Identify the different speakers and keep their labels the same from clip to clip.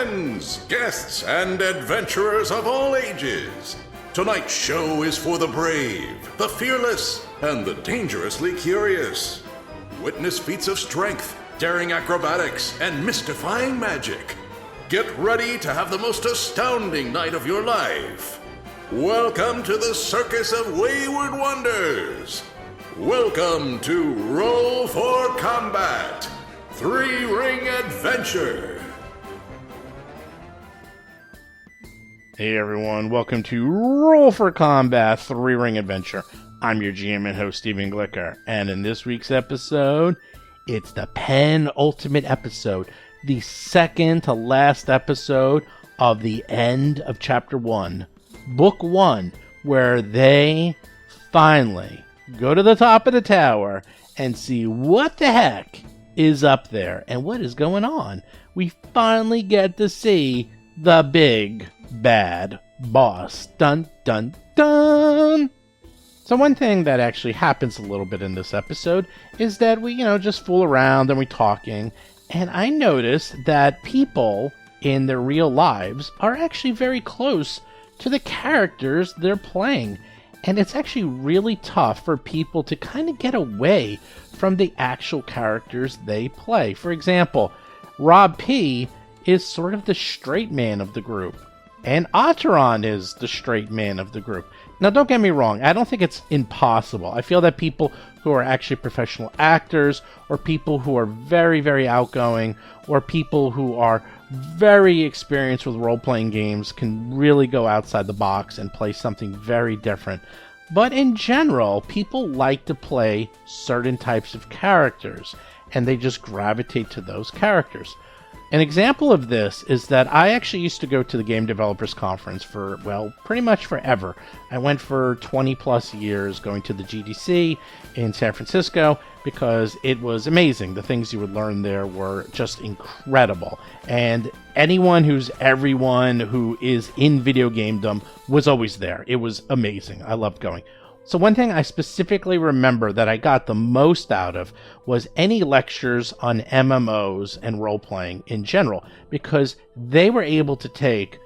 Speaker 1: friends, guests, and adventurers of all ages. Tonight's show is for the brave, the fearless, and the dangerously curious. Witness feats of strength, daring acrobatics, and mystifying magic. Get ready to have the most astounding night of your life. Welcome to the Circus of Wayward Wonders. Welcome to Roll for Combat, Three-Ring Adventure.
Speaker 2: Hey everyone, welcome to Roll for Combat, Three-Ring Adventure. I'm your GM and host, Stephen Glicker, and in this week's episode, it's the penultimate episode, the second to last episode of the end of Chapter 1, Book 1, where they finally go to the top of the tower and see what the heck is up there and what is going on. We finally get to see the big bad boss. Dun dun dun! So one thing that actually happens a little bit in this episode is that we, just fool around and we're talking, and I notice that people in their real lives are actually very close to the characters they're playing. And it's actually really tough for people to kind of get away from the actual characters they play. For example, Rob P is sort of the straight man of the group, and Otteron is the straight man of the group. Now, don't get me wrong, I don't think it's impossible. I feel that people who are actually professional actors, or people who are very, very outgoing, or people who are very experienced with role-playing games can really go outside the box and play something very different. But in general, people like to play certain types of characters, and they just gravitate to those characters. An example of this is that I actually used to go to the Game Developers Conference for, pretty much forever. I went for 20 plus years going to the GDC in San Francisco because it was amazing. The things you would learn there were just incredible. And everyone who is in video gamedom was always there. It was amazing. I loved going. So one thing I specifically remember that I got the most out of was any lectures on MMOs and role-playing in general, because they were able to take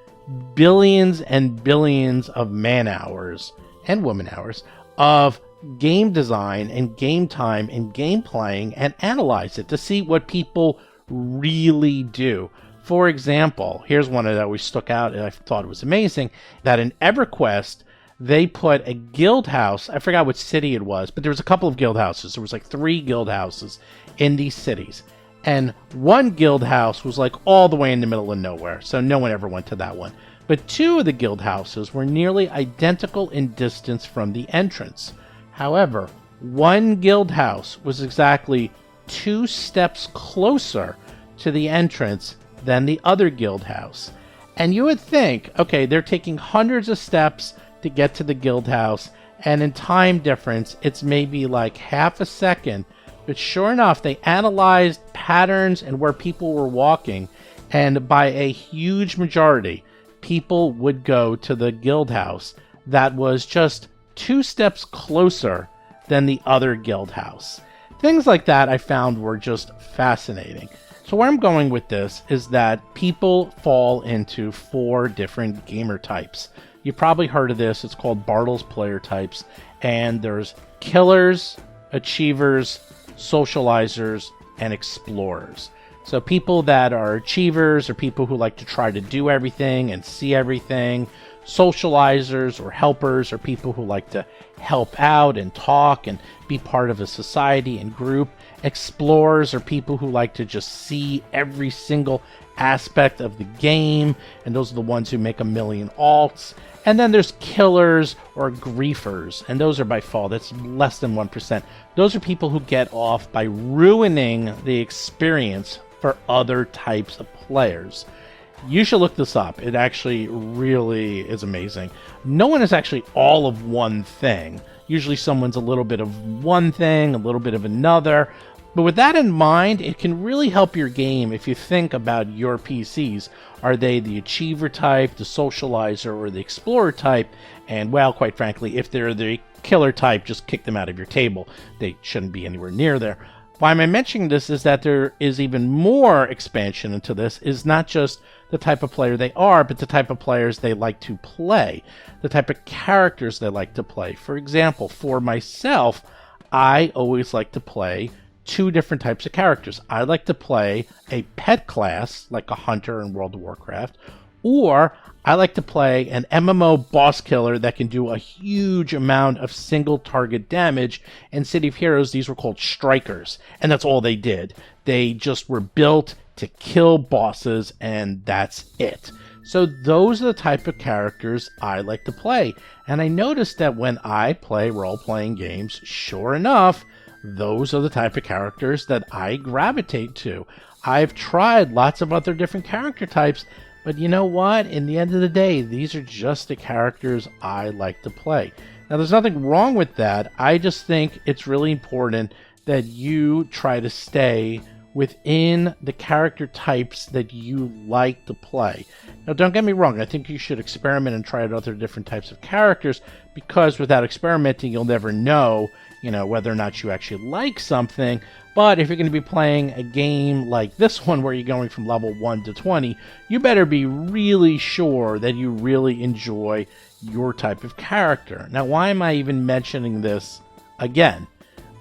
Speaker 2: billions and billions of man-hours and woman-hours of game design and game time and game playing and analyze it to see what people really do. For example, here's one that always stuck out and I thought it was amazing, that in EverQuest, they put a guild house, I forgot which city it was, but there was a couple of guild houses. There was like 3 guild houses in these cities. And one guild house was like all the way in the middle of nowhere, so no one ever went to that one. But 2 of the guild houses were nearly identical in distance from the entrance. However, one guild house was exactly 2 steps closer to the entrance than the other guild house. And you would think, okay, they're taking hundreds of steps to get to the guild house, and in time difference it's maybe like half a second, but sure enough they analyzed patterns and where people were walking, and by a huge majority people would go to the guild house that was just 2 steps closer than the other guild house. Things like that I found were just fascinating. So where I'm going with this is that people fall into 4 different gamer types. You've probably heard of this. It's called Bartle's player types. And there's killers, achievers, socializers, and explorers. So people that are achievers are people who like to try to do everything and see everything. Socializers or helpers are people who like to help out and talk and be part of a society and group. Explorers are people who like to just see every single aspect of the game, and those are the ones who make a million alts. And then there's killers or griefers, and those are by far, that's less than 1%. Those are people who get off by ruining the experience for other types of players. You should look this up. It actually really is amazing. No one is actually all of one thing. Usually someone's a little bit of one thing, a little bit of another. But with that in mind, it can really help your game if you think about your PCs. Are they the achiever type, the socializer, or the explorer type? And, well, quite frankly, if they're the killer type, just kick them out of your table. They shouldn't be anywhere near there. Why am I mentioning this is that there is even more expansion into this, is not just the type of player they are, but the type of players they like to play, the type of characters they like to play. For example, for myself, I always like to play two different types of characters. I like to play a pet class, like a hunter in World of Warcraft, or I like to play an MMO boss killer that can do a huge amount of single target damage. In City of Heroes, these were called strikers, and that's all they did. They just were built to kill bosses, and that's it. So those are the type of characters I like to play. And I noticed that when I play role-playing games, sure enough, those are the type of characters that I gravitate to. I've tried lots of other different character types, but you know what? In the end of the day, these are just the characters I like to play. Now, there's nothing wrong with that. I just think it's really important that you try to stay within the character types that you like to play. Now, don't get me wrong. I think you should experiment and try out other different types of characters, because without experimenting, you'll never know, whether or not you actually like something. But if you're going to be playing a game like this one where you're going from level 1 to 20, you better be really sure that you really enjoy your type of character. Now, why am I even mentioning this again?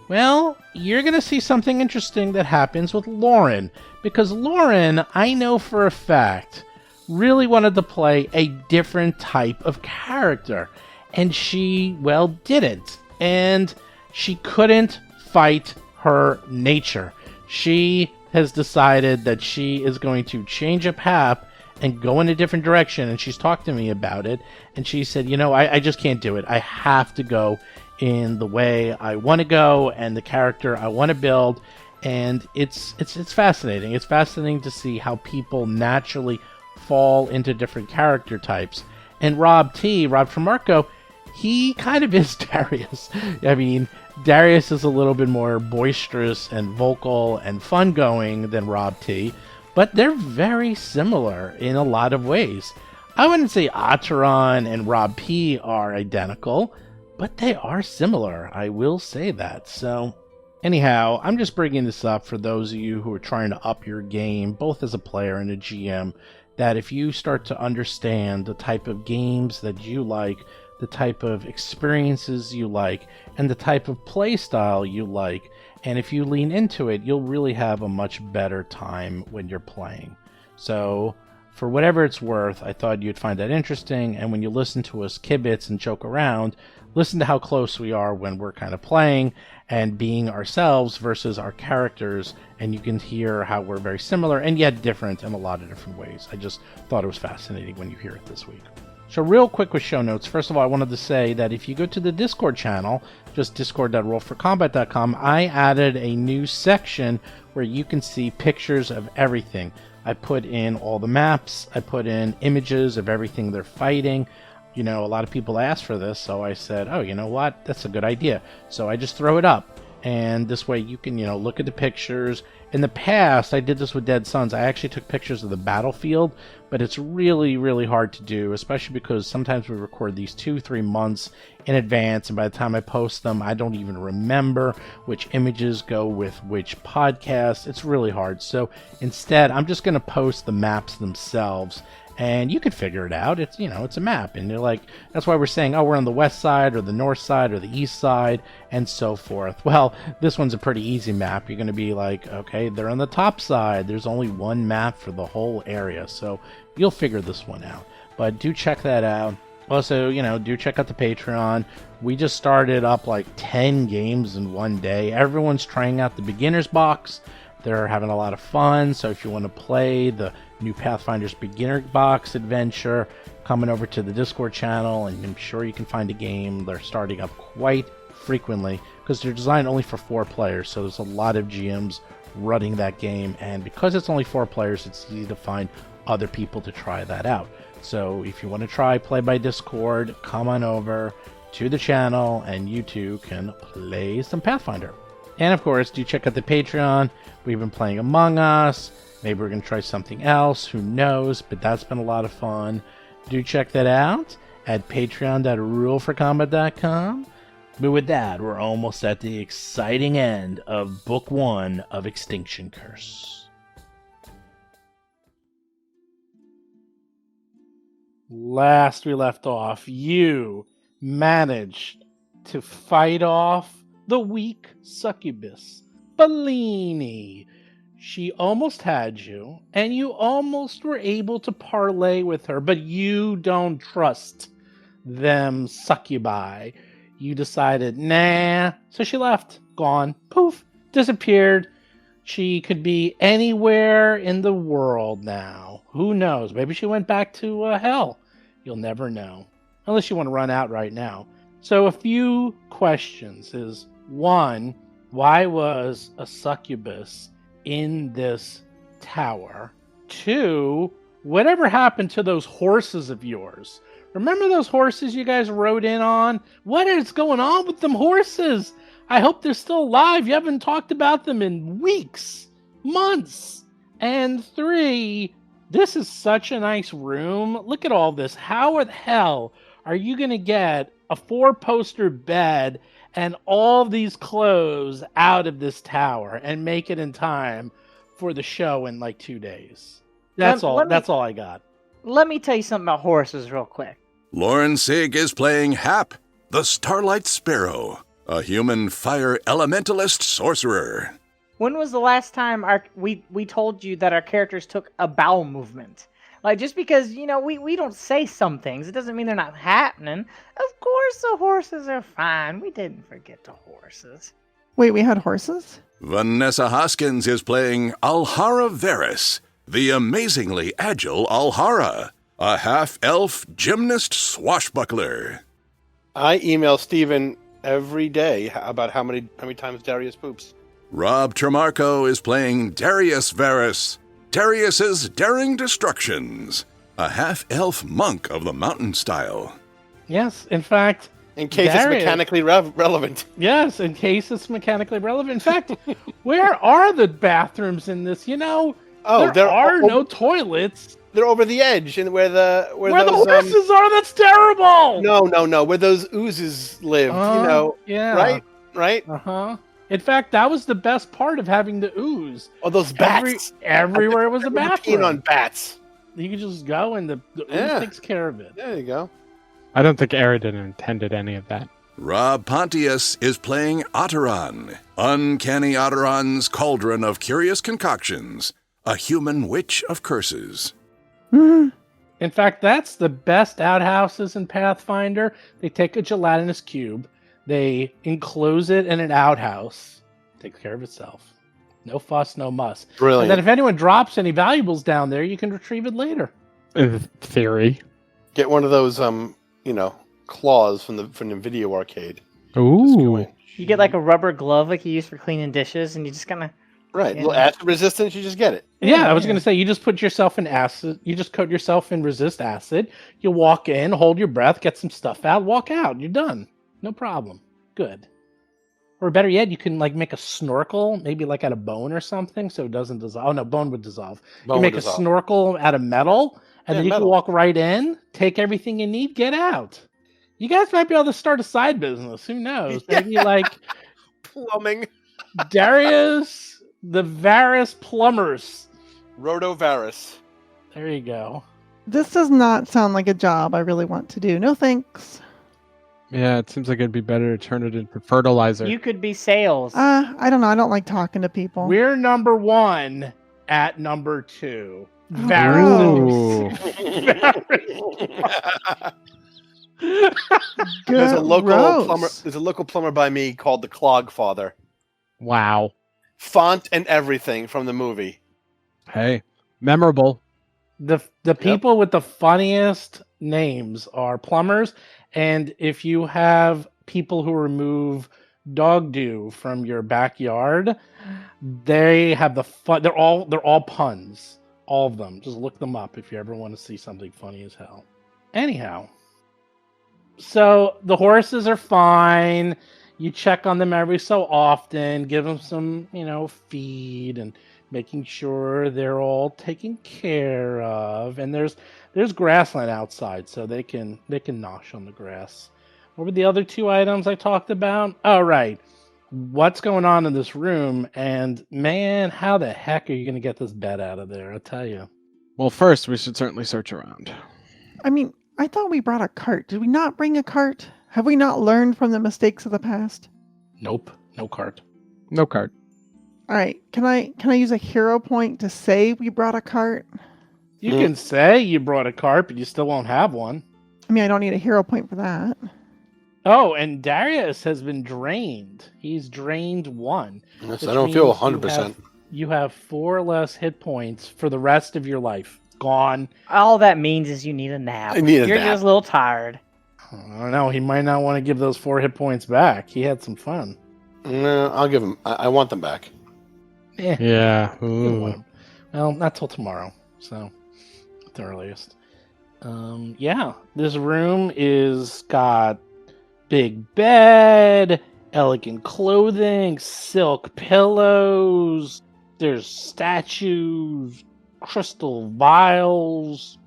Speaker 2: Well, you're going to see something interesting that happens with Lauren, because Lauren, I know for a fact, really wanted to play a different type of character, and she, didn't. And she couldn't fight her nature. She has decided that she is going to change a path and go in a different direction, and she's talked to me about it, and she said, I just can't do it. I have to go in the way I want to go and the character I want to build, and it's fascinating. It's fascinating to see how people naturally fall into different character types. And Rob Tremarco, he kind of is Darius. I mean, Darius is a little bit more boisterous and vocal and fun-going than Rob T, but they're very similar in a lot of ways. I wouldn't say Ataran and Rob P are identical, but they are similar. I will say that. So, anyhow, I'm just bringing this up for those of you who are trying to up your game, both as a player and a GM, that if you start to understand the type of games that you like, the type of experiences you like, and the type of play style you like, and if you lean into it, you'll really have a much better time when you're playing. So, for whatever it's worth, I thought you'd find that interesting, and when you listen to us kibitz and joke around, listen to how close we are when we're kind of playing and being ourselves versus our characters, and you can hear how we're very similar and yet different in a lot of different ways. I just thought it was fascinating when you hear it this week. So real quick with show notes, first of all, I wanted to say that if you go to the Discord channel, just discord.rollforcombat.com, I added a new section where you can see pictures of everything. I put in all the maps, I put in images of everything they're fighting. A lot of people asked for this, so I said, oh, you know what, that's a good idea. So I just throw it up, and this way you can, look at the pictures. In the past, I did this with Dead Sons. I actually took pictures of the battlefield, but it's really, really hard to do, especially because sometimes we record these 2-3 months in advance, and by the time I post them, I don't even remember which images go with which podcast. It's really hard. So instead, I'm just going to post the maps themselves, and you can figure it out. It's, it's a map, and you're like, that's why we're saying, oh, we're on the west side or the north side or the east side and so forth. Well, this one's a pretty easy map. You're going to be like, okay, they're on the top side. There's only one map for the whole area, so you'll figure this one out. But do check that out. Also, do check out the Patreon. We just started up like 10 games in one day. Everyone's trying out the beginner's box. They're having a lot of fun, so if you want to play the new Pathfinder's Beginner Box adventure, coming over to the Discord channel, and I'm sure you can find a game. They're starting up quite frequently because they're designed only for 4 players, so there's a lot of GMs running that game, and because it's only 4 players, it's easy to find other people to try that out. So if you want to try play by Discord, come on over to the channel, and you too can play some Pathfinder. And of course, do check out the Patreon. We've been playing Among Us. Maybe we're going to try something else. Who knows? But that's been a lot of fun. Do check that out at patreon.ruleforcombat.com. But with that, we're almost at the exciting end of Book 1 of Extinction Curse. Last we left off, you managed to fight off the weak succubus, Bellini. She almost had you, and you almost were able to parlay with her, but you don't trust them succubi. You decided, nah. So she left. Gone. Poof. Disappeared. She could be anywhere in the world now. Who knows? Maybe she went back to hell. You'll never know. Unless you want to run out right now. So a few questions is, one, why was a succubus in this tower? Two, whatever happened to those horses of yours? Remember those horses you guys rode in on? What is going on with them horses? I hope they're still alive. You haven't talked about them in weeks, months. And three, this is such a nice room. Look at all this. How the hell are you going to get a 4-poster bed and all these clothes out of this tower and make it in time for the show in like 2 days? That's all. That's all I got.
Speaker 3: Let me tell you something about horses real quick.
Speaker 1: Lauren Sig is playing Hap, the Starlight Sparrow, a human fire elementalist sorcerer.
Speaker 3: When was the last time we told you that our characters took a bowel movement? Like, just because, we don't say some things, it doesn't mean they're not happening. Of course the horses are fine. We didn't forget the horses.
Speaker 4: Wait, we had horses?
Speaker 1: Vanessa Hoskins is playing Alhara Varys, the amazingly agile Alhara, a half-elf gymnast swashbuckler.
Speaker 5: I email Steven every day about how many times Darius poops.
Speaker 1: Rob Tremarco is playing Darius Varys, Darius's Daring Destructions, a half-elf monk of the mountain style.
Speaker 2: Yes, in fact...
Speaker 5: In case it's mechanically relevant.
Speaker 2: Yes, in case it's mechanically relevant. In fact, where are the bathrooms in this? There are no toilets.
Speaker 5: They're over the edge, and where the
Speaker 2: horses are. That's terrible.
Speaker 5: No, where those oozes live.
Speaker 2: Yeah.
Speaker 5: Right.
Speaker 2: In fact, that was the best part of having the ooze.
Speaker 5: Oh, those bats!
Speaker 2: Everywhere was a bathroom.
Speaker 5: On bats.
Speaker 2: You could just go, and the ooze takes care of it.
Speaker 5: There you go.
Speaker 6: I don't think Aridin intended any of that.
Speaker 1: Rob Pontius is playing Otteron, Uncanny Otteron's Cauldron of Curious Concoctions, a human witch of curses.
Speaker 2: In fact, that's the best outhouses in Pathfinder. They take a gelatinous cube, they enclose it in an outhouse. Takes care of itself. No fuss, no muss.
Speaker 5: Brilliant.
Speaker 2: And then if anyone drops any valuables down there, you can retrieve it later.
Speaker 6: In theory.
Speaker 5: Get one of those, claws from the video arcade.
Speaker 6: Ooh.
Speaker 3: You get like a rubber glove like you use for cleaning dishes, and you just kind of...
Speaker 5: Right. Little acid resistance, you just get it.
Speaker 2: Yeah, I was going to say, you just put yourself in acid. You just coat yourself in resist acid. You walk in, hold your breath, get some stuff out, walk out. You're done. No problem. Good. Or better yet, you can make a snorkel, maybe out of bone or something, so it doesn't dissolve. Oh no, bone would dissolve. You make a snorkel out of metal, and then you can walk right in, take everything you need, get out. You guys might be able to start a side business. Who knows? Maybe
Speaker 5: plumbing.
Speaker 2: Darius the Varys Plumbers.
Speaker 5: Roto Varys.
Speaker 2: There you go.
Speaker 4: This does not sound like a job I really want to do. No thanks.
Speaker 6: Yeah, it seems like it'd be better to turn it into fertilizer.
Speaker 3: You could be sales.
Speaker 4: I don't know. I don't like talking to people.
Speaker 2: We're number 1 at number 2.
Speaker 6: Varys.
Speaker 5: There's a local plumber. There's a local plumber by me called the Clogfather.
Speaker 6: Wow.
Speaker 5: Font and everything from the movie.
Speaker 6: Hey, memorable.
Speaker 2: The people with the funniest names are plumbers, and if you have people who remove dog dew from your backyard, they have the fun. They're all puns, all of them. Just look them up if you ever want to see something funny as hell. Anyhow, so the horses are fine. You check on them every so often, give them some, feed, and making sure they're all taken care of. And there's grassland outside, so they can nosh on the grass. What were the other 2 items I talked about? Oh, right. What's going on in this room? And man, how the heck are you going to get this bed out of there? I'll tell you.
Speaker 6: Well, first, we should certainly search around.
Speaker 4: I mean, I thought we brought a cart. Did we not bring a cart? Have we not learned from the mistakes of the past?
Speaker 2: Nope. No cart.
Speaker 6: No cart.
Speaker 4: All right. Can I use a hero point to say we brought a cart?
Speaker 2: You can say you brought a cart, but you still won't have one.
Speaker 4: I mean, I don't need a hero point for that.
Speaker 2: Oh, and Darius has been drained. He's drained 1.
Speaker 5: Yes,
Speaker 2: which
Speaker 5: I don't feel
Speaker 2: means
Speaker 5: 100%.
Speaker 2: You have 4 less hit points for the rest of your life. Gone.
Speaker 3: All that means is you need a nap.
Speaker 5: I need a
Speaker 3: You're
Speaker 5: nap.
Speaker 3: just a little tired.
Speaker 2: I don't know. He might not want to give those 4 hit points back. He had some fun.
Speaker 5: No, I'll give him. I want them back.
Speaker 2: Eh,
Speaker 6: Yeah.
Speaker 2: you
Speaker 6: Ooh.
Speaker 2: don't want 'em. Well, not till tomorrow. So, at the earliest. Yeah, this room is got big bed, elegant clothing, silk pillows. There's statues, crystal vials.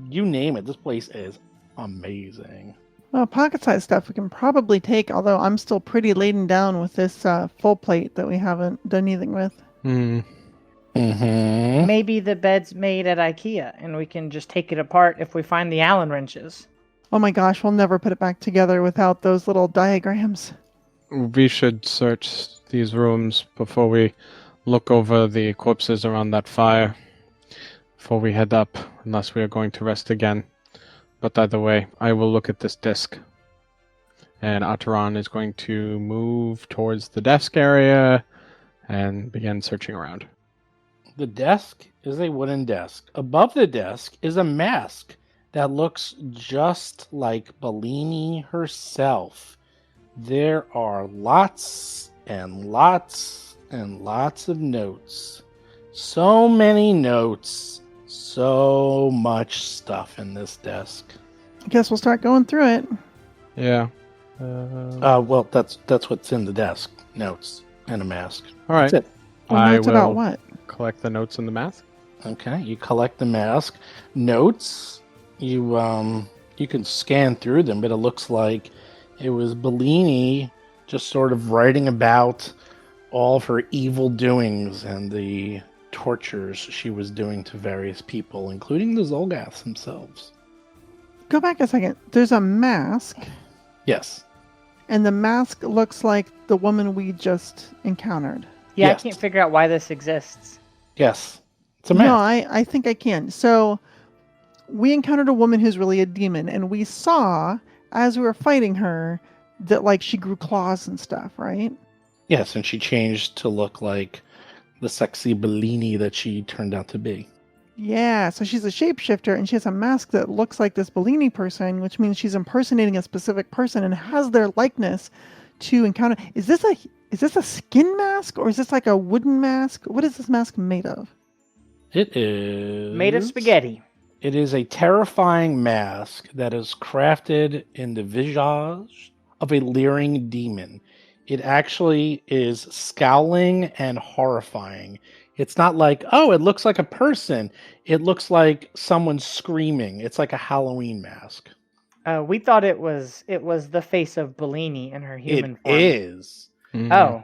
Speaker 2: You name it. This place is amazing.
Speaker 4: Well, pocket-sized stuff we can probably take, although I'm still pretty laden down with this full plate that we haven't done anything with.
Speaker 6: Hmm.
Speaker 2: Mm-hmm.
Speaker 3: Maybe the bed's made at IKEA, and we can just take it apart if we find the Allen wrenches.
Speaker 4: Oh my gosh, we'll never put it back together without those little diagrams.
Speaker 6: We should search these rooms before we look over the corpses around that fire. Before we head up, unless we are going to rest again. But either way, I will look at this desk. And Ataran is going to move towards the desk area and begin searching around.
Speaker 2: The desk is a wooden desk. Above the desk is a mask that looks just like Bellini herself. There are lots and lots and lots of notes. So many notes. So much stuff in this desk.
Speaker 4: I guess we'll start going through it.
Speaker 6: Yeah.
Speaker 2: Well, that's what's in the desk. Notes and a mask.
Speaker 6: All right.
Speaker 2: That's it.
Speaker 4: Well,
Speaker 6: I
Speaker 4: notes about
Speaker 6: will
Speaker 4: what?
Speaker 6: collect the notes in the mask.
Speaker 2: Okay, you collect the mask. Notes, you can scan through them, but it looks like it was Bellini just sort of writing about all of her evil doings and the tortures she was doing to various people, including the Xulgaths themselves.
Speaker 4: Go back a second. There's a mask,
Speaker 2: Yes.
Speaker 4: and the mask looks like the woman we just encountered.
Speaker 3: Yeah,
Speaker 2: Yes.
Speaker 3: I can't figure out why this exists.
Speaker 2: Yes. It's a
Speaker 4: No,
Speaker 2: mask.
Speaker 4: I think I can. So we encountered a woman who's really a demon, and we saw as we were fighting her that like she grew claws and stuff, right?
Speaker 2: Yes, and she changed to look like the sexy Bellini that she turned out to be.
Speaker 4: Yeah, so she's a shapeshifter, and she has a mask that looks like this Bellini person, which means she's impersonating a specific person and has their likeness to encounter. Is this a skin mask, or is this like a wooden mask? What is this mask made of?
Speaker 2: It is
Speaker 3: Made of spaghetti.
Speaker 2: It is a terrifying mask that is crafted in the visage of a leering demon. It actually is scowling and horrifying. It's not like, oh, it looks like a person. It looks like someone screaming. It's like a Halloween mask.
Speaker 3: We thought it was the face of Bellini in her human form.
Speaker 2: It is.
Speaker 6: Mhm.
Speaker 3: Oh,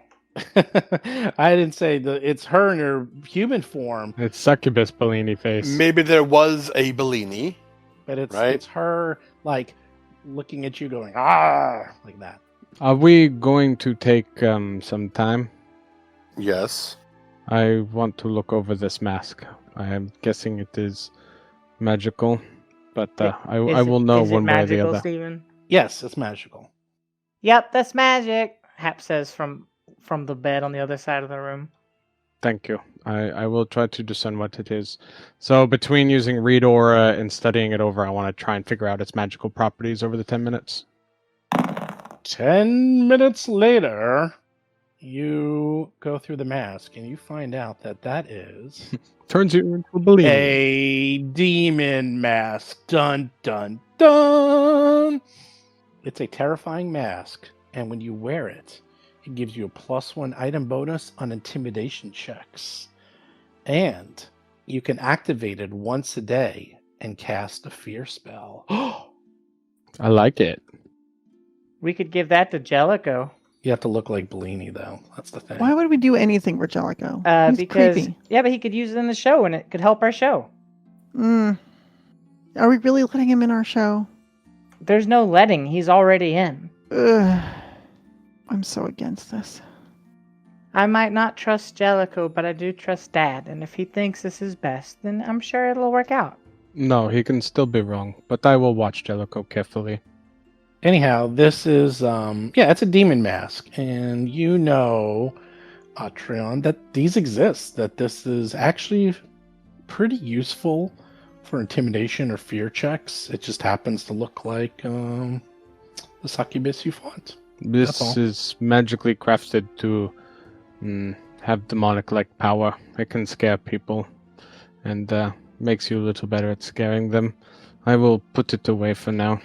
Speaker 2: I didn't say it's her in her human form,
Speaker 6: It's succubus Bellini face.
Speaker 5: Maybe there was a Bellini.
Speaker 2: but it's
Speaker 5: Right.
Speaker 2: it's her like looking at you going, ah, like that.
Speaker 6: Are we going to take some time?
Speaker 5: Yes.
Speaker 6: I want to look over this mask. I am guessing it is magical, but I will know
Speaker 3: is it
Speaker 6: one way or the
Speaker 3: magical,
Speaker 6: other.
Speaker 3: Steven?
Speaker 2: Yes, it's magical.
Speaker 3: Yep, that's magic. Hap says from the bed on the other side of the room.
Speaker 6: Thank you. I will try to discern what it is. So between using Read Aura and studying it over, I want to try and figure out its magical properties over the 10 minutes.
Speaker 2: 10 minutes later, you go through the mask and you find out that is
Speaker 6: Turns you into a Bellini.
Speaker 2: a demon mask. Dun, dun, dun. It's a terrifying mask, and when you wear it, it gives you a +1 item bonus on intimidation checks. And you can activate it once a day and cast a fear spell.
Speaker 6: I like it.
Speaker 3: We could give that to Jellico.
Speaker 2: You have to look like Bellini, though. That's the thing.
Speaker 4: Why would we do anything for Jellico? He's
Speaker 3: Because
Speaker 4: creepy.
Speaker 3: but he could use it in the show, and it could help our show.
Speaker 4: Are we really letting him in our show?
Speaker 3: There's no letting. He's already in.
Speaker 4: Ugh. I'm so against this.
Speaker 3: I might not trust Jellico, but I do trust Dad. And if he thinks this is best, then I'm sure it'll work out.
Speaker 6: No, he can still be wrong, but I will watch Jellico carefully.
Speaker 2: Anyhow, this is, it's a demon mask. And you know, Atreon, that these exist. That this is actually pretty useful for intimidation or fear checks. It just happens to look like the succubus you fought.
Speaker 6: This is magically crafted to have demonic-like power. It can scare people and makes you a little better at scaring them. I will put it away for now.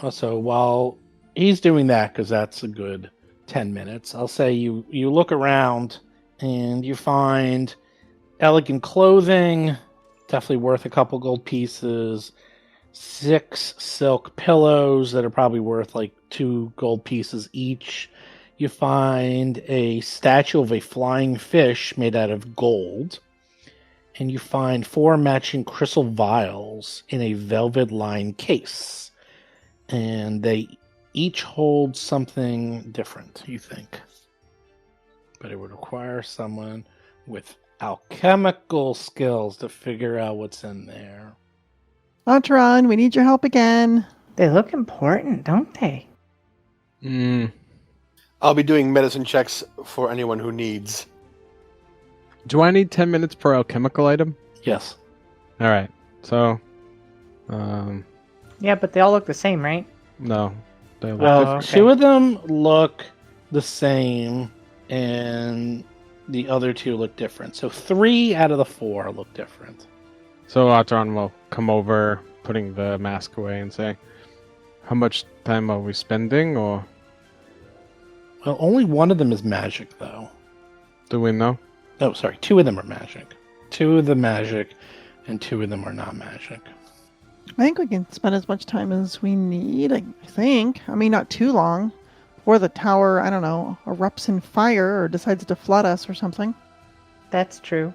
Speaker 2: Also, while he's doing that, because that's a good 10 minutes, I'll say you look around and you find elegant clothing, definitely worth a couple gold pieces, 6 silk pillows that are probably worth like 2 gold pieces each. You find a statue of a flying fish made out of gold. And you find 4 matching crystal vials in a velvet-lined case. And they each hold something different, you think. But it would require someone with alchemical skills to figure out what's in there.
Speaker 4: Atron, we need your help again.
Speaker 3: They look important, don't they?
Speaker 5: I'll be doing medicine checks for anyone who needs.
Speaker 6: Do I need 10 minutes per alchemical item?
Speaker 2: Yes.
Speaker 6: Alright, so...
Speaker 3: Yeah, but they all look the same, right?
Speaker 6: no. They look
Speaker 3: Oh,
Speaker 6: different.
Speaker 3: okay.
Speaker 2: 2 of them look the same, and the other 2 look different. So 3 out of the 4 look different.
Speaker 6: So Atron will come over, putting the mask away, and say, how much time are we spending, or
Speaker 2: Well, only one of them is magic, though.
Speaker 6: do we know?
Speaker 2: Oh, sorry. 2 of them are magic. 2 of them magic, and 2 of them are not magic.
Speaker 4: I think we can spend as much time as we need, I think. I mean, not too long. Before the tower, I don't know, erupts in fire or decides to flood us or something.
Speaker 3: That's true.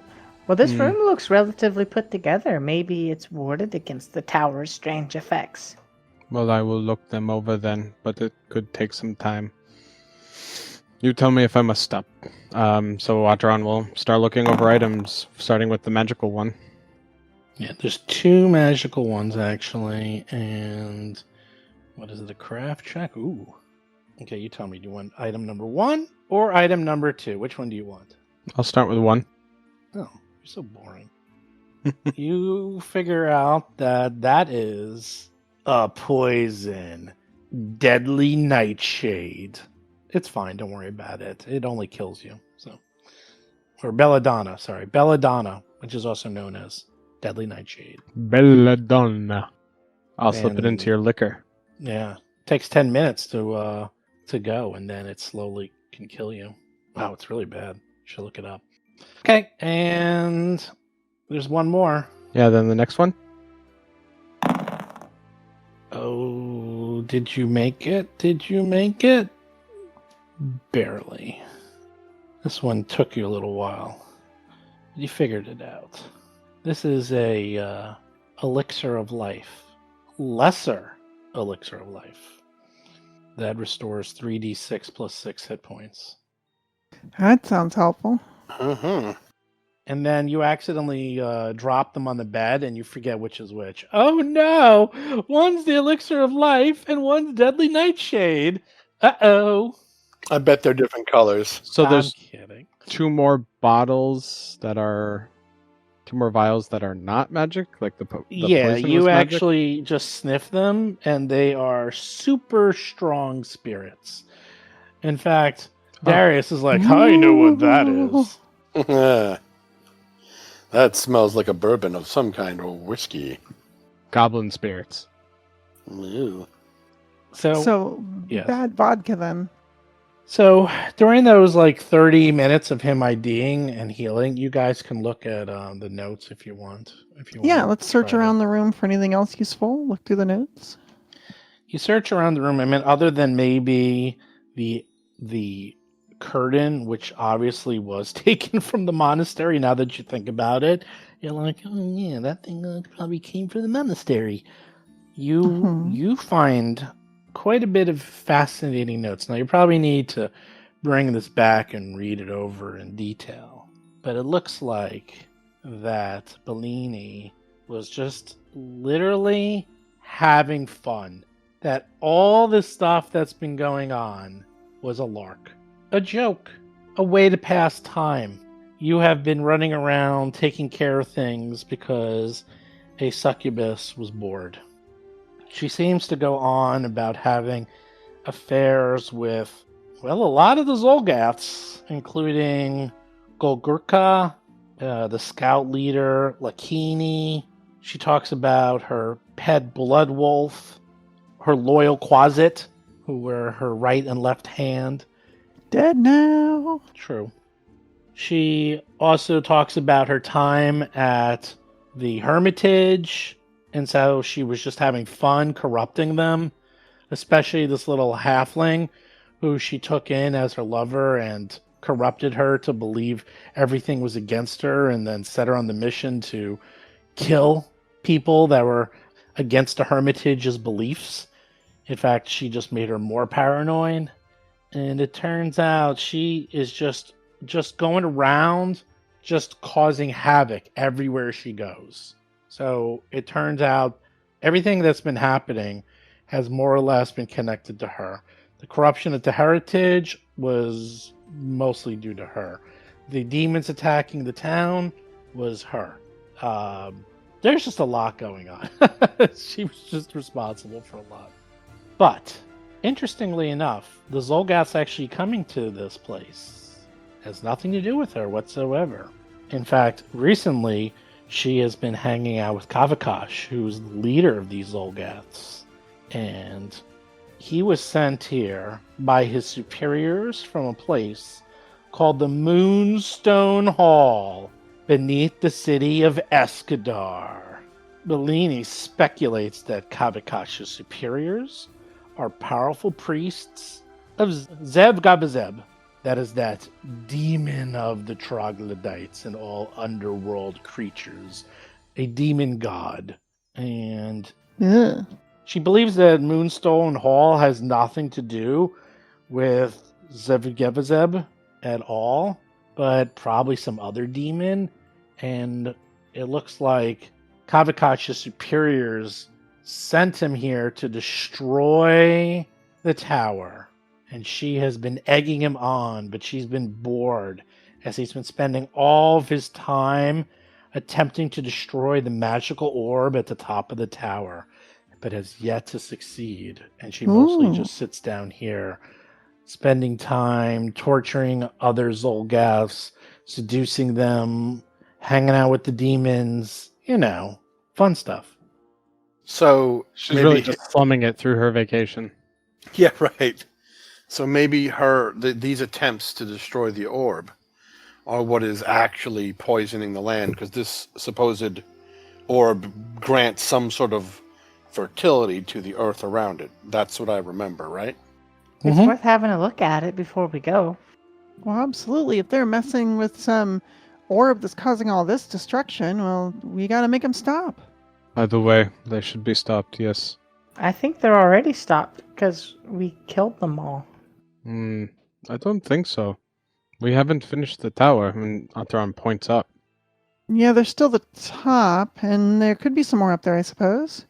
Speaker 3: Well, this room looks relatively put together. Maybe it's warded against the tower's strange effects.
Speaker 6: Well, I will look them over then, but it could take some time. You tell me if I must stop. So Atron will start looking over items, starting with the magical one.
Speaker 2: Yeah, there's 2 magical ones, actually, and... What is it, a craft check? Ooh. Okay, you tell me. Do you want item number 1 or item number 2? Which one do you want?
Speaker 6: I'll start with 1.
Speaker 2: Oh, you're so boring. You figure out that is a poison. Deadly nightshade. It's fine, don't worry about it. It only kills you. So, or belladonna, sorry. Belladonna, which is also known as deadly nightshade.
Speaker 6: Belladonna. I'll slip it
Speaker 2: And-
Speaker 6: into your liquor.
Speaker 2: Yeah. Takes 10 minutes to go, and then it slowly can kill you. Wow, it's really bad. Should look it up. Okay, and there's one more.
Speaker 6: Yeah, then the next one?
Speaker 2: Oh, did you make it? Did you make it? Barely. This one took you a little while. You figured it out. This is a elixir of life. Lesser elixir of life. That restores 3d6 plus 6 hit points.
Speaker 4: That sounds helpful.
Speaker 2: And then you accidentally drop them on the bed and you forget which is which. Oh no! One's the elixir of life and one's deadly nightshade. Uh-oh.
Speaker 5: I bet they're different colors.
Speaker 6: So
Speaker 2: I'm
Speaker 6: there's
Speaker 2: kidding.
Speaker 6: 2 more bottles that are... 2 more vials that are not magic? Like the
Speaker 2: Yeah,
Speaker 6: poison
Speaker 2: you
Speaker 6: was magic?
Speaker 2: actually just sniff them, and they are super strong spirits. In fact, Darius is like, I know what that is.
Speaker 5: That smells like a bourbon of some kind or whiskey.
Speaker 6: Goblin spirits.
Speaker 5: Ew.
Speaker 2: So yes.
Speaker 4: Bad vodka then.
Speaker 2: So during those like 30 minutes of him IDing and healing, you guys can look at the notes if you want.
Speaker 4: Yeah, let's search around the room for anything else useful. Look through the notes.
Speaker 2: You search around the room. I mean, other than maybe the curtain, which obviously was taken from the monastery. Now that you think about it, you're like, oh yeah, that thing probably came from the monastery. You find quite a bit of fascinating notes. Now you probably need to bring this back and read it over in detail, but it looks like that Bellini was just literally having fun. That all this stuff that's been going on was a lark, a joke, a way to pass time. You have been running around taking care of things because a succubus was bored. She seems to go on about having affairs with, well, a lot of the Xulgaths, including Golgurka, the scout leader, Lakini. She talks about her pet blood wolf, her loyal Quasit, who were her right and left hand.
Speaker 4: Dead now.
Speaker 2: True. She also talks about her time at the Hermitage, and so she was just having fun corrupting them, especially this little halfling who she took in as her lover and corrupted her to believe everything was against her, and then set her on the mission to kill people that were against the Hermitage's beliefs. In fact, she just made her more paranoid. And it turns out she is just going around, just causing havoc everywhere she goes. So it turns out everything that's been happening has more or less been connected to her. The corruption at the Heritage was mostly due to her. The demons attacking the town was her. There's just a lot going on. She was just responsible for a lot. But, interestingly enough, the Xulgaths actually coming to this place has nothing to do with her whatsoever. In fact, recently, she has been hanging out with Kavakash, who's the leader of these Xulgaths. And he was sent here by his superiors from a place called the Moonstone Hall beneath the city of Escadar. Bellini speculates that Kavakash's superiors are powerful priests of Zeb Gabazeb. That is that demon of the troglodytes and all underworld creatures. A demon god. And she believes that Moonstone Hall has nothing to do with Zeb at all, but probably some other demon. And it looks like Kavakash's superiors sent him here to destroy the tower. And she has been egging him on, but she's been bored as he's been spending all of his time attempting to destroy the magical orb at the top of the tower, but has yet to succeed. And she mostly just sits down here, spending time torturing other Xulgaths, seducing them, hanging out with the demons, fun stuff.
Speaker 5: So
Speaker 6: she's really just slumming it through her vacation.
Speaker 5: Yeah, right. So maybe these attempts to destroy the orb are what is actually poisoning the land, because this supposed orb grants some sort of fertility to the earth around it. That's what I remember, right?
Speaker 3: It's worth having a look at it before we go.
Speaker 4: Well, absolutely. If they're messing with some orb that's causing all this destruction, well, we gotta make them stop.
Speaker 6: Either way, they should be stopped, yes.
Speaker 3: I think they're already stopped because we killed them all.
Speaker 6: I don't think so. We haven't finished the tower. Atharon points up.
Speaker 4: Yeah, there's still the top, and there could be some more up there, I suppose.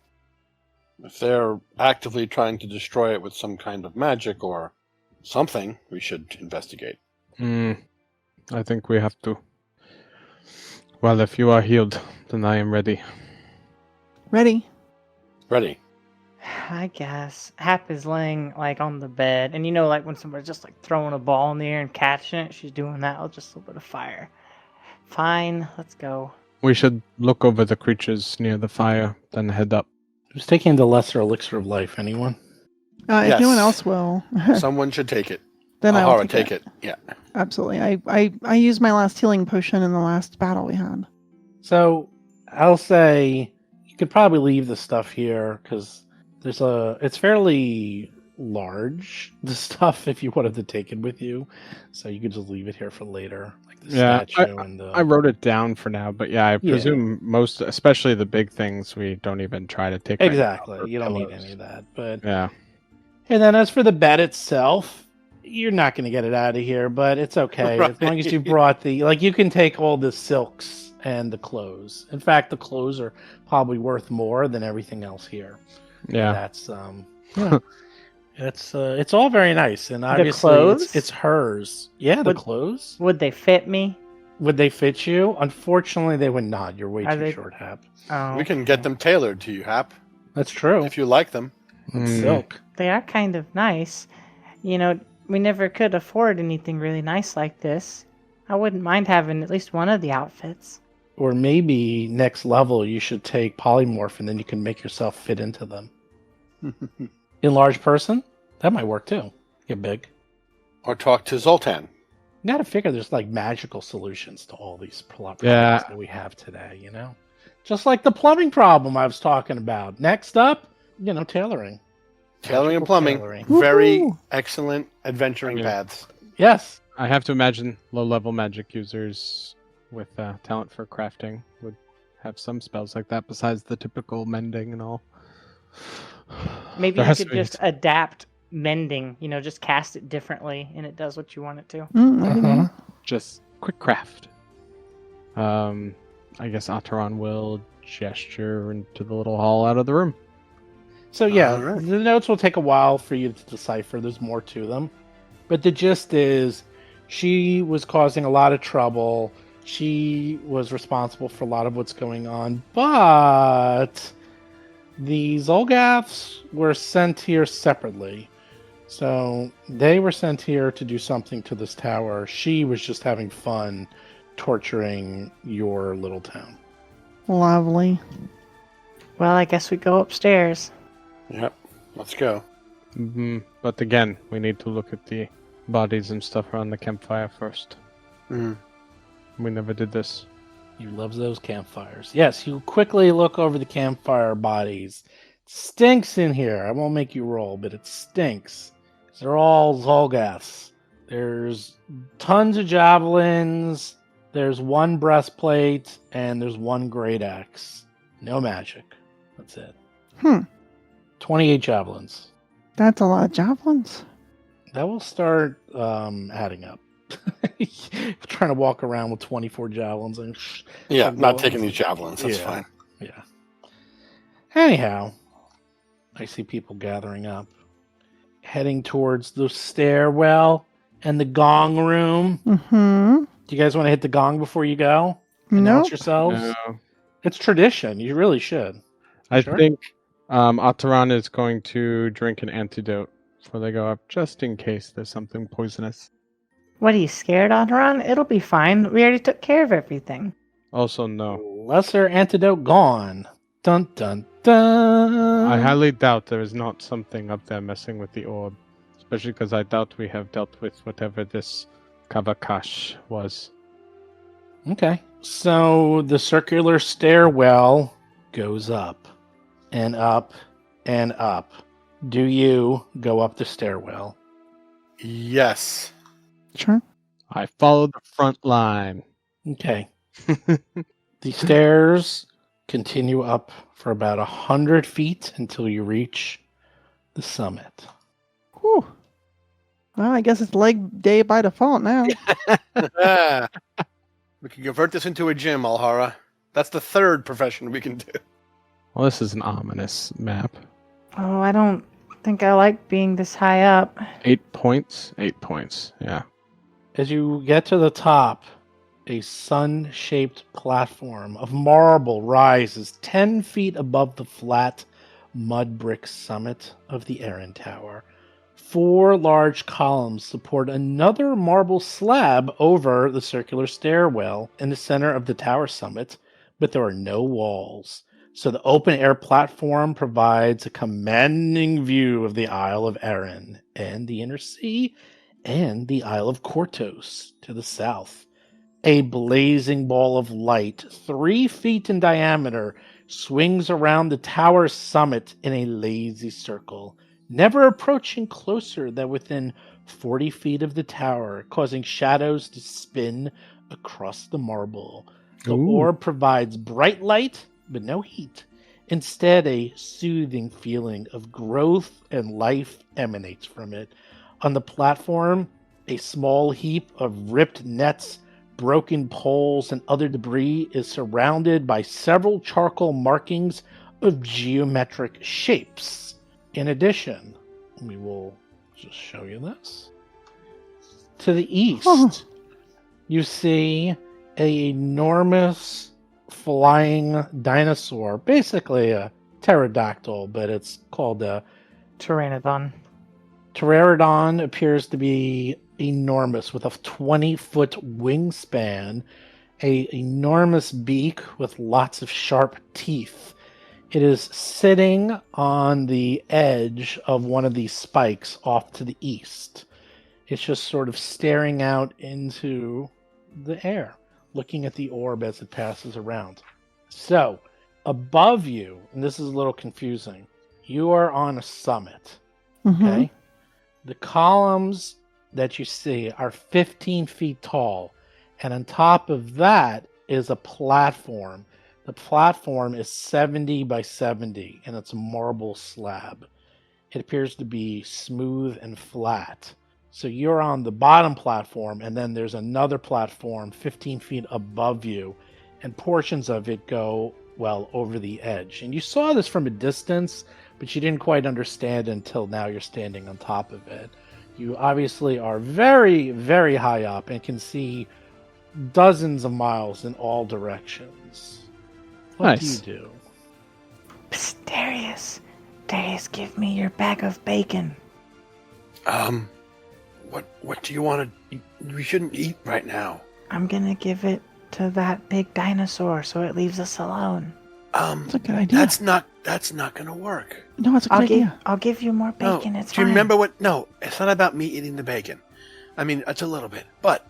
Speaker 5: If they're actively trying to destroy it with some kind of magic or something, we should investigate.
Speaker 6: I think we have to. Well, if you are healed, then I am ready.
Speaker 4: Ready.
Speaker 5: Ready.
Speaker 3: I guess. Hap is laying on the bed, and when somebody's just throwing a ball in the air and catching it, she's doing that with just a little bit of fire. Fine, let's go.
Speaker 6: We should look over the creatures near the fire, then head up.
Speaker 2: Who's taking the lesser elixir of life? Anyone?
Speaker 4: If no one else will,
Speaker 5: someone should take it.
Speaker 4: Then I'll
Speaker 5: take it. Yeah,
Speaker 4: absolutely. I used my last healing potion in the last battle we had.
Speaker 2: So I'll say you could probably leave the stuff here because It's fairly large, the stuff, if you wanted to take it with you. So you could just leave it here for later. Like the statue and the...
Speaker 6: I wrote it down for now, but yeah, I presume most, especially the big things, we don't even try to take.
Speaker 2: Exactly.
Speaker 6: Right,
Speaker 2: You don't need
Speaker 6: pillows.
Speaker 2: any of that. But
Speaker 6: Yeah.
Speaker 2: And then as for the bed itself, you're not going to get it out of here, but it's okay.
Speaker 5: Right.
Speaker 2: As long as you brought you can take all the silks and the clothes. In fact, the clothes are probably worth more than everything else here.
Speaker 6: Yeah.
Speaker 2: And that's, it's all very nice. And obviously
Speaker 3: clothes?
Speaker 2: it's hers. Yeah, the
Speaker 3: Would-
Speaker 2: clothes.
Speaker 3: Would they fit me?
Speaker 2: Would they fit you? Unfortunately, they would not. You're way
Speaker 3: Are
Speaker 2: too
Speaker 3: they-
Speaker 2: short, Hap.
Speaker 3: Oh,
Speaker 5: We can get them tailored to you, Hap,
Speaker 2: That's true.
Speaker 5: if you like them.
Speaker 6: Mm.
Speaker 2: Silk.
Speaker 3: They are kind of nice. You know, we never could afford anything really nice like this. I wouldn't mind having at least one of the outfits.
Speaker 2: Or maybe next level you should take polymorph and then you can make yourself fit into them. Enlarged person? That might work too. Get big.
Speaker 5: Or talk to Zoltan.
Speaker 2: You gotta figure there's like magical solutions to all these problems
Speaker 6: Yeah.
Speaker 2: that we have today, you know? Just like the plumbing problem I was talking about. Next up, tailoring.
Speaker 5: Tailoring and
Speaker 2: Magical
Speaker 5: plumbing.
Speaker 2: tailoring.
Speaker 5: Very
Speaker 4: Woohoo!
Speaker 5: excellent adventuring
Speaker 6: Yeah.
Speaker 5: paths.
Speaker 2: Yes.
Speaker 6: I have to imagine low-level magic users with talent for crafting would have some spells like that besides the typical mending and all.
Speaker 3: Maybe
Speaker 6: There
Speaker 3: you
Speaker 6: has
Speaker 3: could
Speaker 6: to be-
Speaker 3: just adapt mending, just cast it differently and it does what you want it to.
Speaker 4: That'd be
Speaker 2: Uh-huh.
Speaker 4: neat.
Speaker 6: just quick craft. I guess Ataran will gesture into the little hall out of the room.
Speaker 2: So yeah,
Speaker 5: Alright.
Speaker 2: the notes will take a while for you to decipher. There's more to them. But the gist is she was causing a lot of trouble. She was responsible for a lot of what's going on. But the Xulgaths were sent here separately. So they were sent here to do something to this tower. She was just having fun torturing your little town.
Speaker 4: Lovely.
Speaker 3: Well, I guess we go upstairs.
Speaker 5: Yep. Let's go.
Speaker 6: But again, we need to look at the bodies and stuff around the campfire first.
Speaker 5: Mhm.
Speaker 6: We never did this.
Speaker 2: You love those campfires. Yes, you quickly look over the campfire bodies. It stinks in here. I won't make you roll, but it stinks. They're all Xulgaths. There's tons of javelins. There's one breastplate, and there's one great axe. No magic. That's it. 28 javelins.
Speaker 4: That's a lot of javelins.
Speaker 2: That will start adding up. Trying to walk around with 24 javelins. And
Speaker 5: Yeah,
Speaker 2: Some
Speaker 5: not
Speaker 2: javelins.
Speaker 5: taking these javelins. That's
Speaker 2: Yeah.
Speaker 5: fine.
Speaker 2: Yeah. Anyhow, I see people gathering up, heading towards the stairwell and the gong room.
Speaker 4: Mm-hmm.
Speaker 2: Do you guys want to hit the gong before you go? Announce
Speaker 4: Nope.
Speaker 2: yourselves?
Speaker 6: No.
Speaker 2: It's tradition. You really should.
Speaker 6: I
Speaker 2: Sure.
Speaker 6: think Ataran is going to drink an antidote before they go up, just in case there's something poisonous.
Speaker 3: What are you scared, Ataran? It'll be fine. We already took care of everything.
Speaker 6: Also, no.
Speaker 2: Lesser antidote gone. Dun dun dun.
Speaker 6: I highly doubt there is not something up there messing with the orb. Especially because I doubt we have dealt with whatever this Kavakash was.
Speaker 2: Okay. So the circular stairwell goes up and up and up. Do you go up the stairwell?
Speaker 5: Yes.
Speaker 4: Sure.
Speaker 6: I follow the front line.
Speaker 2: Okay. The stairs continue up for about 100 feet until you reach the summit.
Speaker 4: Whew. Well, I guess it's leg day by default now.
Speaker 5: Ah. We can convert this into a gym, Alhara. That's the third profession we can do.
Speaker 6: Well, this is an ominous map.
Speaker 3: Oh, I don't think I like being this high up.
Speaker 6: 8 points? 8 points, yeah.
Speaker 2: As you get to the top, a sun-shaped platform of marble rises 10 feet above the flat mud brick summit of the Erin Tower. 4 large columns support another marble slab over the circular stairwell in the center of the tower summit, but there are no walls. So the open-air platform provides a commanding view of the Isle of Erin and the Inner Sea and the Isle of Kortos to the south. A blazing ball of light, 3 feet in diameter, swings around the tower's summit in a lazy circle, never approaching closer than within 40 feet of the tower, causing shadows to spin across the marble. The orb provides bright light, but no heat. Instead, a soothing feeling of growth and life emanates from it. On the platform, a small heap of ripped nets, broken poles, and other debris is surrounded by several charcoal markings of geometric shapes. In addition, we will just show you this. To the east, you see an enormous flying dinosaur, basically a pterodactyl, but it's called a
Speaker 3: Pteranodon.
Speaker 2: Pteranodon. Appears to be enormous with a 20-foot wingspan, a enormous beak with lots of sharp teeth. It is sitting on the edge of one of these spikes off to the east. It's just sort of staring out into the air, looking at the orb as it passes around. So, above you, and this is a little confusing, you are on a summit, okay? The columns that you see are 15 feet tall, and on top of that is a platform. The platform is 70 by 70, and it's a marble slab. It appears to be smooth and flat. So you're on the bottom platform, and then there's another platform 15 feet above you, and portions of it go, well, over the edge. And you saw this from a distance, but you didn't quite understand until now you're standing on top of it. You obviously are very, very high up and can see dozens of miles in all directions. What
Speaker 6: Nice.
Speaker 2: do you do?
Speaker 3: Psst, Darius. Darius, give me your bag of bacon.
Speaker 5: What do you want to? We shouldn't eat right now.
Speaker 3: I'm gonna give it to that big dinosaur so it leaves us alone.
Speaker 4: That's a good idea.
Speaker 5: That's not gonna work.
Speaker 4: No, it's a good idea.
Speaker 3: I'll give you more bacon.
Speaker 5: No.
Speaker 3: It's
Speaker 5: Do you
Speaker 3: fine.
Speaker 5: remember what? No, it's not about me eating the bacon. I mean, it's a little bit, but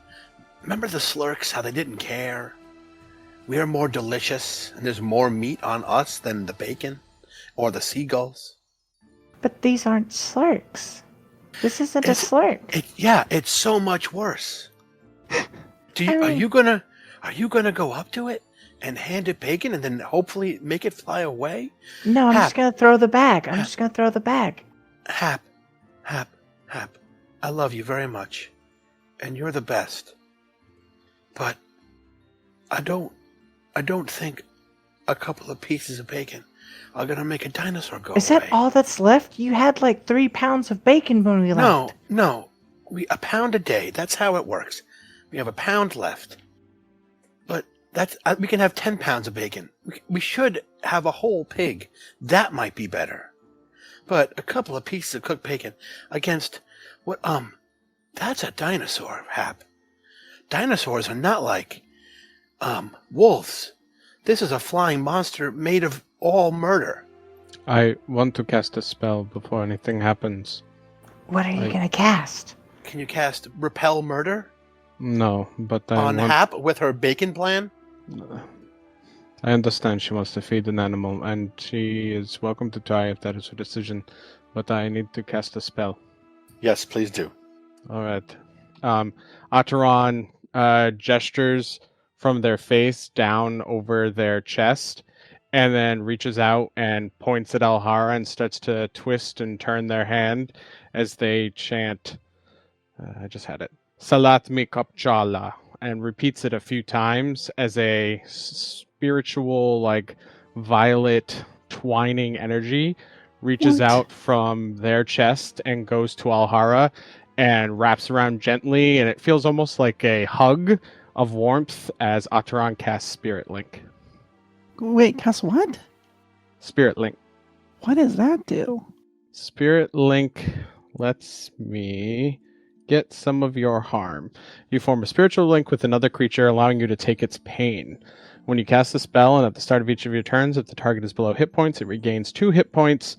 Speaker 5: remember the Slurks? How they didn't care. We are more delicious, and there's more meat on us than the bacon or the seagulls.
Speaker 3: But these aren't slurks. This isn't a
Speaker 5: It's-
Speaker 3: slurk.
Speaker 5: It's so much worse.
Speaker 3: I
Speaker 5: Are
Speaker 3: mean-
Speaker 5: you gonna go up to it and hand it bacon and then hopefully make it fly away?
Speaker 3: No, I'm
Speaker 5: Hap.
Speaker 3: just gonna throw the bag. I'm
Speaker 5: Hap.
Speaker 3: just gonna throw the bag.
Speaker 5: Hap. I love you very much, and you're the best. But I don't think a couple of pieces of bacon are gonna make a dinosaur go
Speaker 3: Is
Speaker 5: away.
Speaker 3: that all that's left? You had like 3 pounds of bacon when we left.
Speaker 5: No. A pound a day. That's how it works. We have a pound left. But we can have 10 pounds of bacon. We should have a whole pig. That might be better. But a couple of pieces of cooked bacon against what? That's a dinosaur, Hap. Dinosaurs are not like wolves. This is a flying monster made of all murder.
Speaker 6: I want to cast a spell before anything happens.
Speaker 3: What are you
Speaker 6: I-
Speaker 3: gonna cast?
Speaker 5: Can you cast repel murder
Speaker 6: No, but I
Speaker 5: on
Speaker 6: want...
Speaker 5: Hap with her bacon plan?
Speaker 6: I understand she wants to feed an animal, and she is welcome to try if that is her decision, but I need to cast a spell.
Speaker 5: Yes, please do.
Speaker 6: Alright. Ataran gestures from their face down over their chest, and then reaches out and points at Alhara and starts to twist and turn their hand as they chant, I just had it, Salat mi Kapchala, and repeats it a few times as a spiritual, like, violet twining energy reaches
Speaker 4: What?
Speaker 6: out from their chest and goes to Alhara and wraps around gently, and it feels almost like a hug of warmth as Ataran casts Spirit Link.
Speaker 4: Wait, cast what?
Speaker 6: Spirit Link.
Speaker 4: What does that do?
Speaker 6: Spirit Link lets me get some of your harm. You form a spiritual link with another creature, allowing you to take its pain. When you cast the spell, and at the start of each of your turns, if the target is below hit points, it regains 2 hit points,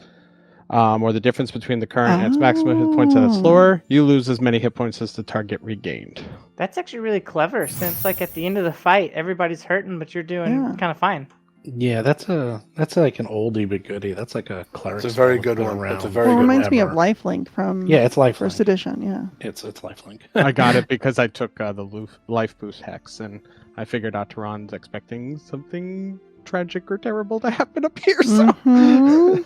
Speaker 6: or the difference between the current and its maximum hit points at its lower. You lose as many hit points as the target regained.
Speaker 3: That's actually really clever since like at the end of the fight everybody's hurting but you're doing
Speaker 4: Yeah.
Speaker 3: kind of fine.
Speaker 2: Yeah, that's like an oldie but goodie. That's like a cleric.
Speaker 5: It's a very
Speaker 2: spell
Speaker 5: good
Speaker 2: that's
Speaker 5: one.
Speaker 2: been around
Speaker 5: It's a very
Speaker 4: Well, it
Speaker 5: good
Speaker 4: reminds me of
Speaker 2: forever.
Speaker 4: Lifelink from
Speaker 2: Yeah, it's lifelink.
Speaker 4: first edition. Yeah.
Speaker 2: It's lifelink.
Speaker 6: I got it because I took the life boost hex, and I figured Ataran's expecting something tragic or terrible to happen up here. So
Speaker 4: Mhm.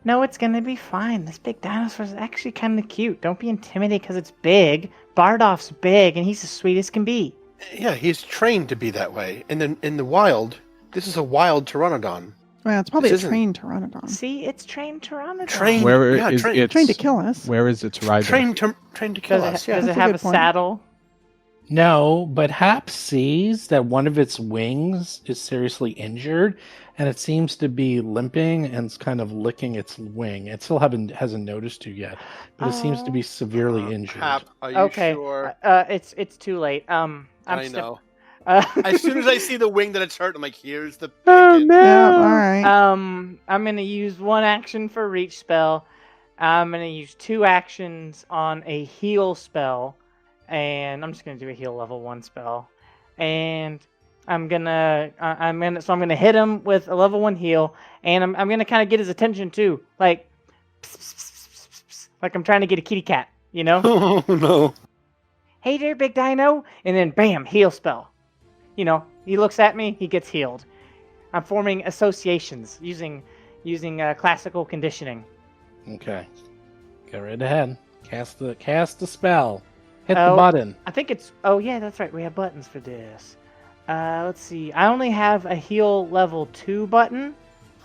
Speaker 3: No, it's gonna be fine. This big dinosaur is actually kind of cute. Don't be intimidated because it's big. Bardolph's big, and he's as sweet as can be.
Speaker 5: Yeah, he's trained to be that way. And then in the wild, this is a wild pteranodon.
Speaker 4: Well, it's probably a
Speaker 5: This isn't-
Speaker 4: trained pteranodon.
Speaker 3: See, it's trained pteranodon.
Speaker 5: Trained-
Speaker 6: where
Speaker 5: yeah,
Speaker 6: is
Speaker 5: train-
Speaker 6: its
Speaker 4: Trained to kill us.
Speaker 6: Where is its rider?
Speaker 5: Trained to kill us. Yeah.
Speaker 3: Does it
Speaker 4: that's a
Speaker 3: have a
Speaker 4: good point.
Speaker 3: saddle?
Speaker 2: No, but Hap sees that one of its wings is seriously injured, and it seems to be limping and it's kind of licking its wing. It still hasn't noticed you yet, but it seems to be severely injured.
Speaker 5: Hap, are you
Speaker 3: Okay.
Speaker 5: sure?
Speaker 3: It's too late.
Speaker 5: I know.
Speaker 3: Uh,
Speaker 5: As soon as I see the wing that it's hurt, I'm like, here's the
Speaker 6: Oh,
Speaker 5: bacon.
Speaker 6: no.
Speaker 4: Yeah. All right.
Speaker 3: I'm gonna use one action for reach spell. I'm gonna use 2 actions on a heal spell, and I'm just gonna do a heal level 1 spell. And I'm gonna hit him with a level 1 heal, and I'm gonna kind of get his attention too, like, pss, pss, pss, pss, pss, pss, like I'm trying to get a kitty cat, you know?
Speaker 5: Oh no.
Speaker 3: Hey there, big dino, and then bam, heal spell. You know, he looks at me, he gets healed. I'm forming associations using classical conditioning.
Speaker 2: Okay, go right ahead. Cast the spell. Hit the
Speaker 3: Oh.
Speaker 2: button.
Speaker 3: I think it's. Oh yeah, that's right. We have buttons for this. Let's see. I only have a heal level 2 button,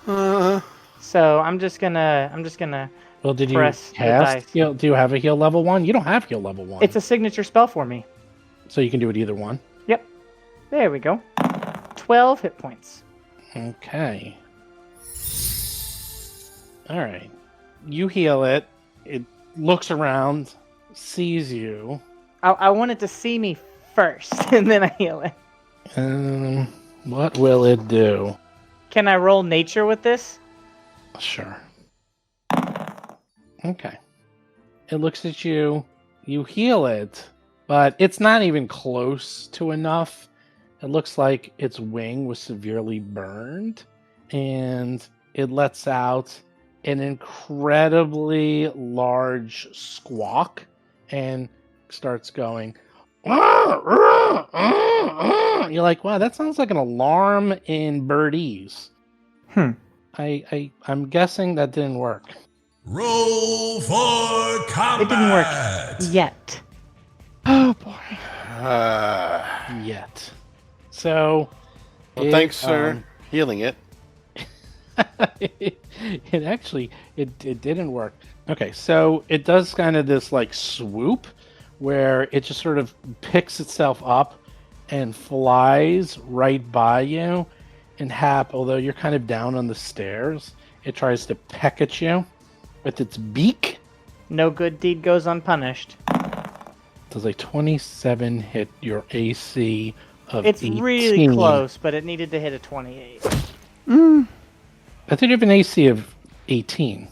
Speaker 3: so I'm just gonna.
Speaker 2: Well, did you
Speaker 3: Press the
Speaker 2: cast?
Speaker 3: dice.
Speaker 2: Heal, do you have a heal level 1? You don't have heal level 1.
Speaker 3: It's a signature spell for me.
Speaker 2: So you can do it either one.
Speaker 3: Yep. There we go. 12 hit points.
Speaker 2: Okay. All right. You heal it. It looks around, sees you.
Speaker 3: I want it to see me first, and then I heal it.
Speaker 2: What will it do?
Speaker 3: Can I roll nature with this?
Speaker 2: Sure. Okay. It looks at you. You heal it, but it's not even close to enough. It looks like its wing was severely burned, and it lets out an incredibly large squawk and starts going. You're like, wow, that sounds like an alarm in birdese. I'm guessing that didn't work.
Speaker 1: Roll for combat.
Speaker 3: It didn't work yet.
Speaker 4: Oh boy.
Speaker 2: Yet. So
Speaker 5: Well, thanks for healing it.
Speaker 2: it actually it didn't work. Okay, so it does kind of this like swoop where it just sort of picks itself up and flies right by you. And Hap, although you're kind of down on the stairs, it tries to peck at you with its beak.
Speaker 3: No good deed goes unpunished.
Speaker 2: Does a 27 hit your AC of
Speaker 3: It's
Speaker 2: 18?
Speaker 3: really close, but it needed to hit a 28.
Speaker 4: Mm.
Speaker 2: I think you have an AC of 18.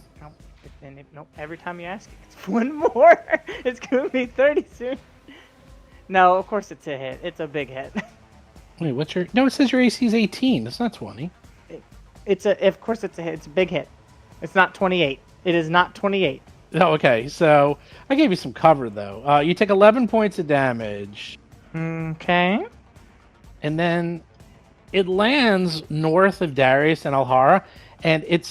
Speaker 3: Nope. Every time you ask, it's one more. It's gonna be 30 soon. No, of course it's a hit. It's a big hit.
Speaker 2: Wait, what's your... No, it says your AC is 18. It's not 20.
Speaker 3: Of course it's a hit. It's a big hit. It's not 28. It is not 28.
Speaker 2: Oh, okay. So I gave you some cover, though. You take 11 points of damage,
Speaker 3: Okay.
Speaker 2: and then it lands north of Darius and Alhara, and it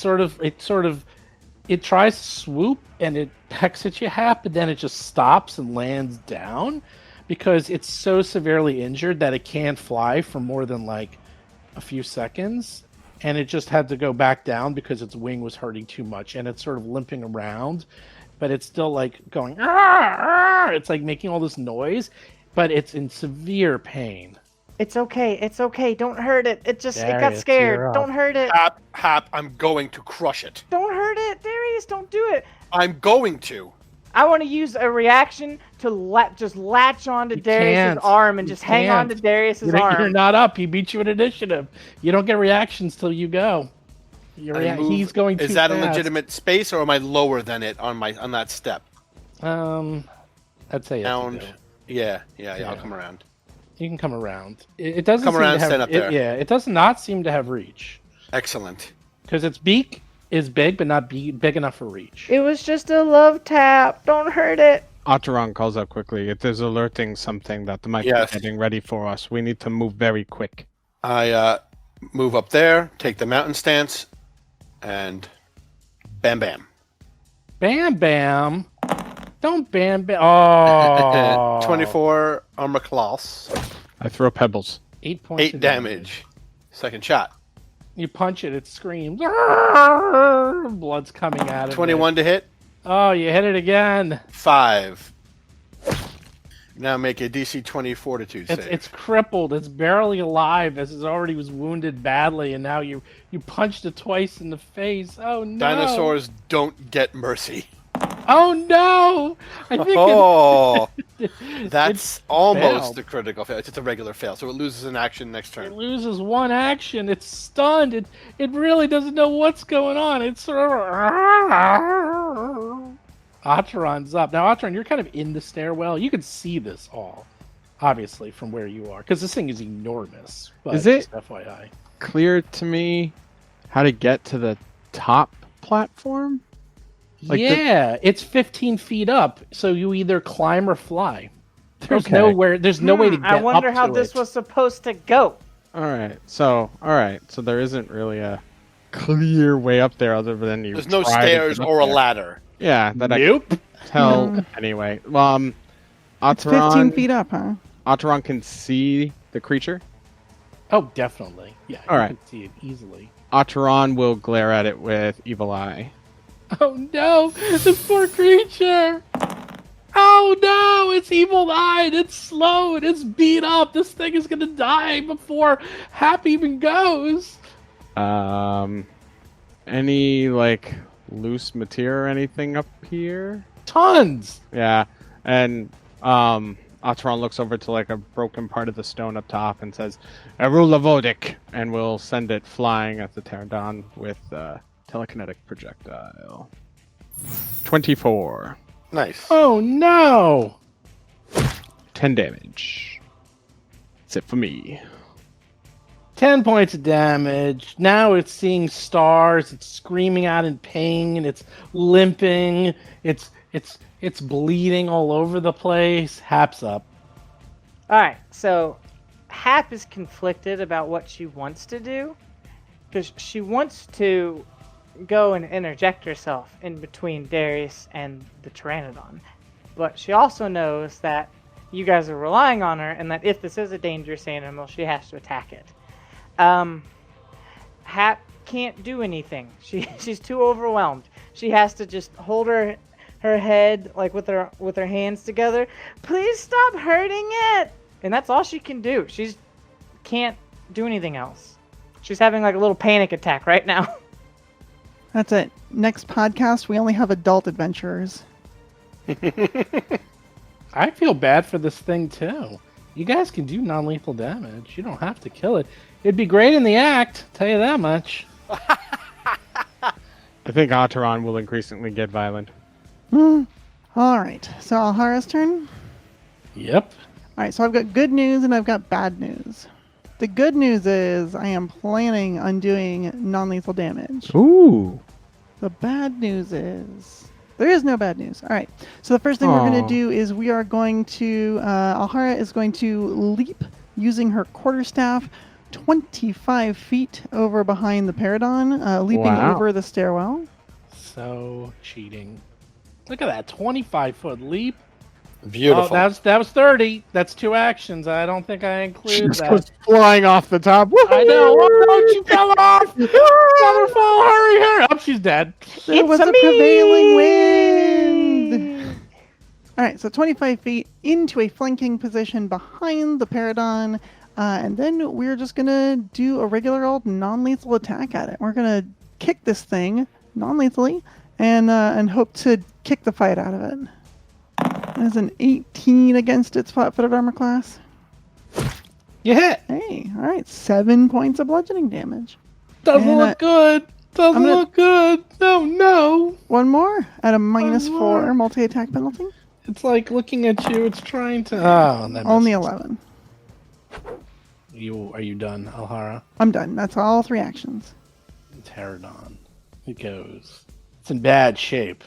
Speaker 2: tries to swoop, and it pecks at you, Hap, but then it just stops and lands down because it's so severely injured that it can't fly for more than like a few seconds. And it just had to go back down because its wing was hurting too much, and it's sort of limping around, but it's still like going, "Arr, arr!" It's like making all this noise, but it's in severe pain.
Speaker 3: It's okay. It's okay. Don't hurt it. It got
Speaker 2: Darius, you're
Speaker 3: scared.
Speaker 2: up.
Speaker 3: Don't hurt it.
Speaker 5: Hap, I'm going to crush it.
Speaker 3: Don't hurt it. Darius, don't do it.
Speaker 5: I'm going to.
Speaker 3: I want to use a reaction to just latch onto
Speaker 2: You
Speaker 3: Darius's
Speaker 2: can't.
Speaker 3: arm and
Speaker 2: You
Speaker 3: just hang on to
Speaker 2: can't.
Speaker 3: Darius's
Speaker 2: You're
Speaker 3: arm.
Speaker 2: not up. He beat you in initiative. You don't get reactions till you go.
Speaker 5: I move-
Speaker 2: He's going too
Speaker 5: Is that
Speaker 2: fast.
Speaker 5: a legitimate space, or am I lower than it on that step?
Speaker 2: I'd say yes. you
Speaker 5: Down.
Speaker 2: do.
Speaker 5: Yeah. I'll come around.
Speaker 2: You can come around. It doesn't
Speaker 5: Come
Speaker 2: seem
Speaker 5: around,
Speaker 2: to have,
Speaker 5: stand up there.
Speaker 2: Yeah, it does not seem to have reach.
Speaker 5: Excellent.
Speaker 2: Because its beak is big, but not big enough for reach.
Speaker 3: It was just a love tap. Don't hurt it.
Speaker 6: Ataran calls out quickly. It is alerting something that might
Speaker 5: Yes.
Speaker 6: be getting ready for us. We need to move very quick.
Speaker 5: I move up there, take the mountain stance, and bam bam.
Speaker 2: Bam Bam. Don't Bam Bam. Oh.
Speaker 5: 24 armor class.
Speaker 6: I throw pebbles.
Speaker 2: 8 points.
Speaker 5: 8
Speaker 2: of
Speaker 5: damage. Second shot.
Speaker 2: You punch it, it screams. Blood's coming out of it.
Speaker 5: 21 to hit.
Speaker 2: Oh, you hit it again.
Speaker 5: 5. Now make a DC 20 fortitude save.
Speaker 2: It's crippled. It's barely alive as it already was wounded badly, and now you punched it twice in the face. Oh no!
Speaker 5: Dinosaurs don't get mercy.
Speaker 2: Oh no! I think
Speaker 5: Oh, that's almost
Speaker 2: failed.
Speaker 5: the critical fail. It's just a regular fail, so it loses an action next
Speaker 2: it
Speaker 5: turn.
Speaker 2: loses one action. It's stunned. It really doesn't know what's going on. It's sort of... Ataran's up. Now, Ataran, you're kind of in the stairwell. You can see this all, obviously, from where you are, because this thing is enormous. But
Speaker 6: Is it?
Speaker 2: just FYI.
Speaker 6: Clear to me how to get to the top platform? Like
Speaker 2: yeah, it's 15 feet up, so you either climb or fly. There's
Speaker 6: Okay.
Speaker 2: there's no way to get
Speaker 3: I wonder
Speaker 2: up
Speaker 3: how
Speaker 2: to
Speaker 3: this
Speaker 2: it.
Speaker 3: was supposed to go.
Speaker 6: All right. So there isn't really a clear way up there other than you.
Speaker 5: There's no
Speaker 6: try to
Speaker 5: stairs
Speaker 6: get up
Speaker 5: or a
Speaker 6: there.
Speaker 5: ladder.
Speaker 6: Yeah, that
Speaker 2: Nope.
Speaker 6: I can tell.
Speaker 4: No.
Speaker 6: Anyway,
Speaker 4: It's 15 feet up, huh?
Speaker 6: Ataran can see the creature.
Speaker 2: Oh, definitely. Yeah,
Speaker 6: All
Speaker 2: you
Speaker 6: right.
Speaker 2: can see it easily.
Speaker 6: Ataran will glare at it with evil eye.
Speaker 2: Oh no, this poor creature! Oh no, it's evil-eyed, it's slowed, it's beat up, this thing is gonna die before Hap even goes!
Speaker 6: Any like loose material or anything up here?
Speaker 2: Tons!
Speaker 6: Yeah, and Ataran looks over to like a broken part of the stone up top and says, "Erula Vodic," and we'll send it flying at the pterodon with telekinetic projectile. 24.
Speaker 5: Nice.
Speaker 2: Oh no!
Speaker 6: 10 damage. That's it for me.
Speaker 2: 10 points of damage. Now it's seeing stars, it's screaming out in pain, it's limping, it's bleeding all over the place. Hap's up.
Speaker 3: Alright, so Hap is conflicted about what she wants to do. Because she wants to go and interject herself in between Darius and the Pteranodon. But she also knows that you guys are relying on her, and that if this is a dangerous animal, she has to attack it. Hap can't do anything. She's too overwhelmed. She has to just hold her head like with her hands together. Please stop hurting it. And that's all she can do. She can't do anything else. She's having like a little panic attack right now.
Speaker 4: That's it. Next podcast, we only have adult adventurers.
Speaker 2: I feel bad for this thing too. You guys can do non-lethal damage. You don't have to kill it. It'd be great in the act, tell you that much.
Speaker 6: I think Ataran will increasingly get violent.
Speaker 4: All right. So Alhara's turn.
Speaker 2: Yep.
Speaker 4: All right. So I've got good news and I've got bad news. The good news is I am planning on doing non-lethal damage.
Speaker 6: Ooh.
Speaker 4: The bad news is there is no bad news. All right. So the first thing we're going
Speaker 6: Aw.
Speaker 4: to do is we are going to Alhara is going to leap using her quarterstaff 25 feet over behind the Paradon, leaping
Speaker 6: Wow.
Speaker 4: over the stairwell.
Speaker 2: So cheating. Look at that 25-foot leap.
Speaker 5: Beautiful.
Speaker 2: Oh, that was 30. That's 2 actions. I don't think I include that.
Speaker 6: Goes flying off the top.
Speaker 2: I know. Oh, no, she fell off. Let her fall. Hurry, hurry. Oh, she's dead.
Speaker 4: There was a prevailing wind. All right, so 25 feet into a flanking position behind the Paradon, and then we're just gonna do a regular old non-lethal attack at it. We're gonna kick this thing non-lethally, and hope to kick the fight out of it. That's an 18 against its flat-footed armor class.
Speaker 2: You hit.
Speaker 4: Hey, all right, 7 points of bludgeoning damage.
Speaker 2: Doesn't
Speaker 4: And,
Speaker 2: look good. Doesn't
Speaker 4: I'm gonna-
Speaker 2: look good. No, no.
Speaker 4: One more at a minus
Speaker 2: One
Speaker 4: 4
Speaker 2: more.
Speaker 4: multi-attack penalty.
Speaker 2: It's like looking at you. It's trying to. Oh, that
Speaker 4: Only
Speaker 2: missed.
Speaker 4: 11.
Speaker 2: Are you done, Alhara?
Speaker 4: I'm done. That's all 3 actions.
Speaker 2: Pterodon. It goes. It's in bad shape.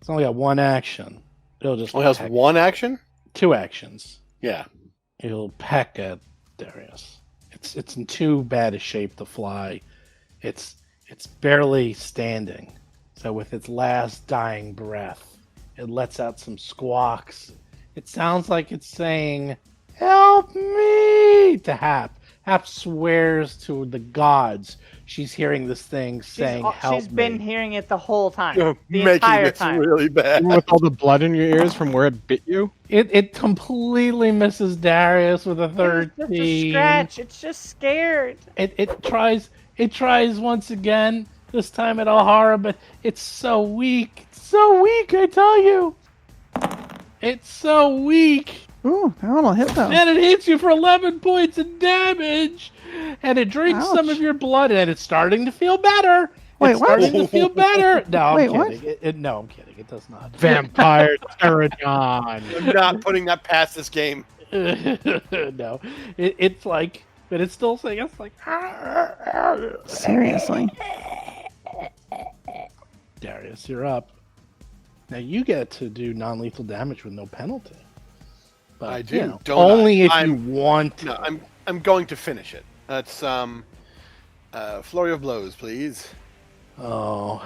Speaker 2: It's only got 1 action. It'll just
Speaker 5: Only has
Speaker 2: peck.
Speaker 5: 1 action?
Speaker 2: 2 actions.
Speaker 5: Yeah.
Speaker 2: It'll peck at Darius. It's in too bad a shape to fly. It's barely standing. So with its last dying breath, it lets out some squawks. It sounds like it's saying, "Help me!" to Hap. Hap swears to the gods she's hearing this thing saying, "Help
Speaker 3: She's been
Speaker 2: me."
Speaker 3: hearing it the whole time.
Speaker 5: You're
Speaker 3: The
Speaker 5: making
Speaker 3: entire
Speaker 5: this
Speaker 3: time.
Speaker 5: really bad.
Speaker 6: With all the blood in your ears from where it bit you?
Speaker 2: It completely misses Darius with a
Speaker 3: It's just a
Speaker 2: 13.
Speaker 3: scratch. It's just scared.
Speaker 2: It tries once again, this time at Alhara, but it's so weak. It's so weak, I tell you. It's so weak.
Speaker 4: Ooh, that one will hit though.
Speaker 2: And it hits you for 11 points of damage. And it drinks some
Speaker 4: Ouch.
Speaker 2: of your blood, and it's starting to feel better.
Speaker 4: Wait,
Speaker 2: it's
Speaker 4: what?
Speaker 2: starting to feel better. No, I'm
Speaker 4: Wait,
Speaker 2: kidding.
Speaker 4: what?
Speaker 2: No, I'm kidding. It does not.
Speaker 6: Vampire Pterodon.
Speaker 5: I'm not putting that past this game.
Speaker 2: No. It's like, but it's still saying, it's like,
Speaker 4: Seriously.
Speaker 2: Darius, you're up. Now you get to do non-lethal damage with no penalty. But,
Speaker 5: I do,
Speaker 2: you know,
Speaker 5: don't
Speaker 2: only
Speaker 5: I?
Speaker 2: if you want to.
Speaker 5: No, I'm going to finish it. That's flurry of blows, please.
Speaker 2: Oh.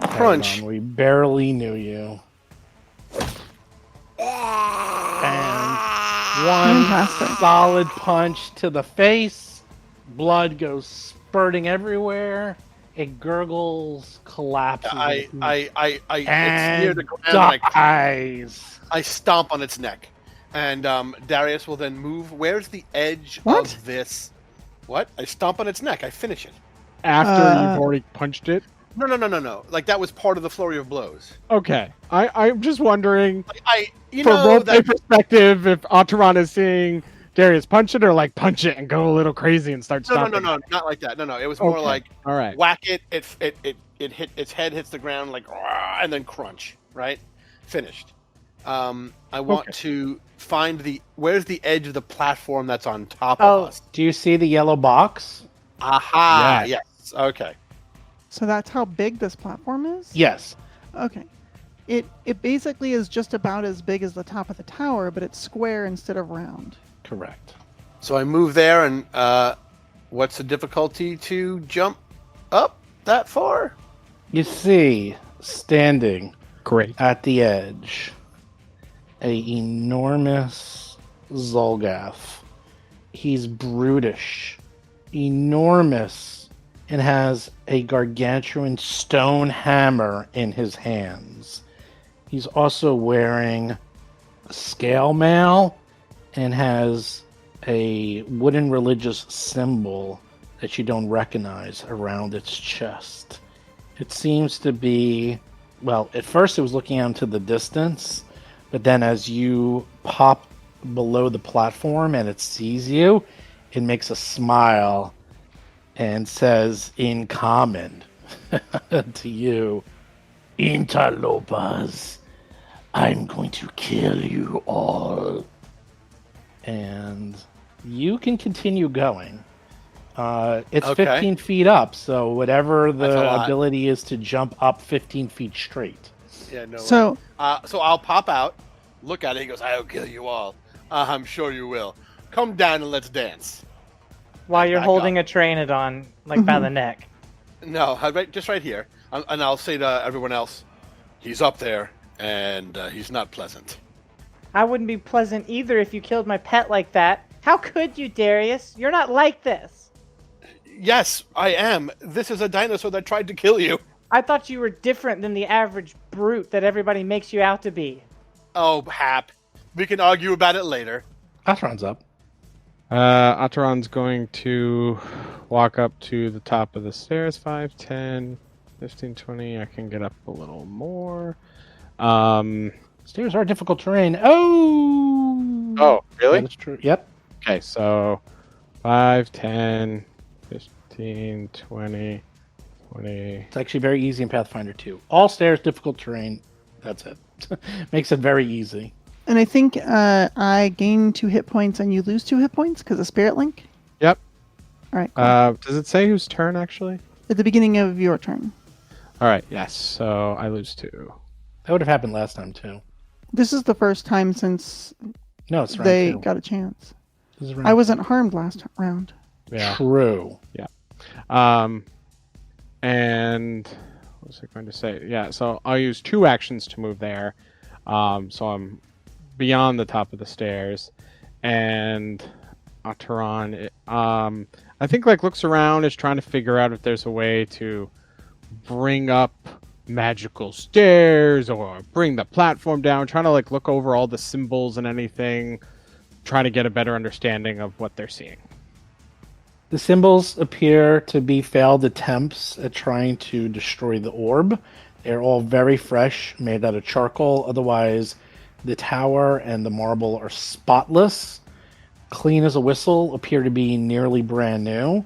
Speaker 5: Crunch.
Speaker 2: Pterodon, we barely knew you. And one
Speaker 4: Fantastic.
Speaker 2: solid punch to the face. Blood goes spurting everywhere. It gurgles, collapses,
Speaker 5: I it's
Speaker 2: and
Speaker 5: near the ground. And
Speaker 2: dies.
Speaker 5: I stomp on its neck, and Darius will then move. Where's the edge
Speaker 4: What?
Speaker 5: of this? What? I stomp on its neck. I finish it.
Speaker 6: After you've already punched it?
Speaker 5: No. Like that was part of the flurry of blows.
Speaker 6: Okay. I'm just wondering,
Speaker 5: Like, you
Speaker 6: from
Speaker 5: know
Speaker 6: roleplay
Speaker 5: that.
Speaker 6: perspective, if Ataran is seeing Darius punch it or like punch it and go a little crazy and start
Speaker 5: No,
Speaker 6: stomping.
Speaker 5: not like that. No. It was more
Speaker 6: Okay.
Speaker 5: like
Speaker 6: All right.
Speaker 5: whack it. It hit its head hits the ground like, "Rah," and then crunch. Right, finished. I want to find where's the edge of the platform that's on top of us.
Speaker 2: Do you see the yellow box?
Speaker 5: Aha!
Speaker 6: Yes.
Speaker 5: Yes. Okay.
Speaker 4: So that's how big this platform is?
Speaker 2: Yes.
Speaker 4: Okay. It basically is just about as big as the top of the tower, but it's square instead of round.
Speaker 2: Correct.
Speaker 5: So I move there, and what's the difficulty to jump up that far?
Speaker 2: You see, standing
Speaker 6: Great.
Speaker 2: at the edge, a enormous Xulgath. He's brutish, enormous, and has a gargantuan stone hammer in his hands. He's also wearing a scale mail and has a wooden religious symbol that you don't recognize around its chest. It seems to be, well, at first it was looking out into the distance, but then as you pop below the platform and it sees you, it makes a smile and says in common to you, "Interlopers, I'm going to kill you all." And you can continue going. It's
Speaker 5: Okay.
Speaker 2: 15 feet up, so whatever
Speaker 5: That's a
Speaker 2: the
Speaker 5: lot.
Speaker 2: ability is to jump up 15 feet straight.
Speaker 5: Yeah, no.
Speaker 4: So
Speaker 5: So I'll pop out, look at it. He goes, "I'll kill you all." I'm sure you will. Come down and let's dance.
Speaker 3: While you're
Speaker 5: Back
Speaker 3: holding a Pteranodon, like by the neck.
Speaker 5: No, just right here, and I'll say to everyone else, "He's up there, and he's not pleasant."
Speaker 3: I wouldn't be pleasant either if you killed my pet like that. How could you, Darius? You're not like this.
Speaker 5: Yes, I am. This is a dinosaur that tried to kill you.
Speaker 3: I thought you were different than the average brute that everybody makes you out to be.
Speaker 5: Oh, Hap. We can argue about it later.
Speaker 2: Atron's up.
Speaker 6: Ataran's going to walk up to the top of the stairs. 5, 10, 15, 20. I can get up a little more.
Speaker 2: Stairs are difficult terrain. Oh!
Speaker 6: Oh, really?
Speaker 2: That is true. Yep.
Speaker 6: Okay, so 5, 10, 15, 20, 20.
Speaker 2: It's actually very easy in Pathfinder 2. All stairs, difficult terrain. That's it. Makes it very easy.
Speaker 4: And I think I gain 2 hit points and you lose 2 hit points because of Spirit Link.
Speaker 6: Yep.
Speaker 4: All right. Cool.
Speaker 6: Does it say whose turn actually?
Speaker 4: At the beginning of your turn.
Speaker 6: All right. Yes. So I lose 2.
Speaker 2: That would have happened last time too.
Speaker 4: This is the first time since
Speaker 2: No, it's round
Speaker 4: they
Speaker 2: 2.
Speaker 4: got a chance.
Speaker 2: This is round
Speaker 4: I wasn't harmed last round.
Speaker 6: Yeah.
Speaker 2: True.
Speaker 6: And what was I going to say? Yeah. So I'll use 2 actions to move there. So I'm beyond the top of the stairs, and Ataran, I think like looks around, is trying to figure out if there's a way to bring up magical stairs or bring the platform down, trying to like look over all the symbols and anything, trying to get a better understanding of what they're seeing.
Speaker 2: The symbols appear to be failed attempts at trying to destroy the orb. They're all very fresh, made out of charcoal. Otherwise, the tower and the marble are spotless, clean as a whistle, appear to be nearly brand new.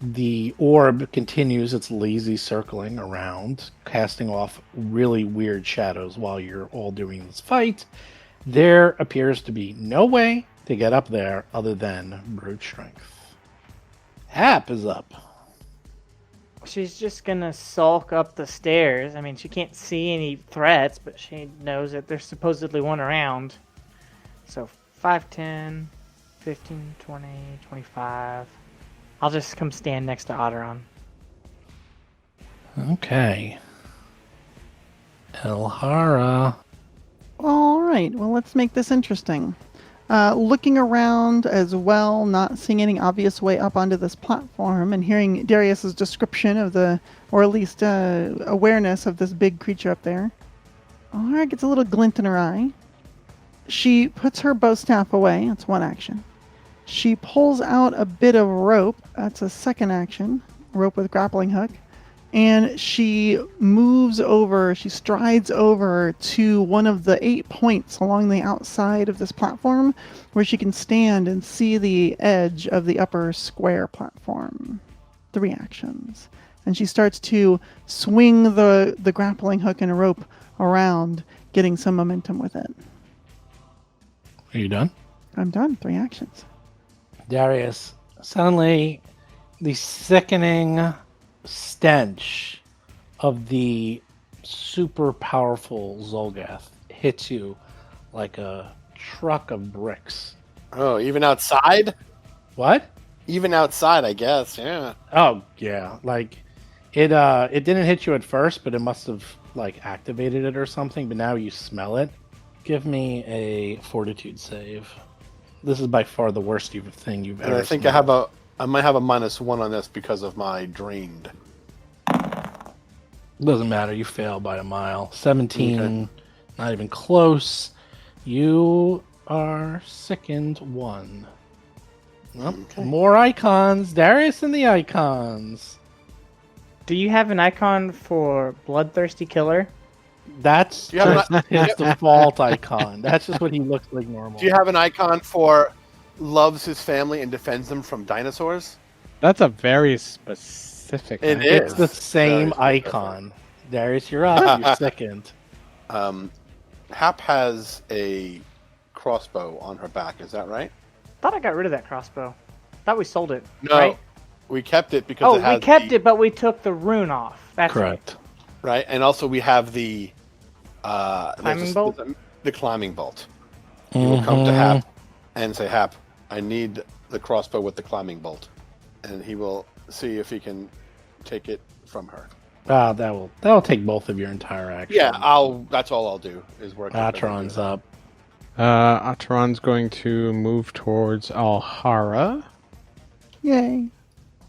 Speaker 2: The orb continues its lazy circling around, casting off really weird shadows while you're all doing this fight. There appears to be no way to get up there other than brute strength. Hap is up.
Speaker 3: She's just gonna sulk up the stairs. I mean, she can't see any threats, but she knows that there's supposedly one around. So 5, 10, 15, 20, 25. I'll just come stand next to Otteron.
Speaker 2: Okay. Elhara.
Speaker 4: All right. Well, let's make this interesting. Looking around as well, not seeing any obvious way up onto this platform, and hearing Darius's description of or at least awareness of this big creature up there. Alright, gets a little glint in her eye. She puts her bow staff away. That's one action. She pulls out a bit of rope. That's a second action. Rope with grappling hook. And she moves over, she strides over to one of the 8 points along the outside of this platform where she can stand and see the edge of the upper square platform. 3 actions. And she starts to swing the grappling hook and a rope around, getting some momentum with it.
Speaker 2: Are you done?
Speaker 4: I'm done. 3 actions.
Speaker 2: Darius, suddenly the sickening stench of the super powerful Xulgath hits you like a truck of bricks.
Speaker 5: Oh, even outside?
Speaker 2: What?
Speaker 5: Even outside, I guess, yeah.
Speaker 2: Oh, yeah. Like, it didn't hit you at first, but it must have, like, activated it or something, but now you smell it. Give me a fortitude save. This is by far the worst thing you've
Speaker 5: And
Speaker 2: ever
Speaker 5: I think
Speaker 2: smelled.
Speaker 5: I might have a -1 on this because of my drained.
Speaker 2: Doesn't matter. You fail by a mile. 17,
Speaker 5: Okay.
Speaker 2: not even close. You are sickened 1. Well,
Speaker 5: Okay.
Speaker 2: more icons. Darius and the icons.
Speaker 3: Do you have an icon for Bloodthirsty Killer?
Speaker 2: That's
Speaker 5: Do you have
Speaker 2: just his default icon. That's just what he looks like normal.
Speaker 5: Do you have an icon for loves his family and defends them from dinosaurs?
Speaker 6: That's a very specific.
Speaker 5: It
Speaker 6: idea.
Speaker 2: It's the same
Speaker 5: Very
Speaker 2: icon. Darius, you're up. You're sickened.
Speaker 5: Hap has a crossbow on her back, is that right?
Speaker 3: Thought I got rid of that crossbow. Thought we sold it.
Speaker 5: No,
Speaker 3: Right?
Speaker 5: we kept it because
Speaker 3: Oh,
Speaker 5: it has
Speaker 3: we kept
Speaker 5: the,
Speaker 3: it, but we took the rune off. That's
Speaker 2: Correct.
Speaker 5: right, and also we have the
Speaker 3: Climbing bolt?
Speaker 5: The climbing bolt. You will come to Hap and say, Hap, I need the crossbow with the climbing bolt, and he will see if he can take it from her.
Speaker 2: That'll take both of your entire action.
Speaker 5: Yeah, that's all I'll do is work.
Speaker 2: Atron's up.
Speaker 6: Ataran's going to move towards Alhara.
Speaker 4: Yay.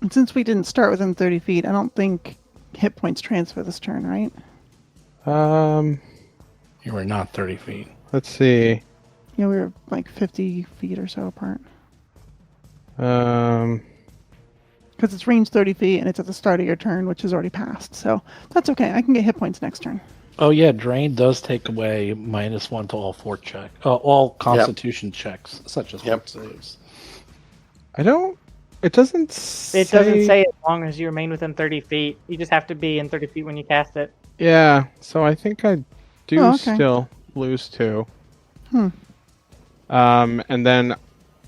Speaker 4: And since we didn't start within 30 feet, I don't think hit points transfer this turn, right?
Speaker 2: You were not 30 feet.
Speaker 6: Let's see.
Speaker 4: Yeah, we were like 50 feet or so apart. Because it's range 30 feet and it's at the start of your turn, which is already passed. So that's okay. I can get hit points next turn.
Speaker 2: Oh yeah, drain does take away -1 to all Constitution checks, such as fort saves.
Speaker 6: I don't. It doesn't. Say...
Speaker 3: It doesn't say as long as you remain within 30 feet. You just have to be in 30 feet when you cast it.
Speaker 6: Yeah. So I think I do
Speaker 4: Oh, okay.
Speaker 6: still lose 2. And then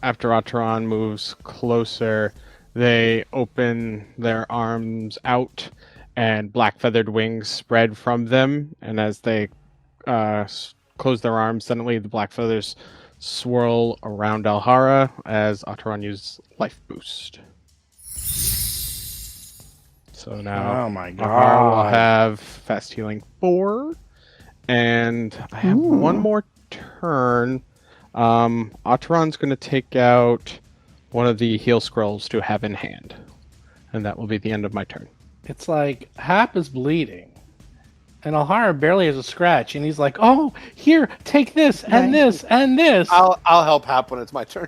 Speaker 6: after Atron moves closer, they open their arms out and black feathered wings spread from them. And as they close their arms, suddenly the black feathers swirl around Alhara as Atron uses life boost. So now
Speaker 2: Oh my
Speaker 6: Alhara will
Speaker 2: God.
Speaker 6: have fast healing 4. And I have one more turn. Atron's going to take out one of the heal scrolls to have in hand. And that will be the end of my turn.
Speaker 2: It's like Hap is bleeding, and Alhara barely has a scratch, and he's like, "Oh, here, take this and
Speaker 4: Right.
Speaker 2: this and this."
Speaker 5: I'll help Hap when it's my turn.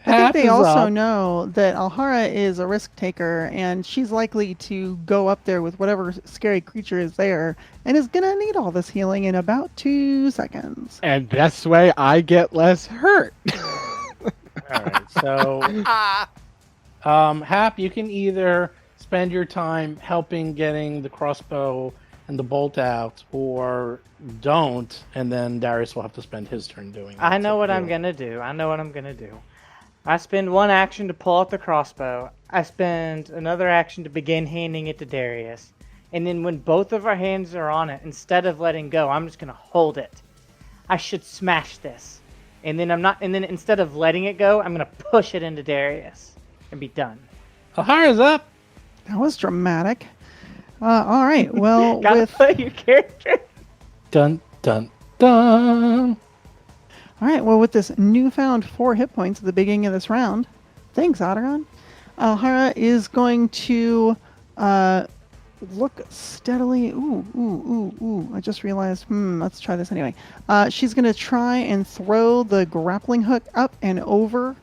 Speaker 4: I think
Speaker 2: Hap
Speaker 4: they
Speaker 2: is
Speaker 4: also
Speaker 2: up.
Speaker 4: know that Alhara is a risk taker, and she's likely to go up there with whatever scary creature is there, and is gonna need all this healing in about 2 seconds.
Speaker 6: And that's way I get less hurt.
Speaker 2: All right, so Hap, you can either spend your time helping getting the crossbow and the bolt out, or don't, and then Darius will have to spend his turn doing it.
Speaker 3: I know
Speaker 2: So
Speaker 3: what I'm
Speaker 2: you-
Speaker 3: gonna do. I spend one action to pull out the crossbow. I spend another action to begin handing it to Darius. And then when both of our hands are on it, instead of letting go, I'm just gonna hold it. I should smash this. And then instead of letting it go, I'm gonna push it into Darius and be done.
Speaker 2: Alhara's up.
Speaker 4: That was dramatic. All right, well,
Speaker 3: Gotta
Speaker 4: with
Speaker 3: play your character.
Speaker 2: Dun dun dun.
Speaker 4: all right, well, with this newfound 4 hit points at the beginning of this round, thanks, Otteron. Alhara is going to look steadily. Ooh! I just realized. Let's try this anyway. She's going to try and throw the grappling hook up and over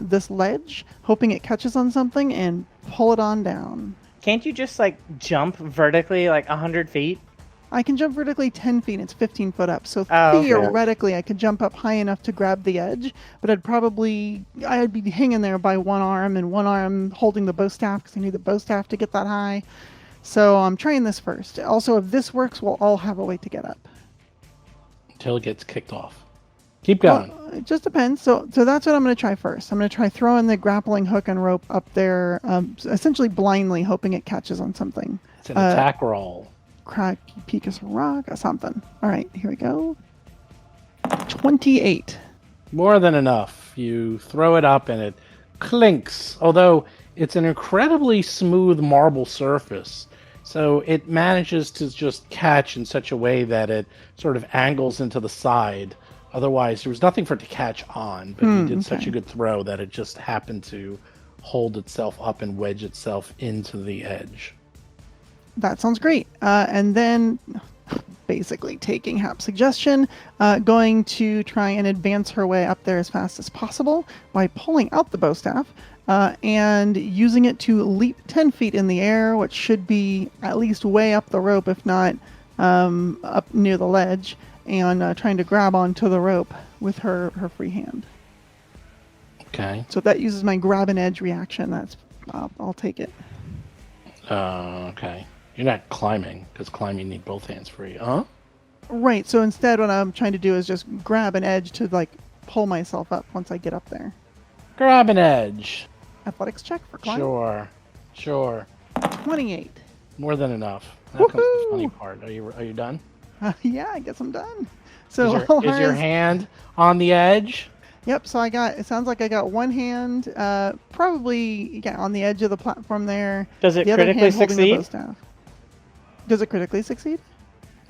Speaker 4: this ledge, hoping it catches on something and pull it on down.
Speaker 3: Can't you just like jump vertically like 100 feet?
Speaker 4: I can jump vertically 10 feet. It's 15 foot up. So
Speaker 3: Oh, okay.
Speaker 4: theoretically, I could jump up high enough to grab the edge, but I'd be hanging there by one arm and one arm holding the bow staff because I need the bow staff to get that high. So I'm trying this first. Also, if this works, we'll all have a way to get up.
Speaker 2: Until it gets kicked off. Keep going.
Speaker 4: Well, it just depends. So that's what I'm going to try first. I'm going to try throwing the grappling hook and rope up there, essentially blindly, hoping it catches on something.
Speaker 2: It's an attack roll.
Speaker 4: Crack, peek us a rock or something. All right, here we go. 28.
Speaker 2: More than enough. You throw it up and it clinks, although it's an incredibly smooth marble surface. So it manages to just catch in such a way that it sort of angles into the side. Otherwise, there was nothing for it to catch on, but you did such a good throw that it just happened to hold itself up and wedge itself into the edge.
Speaker 4: That sounds great. And then, basically taking Hap's suggestion, going to try and advance her way up there as fast as possible by pulling out the bow staff and using it to leap 10 feet in the air, which should be at least way up the rope, if not up near the ledge, and trying to grab onto the rope with her free hand.
Speaker 2: Okay.
Speaker 4: So if that uses my grab and edge reaction, I'll take it.
Speaker 2: Okay. You're not climbing, because climbing you need both hands free. Huh?
Speaker 4: Right, so instead what I'm trying to do is just grab an edge to like pull myself up once I get up there.
Speaker 2: Grab an edge.
Speaker 4: Athletics check for climb.
Speaker 2: Sure.
Speaker 4: 28.
Speaker 2: More than enough. Now comes the
Speaker 4: Woohoo!
Speaker 2: funny part. Are you done?
Speaker 4: Yeah, I guess I'm done. So
Speaker 2: Is your hand on the edge?
Speaker 4: Yep, so it sounds like I got one hand probably on the edge of the platform there.
Speaker 3: Does it
Speaker 4: the other
Speaker 3: critically
Speaker 4: hand holding the bow
Speaker 3: succeed?
Speaker 4: staff. Does it critically succeed?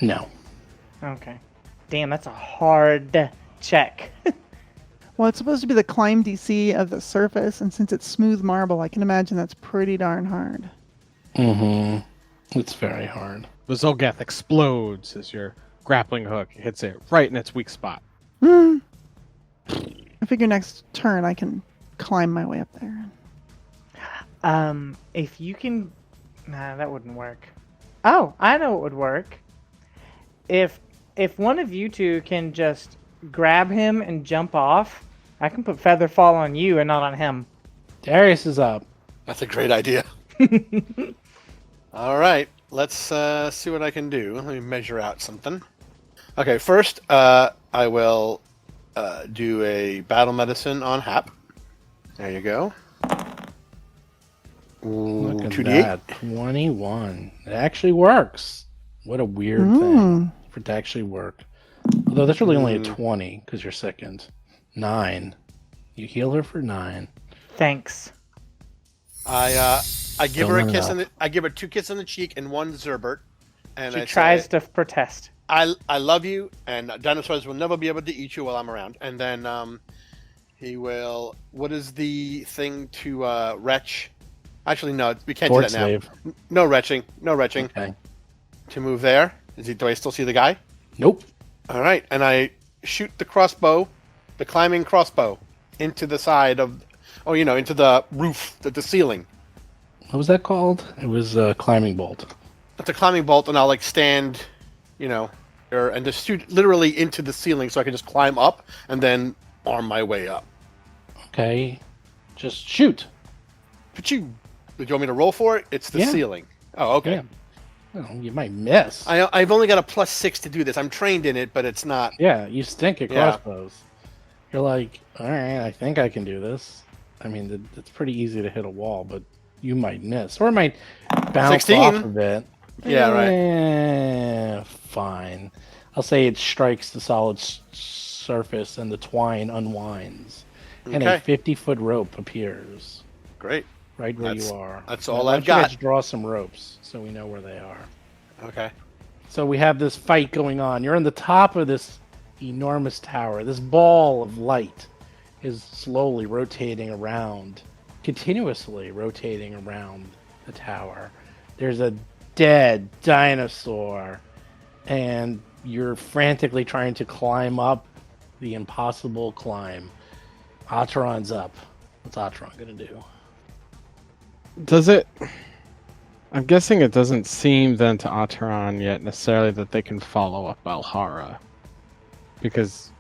Speaker 2: No.
Speaker 3: Okay. Damn, that's a hard check.
Speaker 4: Well, it's supposed to be the climb DC of the surface, and since it's smooth marble, I can imagine that's pretty darn hard.
Speaker 2: Mm-hmm. It's very hard.
Speaker 6: The Xulgath explodes as your grappling hook hits it right in its weak spot.
Speaker 4: I figure next turn I can climb my way up there.
Speaker 3: If you can... Nah, that wouldn't work. Oh, I know what would work. If one of you two can just grab him and jump off, I can put Feather Fall on you and not on him.
Speaker 2: Darius is up.
Speaker 5: That's a great idea. All right, let's see what I can do. Let me measure out something. Okay, first, I will do a battle medicine on Hap. There you go. Ooh,
Speaker 2: Look at
Speaker 5: 2d8.
Speaker 2: that. 21. It actually works. What a weird thing for it to actually work. Although that's really only a 20 because you're second. 9. You heal her for 9.
Speaker 3: Thanks.
Speaker 5: I give
Speaker 2: Still
Speaker 5: her a
Speaker 2: not
Speaker 5: kiss
Speaker 2: enough.
Speaker 5: I give her 2 kisses on the cheek and 1 Zerbert. And
Speaker 3: She
Speaker 5: I
Speaker 3: tries
Speaker 5: say,
Speaker 3: to protest.
Speaker 5: I love you, and dinosaurs will never be able to eat you while I'm around. And then he will. What is the thing to retch? Actually, no, we can't
Speaker 2: Fort
Speaker 5: do that now.
Speaker 2: slave.
Speaker 5: No retching. No retching.
Speaker 2: Okay.
Speaker 5: To move there. Do I still see the guy?
Speaker 2: Nope.
Speaker 5: All right, and I shoot the crossbow, the climbing crossbow, into the side of, into the roof, the ceiling.
Speaker 2: What was that called? It was a climbing bolt.
Speaker 5: It's a climbing bolt, and I'll stand, and just shoot literally into the ceiling, so I can just climb up and then arm my way up.
Speaker 2: Okay. Just shoot.
Speaker 5: But did you want me to roll for it? It's the
Speaker 2: Yeah.
Speaker 5: ceiling. Oh, okay.
Speaker 2: Yeah. Well, you might miss.
Speaker 5: I've only got a +6 to do this. I'm trained in it, but it's not.
Speaker 2: Yeah, you stink at
Speaker 5: Yeah.
Speaker 2: crossbows. You're like, all right, I think I can do this. I mean, it's pretty easy to hit a wall, but you might miss. Or it might bounce
Speaker 5: 16.
Speaker 2: off of it.
Speaker 5: Yeah, right.
Speaker 2: Fine. I'll say it strikes the solid surface and the twine unwinds. And a
Speaker 5: Okay.
Speaker 2: 50-foot rope appears
Speaker 5: Great.
Speaker 2: right where
Speaker 5: That's-
Speaker 2: you are.
Speaker 5: that's
Speaker 2: Now,
Speaker 5: all
Speaker 2: why
Speaker 5: I've
Speaker 2: don't you guys
Speaker 5: got.
Speaker 2: draw some ropes so we know where they are.
Speaker 5: Okay.
Speaker 2: So we have this fight going on. You're on the top of this enormous tower. This ball of light is slowly rotating around, continuously rotating around the tower. There's a dead dinosaur, and you're frantically trying to climb up the impossible climb. Atron's up. What's Atron gonna do?
Speaker 6: Does it? I'm guessing it doesn't seem then to Ateron yet necessarily that they can follow up Alhara. Because.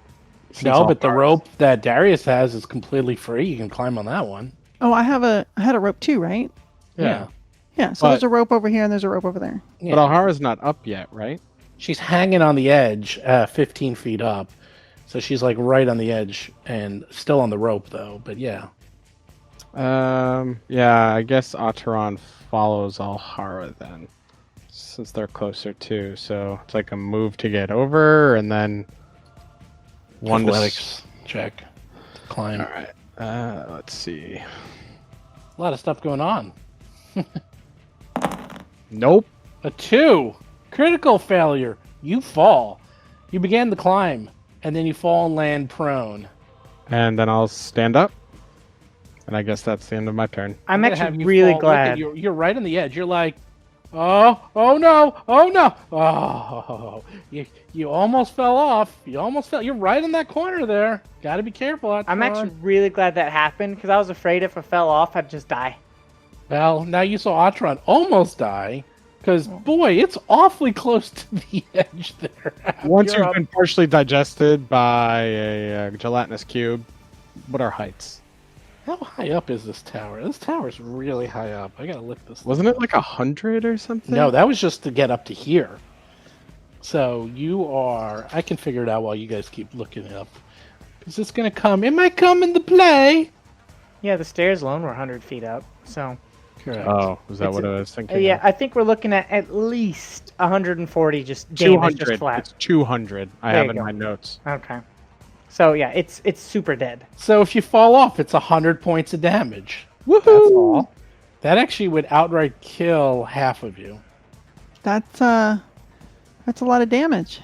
Speaker 6: since
Speaker 2: No, but the
Speaker 6: Alhara's-
Speaker 2: rope that Darius has is completely free. You can climb on that one.
Speaker 4: Oh, I had a rope too, right?
Speaker 2: Yeah.
Speaker 4: Yeah. So
Speaker 6: But-
Speaker 4: there's a rope over here and there's a rope over there.
Speaker 2: Yeah.
Speaker 6: But Alhara's not up yet, right?
Speaker 2: She's hanging on the edge, 15 feet up. So she's like right on the edge and still on the rope, though. But yeah.
Speaker 6: Yeah, I guess Ateron follows Alhara then. Since they're closer too. So it's like a move to get over and then one to
Speaker 2: Athletics check. To climb.
Speaker 6: Alright. Let's see.
Speaker 2: A lot of stuff going on.
Speaker 6: Nope.
Speaker 2: A 2. Critical failure. You fall. You began the climb, and then you fall and land prone.
Speaker 6: And then I'll stand up. And I guess that's the end of my turn.
Speaker 3: I'm
Speaker 2: gonna have
Speaker 3: actually
Speaker 2: you
Speaker 3: really
Speaker 2: fall. Look at
Speaker 3: glad.
Speaker 2: You're right on the edge. You're like, oh no, oh, you almost fell off. You almost fell. You're right in that corner there. Got to be careful.
Speaker 3: I'm
Speaker 2: Atron.
Speaker 3: actually really glad that happened because I was afraid if I fell off, I'd just die.
Speaker 2: Well, now you saw Atron almost die, because boy, it's awfully close to the edge there.
Speaker 6: Once
Speaker 2: You're
Speaker 6: you've
Speaker 2: up.
Speaker 6: been partially digested by a gelatinous cube, what are heights?
Speaker 2: How high up is this tower? This tower's really high up. I gotta look this.
Speaker 6: Wasn't it like 100 or something?
Speaker 2: No, that was just to get up to here. So you are. I can figure it out while you guys keep looking it up. Is this gonna come? It might come into play.
Speaker 3: Yeah, the stairs alone were 100 feet up. So,
Speaker 2: Correct.
Speaker 6: Oh, was that
Speaker 3: It's
Speaker 6: what
Speaker 3: a-
Speaker 6: I was thinking?
Speaker 3: yeah,
Speaker 6: of?
Speaker 3: I think we're looking at least 140 just damage
Speaker 6: 200.
Speaker 3: just flat.
Speaker 6: It's 200. I
Speaker 3: There
Speaker 6: have
Speaker 3: you
Speaker 6: in
Speaker 3: go.
Speaker 6: my notes.
Speaker 3: Okay. So yeah, it's super dead.
Speaker 2: So if you fall off, it's 100 points of damage.
Speaker 6: Woohoo!
Speaker 2: That's all. That actually would outright kill half of you.
Speaker 4: That's a lot of damage.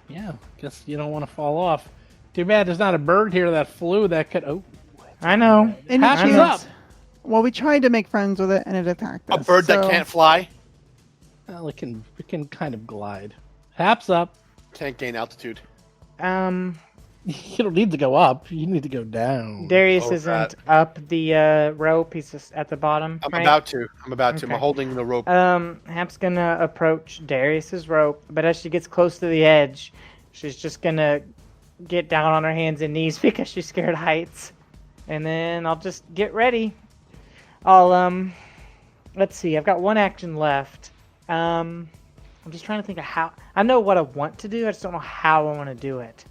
Speaker 2: Yeah, guess you don't want to fall off. Too bad there's not a bird here that flew that could. Oh,
Speaker 3: I know.
Speaker 4: Any
Speaker 2: Happens
Speaker 4: chance-
Speaker 2: up.
Speaker 4: Well, we tried to make friends with it and it attacked us.
Speaker 5: A bird that
Speaker 4: so-
Speaker 5: can't fly
Speaker 2: well, it can kind of glide. Haps up.
Speaker 5: can't gain altitude.
Speaker 2: You don't need to go up. You need to go down.
Speaker 3: Darius
Speaker 5: Oh,
Speaker 3: isn't up the rope. He's just at the bottom.
Speaker 5: I'm
Speaker 3: right?
Speaker 5: about to. I'm
Speaker 3: Okay.
Speaker 5: holding the rope.
Speaker 3: Hap's gonna approach Darius's rope, but as she gets close to the edge, she's just gonna get down on her hands and knees because she's scared of heights. And then I'll just get ready. I'll let's see. I've got one action left. Well, I'm just trying to think of how. I know what I want to do. I just don't know how I want to do it.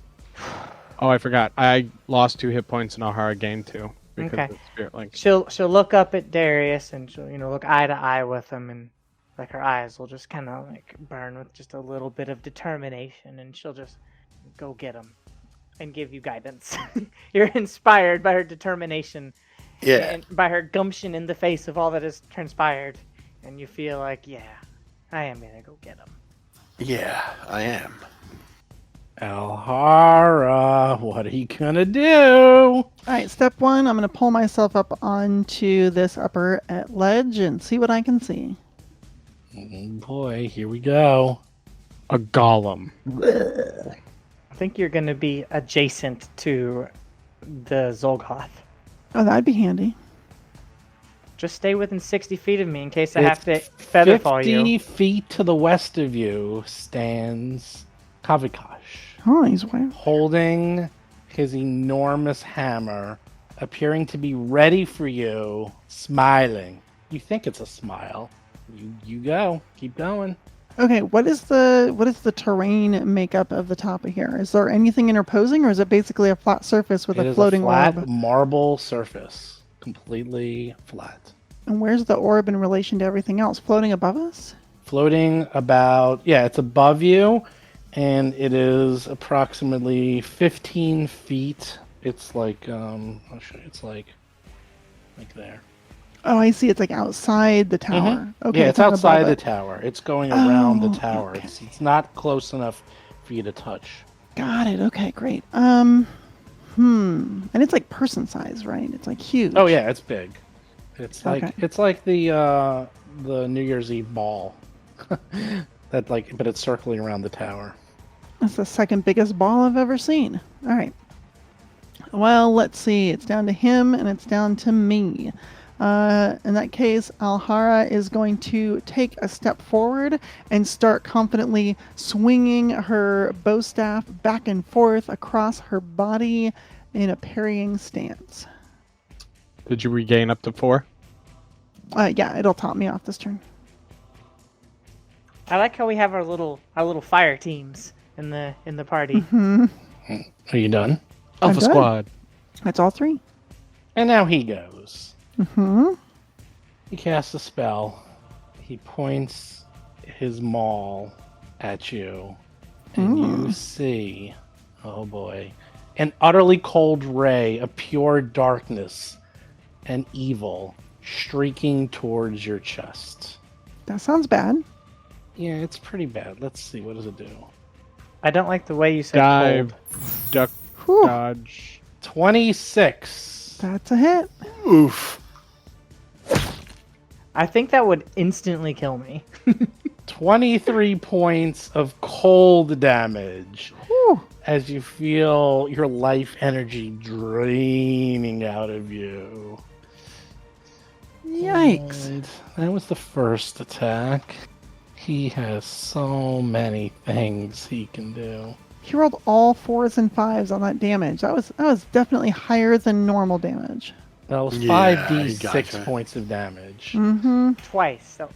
Speaker 6: Oh, I forgot. I lost 2 hit points and Alhara gained 2 because
Speaker 3: Okay.
Speaker 6: of the spirit link.
Speaker 3: She'll look up at Darius and she'll look eye to eye with him, and like her eyes will just kind of like burn with just a little bit of determination, and she'll just go get him and give you guidance. You're inspired by her determination.
Speaker 5: Yeah.
Speaker 3: And by her gumption in the face of all that has transpired, and you feel like, yeah, I am gonna go get him.
Speaker 5: Yeah, I am.
Speaker 2: Alhara, what are you gonna do?
Speaker 4: All right, step 1, I'm going to pull myself up onto this upper ledge and see what I can see.
Speaker 2: Oh boy, here we go.
Speaker 6: A golem.
Speaker 3: I think you're gonna be adjacent to the Xulgath.
Speaker 4: Oh, that'd be handy.
Speaker 3: Just stay within 60 feet of me in case I have to feather fall
Speaker 2: 50
Speaker 3: you.
Speaker 2: feet to the west of you stands Kavikash,
Speaker 4: Oh, he's way.
Speaker 2: holding his enormous hammer, appearing to be ready for you, smiling. You think it's a smile. You go. Keep going.
Speaker 4: Okay, what is the terrain makeup of the top of here? Is there anything interposing, or is it basically a flat surface with
Speaker 2: It
Speaker 4: a
Speaker 2: is
Speaker 4: floating
Speaker 2: a flat
Speaker 4: orb?
Speaker 2: marble surface, completely flat.
Speaker 4: And where's the orb in relation to everything else? Floating above us?
Speaker 2: Floating about, it's above you, and it is approximately 15 feet. It's like, I'll show you, it's like there.
Speaker 4: Oh, I see. It's like outside the tower. Okay,
Speaker 2: Yeah, it's
Speaker 4: not
Speaker 2: outside
Speaker 4: above
Speaker 2: the
Speaker 4: it.
Speaker 2: tower. It's going around the
Speaker 4: Oh,
Speaker 2: tower.
Speaker 4: okay.
Speaker 2: It's not close enough for you to touch.
Speaker 4: Got it. Okay, great. And it's like person size, right? It's like huge.
Speaker 2: Oh yeah, it's big. It's like
Speaker 4: Okay.
Speaker 2: it's like the New Year's Eve ball. But it's circling around the tower.
Speaker 4: That's the second biggest ball I've ever seen. All right. Well, let's see. It's down to him and it's down to me. In that case, Alhara is going to take a step forward and start confidently swinging her bow staff back and forth across her body in a parrying stance.
Speaker 6: Did you regain up to 4?
Speaker 4: Yeah, it'll top me off this turn.
Speaker 3: I like how we have our little fire teams in the party.
Speaker 2: Are you done?
Speaker 6: Alpha
Speaker 4: done.
Speaker 6: Squad.
Speaker 4: That's all 3.
Speaker 2: And now he goes.
Speaker 4: Mm-hmm.
Speaker 2: He casts a spell. He points his maul at you, and you see, oh boy, an utterly cold ray of pure darkness and evil streaking towards your chest.
Speaker 4: That sounds bad.
Speaker 2: Yeah, it's pretty bad. Let's see, what does it do?
Speaker 3: I don't like the way you said
Speaker 6: Dive.
Speaker 3: cold.
Speaker 6: Duck.
Speaker 4: Whew.
Speaker 6: Dodge.
Speaker 2: 26.
Speaker 4: That's a hit.
Speaker 5: Oof.
Speaker 3: I think that would instantly kill me.
Speaker 2: 23 points of cold damage
Speaker 4: Whew.
Speaker 2: as you feel your life energy draining out of you.
Speaker 4: Yikes.
Speaker 2: And that was the first attack. He has so many things he can do.
Speaker 4: He rolled all 4s and 5s on that damage. That was definitely higher than normal damage.
Speaker 2: That was
Speaker 5: Yeah,
Speaker 2: 5d6
Speaker 5: gotcha.
Speaker 2: points of damage.
Speaker 4: Mm-hmm.
Speaker 3: Twice. So,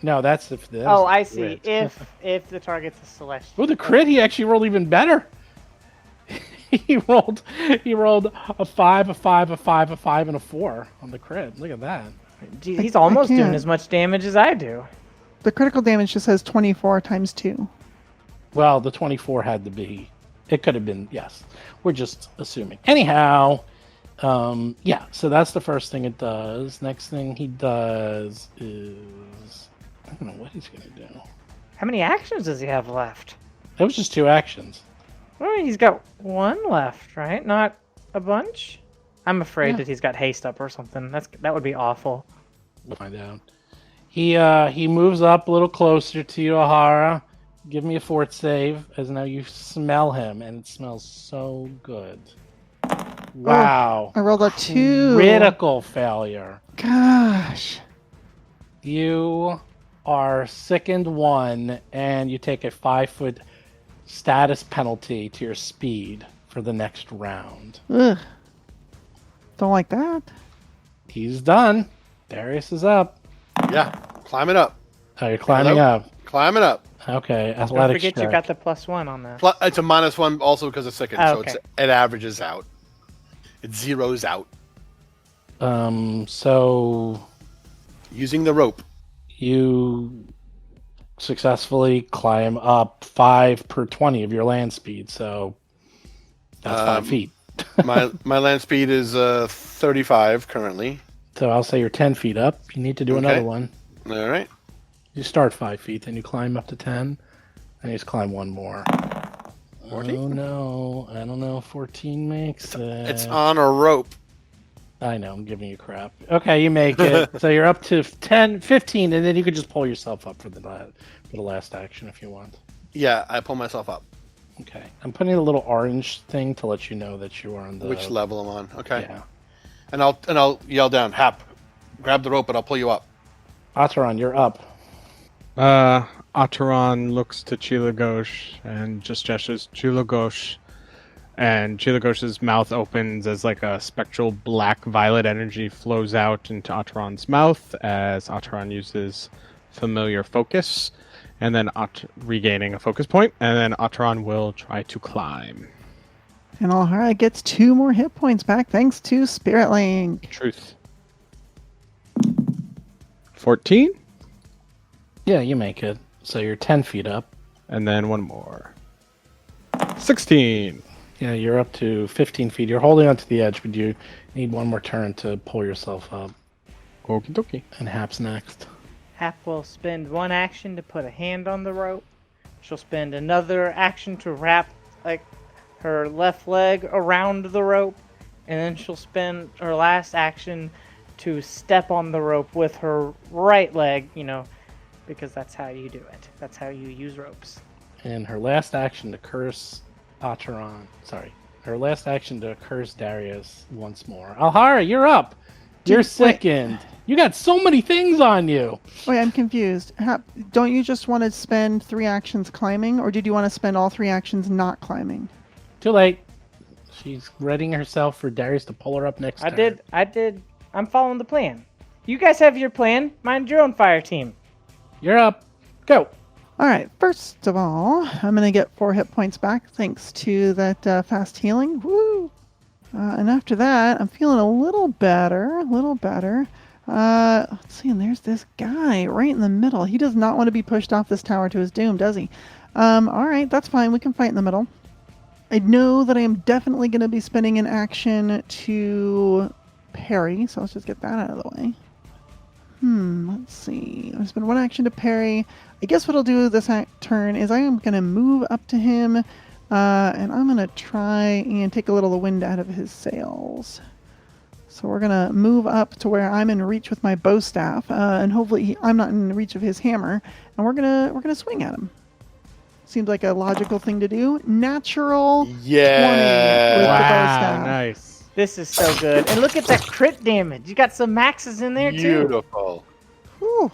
Speaker 2: No, that's if this.
Speaker 3: oh, I see. If the target's a celestial.
Speaker 2: Oh, the crit, he actually rolled even better. he rolled a 5, a 5, a 5, a 5, and a 4 on the crit. Look at that.
Speaker 3: Gee, he's almost doing
Speaker 4: can't.
Speaker 3: as much damage as I do.
Speaker 4: The critical damage just says 24 times 2.
Speaker 2: Well, the 24 had to be. It could have been, yes. We're just assuming. Anyhow, yeah, so that's the first thing it does. Next thing he does is. I don't know what he's going to do.
Speaker 3: How many actions does he have left?
Speaker 2: That was just 2 actions.
Speaker 3: Well, he's got 1 left, right? Not a bunch? I'm afraid
Speaker 2: Yeah.
Speaker 3: that he's got haste up or something. That would be awful.
Speaker 2: We'll find out. He moves up a little closer to you, Ahara. Give me a fort save, as now you smell him, and it smells so good. Wow.
Speaker 4: I rolled a 2.
Speaker 2: Critical failure.
Speaker 4: Gosh.
Speaker 2: You are sickened 1, and you take a 5-foot status penalty to your speed for the next round.
Speaker 4: Ugh. Don't like that.
Speaker 2: He's done. Darius is up.
Speaker 5: Yeah, climb it up.
Speaker 2: Oh, you're climbing
Speaker 5: Hello?
Speaker 2: up.
Speaker 5: climbing up.
Speaker 2: Okay,
Speaker 3: Don't
Speaker 2: athletics
Speaker 3: forget
Speaker 2: check.
Speaker 3: you got the +1 on that.
Speaker 5: It's a -1 also because it's sickened,
Speaker 3: Oh,
Speaker 5: so
Speaker 3: okay.
Speaker 5: it averages out. It zeroes out.
Speaker 2: So
Speaker 5: Using the rope.
Speaker 2: you successfully climb up 5 per 20 of your land speed, so that's 5 feet.
Speaker 5: My land speed is 35 currently.
Speaker 2: So I'll say you're 10 feet up. You need to do
Speaker 5: Okay.
Speaker 2: another one.
Speaker 5: All right.
Speaker 2: You start 5 feet, then you climb up to 10, and you just climb one more.
Speaker 5: 14?
Speaker 2: Oh no, I don't know. 14 makes it.
Speaker 5: It's on a rope.
Speaker 2: I know, I'm giving you crap. Okay, you make it. So you're up to 10, 15, and then you could just pull yourself up for the last action if you want.
Speaker 5: Yeah, I pull myself up.
Speaker 2: Okay, I'm putting a little orange thing to let you know that you are on the
Speaker 5: Which level I'm on? Okay.
Speaker 2: Yeah,
Speaker 5: And I'll yell down, Hap, grab the rope and I'll pull you up.
Speaker 2: Ataran, you're up.
Speaker 6: Ataran looks to Chilagosh and just gestures Chilagosh, and Chilagosh's mouth opens as like a spectral black violet energy flows out into Ataran's mouth as Ataran uses familiar focus, and then regaining a focus point, and then Ataran will try to climb.
Speaker 4: And Alhara gets 2 more hit points back thanks to Spirit Link.
Speaker 6: Truth. 14,
Speaker 2: Yeah, you make it. So you're 10 feet up.
Speaker 6: and then one more. 16.
Speaker 2: Yeah, you're up to 15 feet. You're holding onto the edge, but you need one more turn to pull yourself up.
Speaker 6: Okie dokie.
Speaker 2: And Hap's next.
Speaker 3: Hap will spend 1 action to put a hand on the rope. She'll spend another action to wrap like her left leg around the rope, and then she'll spend her last action to step on the rope with her right leg, because that's how you do it. That's how you use ropes.
Speaker 2: And her last action to curse Ataran. Sorry. Her last action to curse Darius once more. Alhara, you're up. You're
Speaker 4: Wait.
Speaker 2: sickened. You got so many things on you.
Speaker 4: Wait, I'm confused. Don't you just want to spend 3 actions climbing, or did you want to spend all 3 actions not climbing?
Speaker 2: Too late. She's readying herself for Darius to pull her up next
Speaker 3: I
Speaker 2: turn.
Speaker 3: did. I'm following the plan. You guys have your plan. Mind your own fire team.
Speaker 2: You're up. Go.
Speaker 4: All right, first of all, I'm going to get 4 hit points back thanks to that fast healing. Woo! And after that, I'm feeling a little better. Let's see, and there's this guy right in the middle. He does not want to be pushed off this tower to his doom, does he? All right, that's fine. We can fight in the middle. I know that I am definitely going to be spending an action to parry, so let's just get that out of the way. Let's see. I'm going to spend 1 action to parry. I guess what I'll do this turn is I am going to move up to him, and I'm going to try and take a little of the wind out of his sails. So we're going to move up to where I'm in reach with my bow staff, and hopefully I'm not in reach of his hammer, and we're gonna swing at him. Seems like a logical thing to do. Natural 20 with the bow staff.
Speaker 6: Nice.
Speaker 3: This is so good. And look at that crit damage. You got some maxes in there, too.
Speaker 5: Beautiful.
Speaker 4: Whew.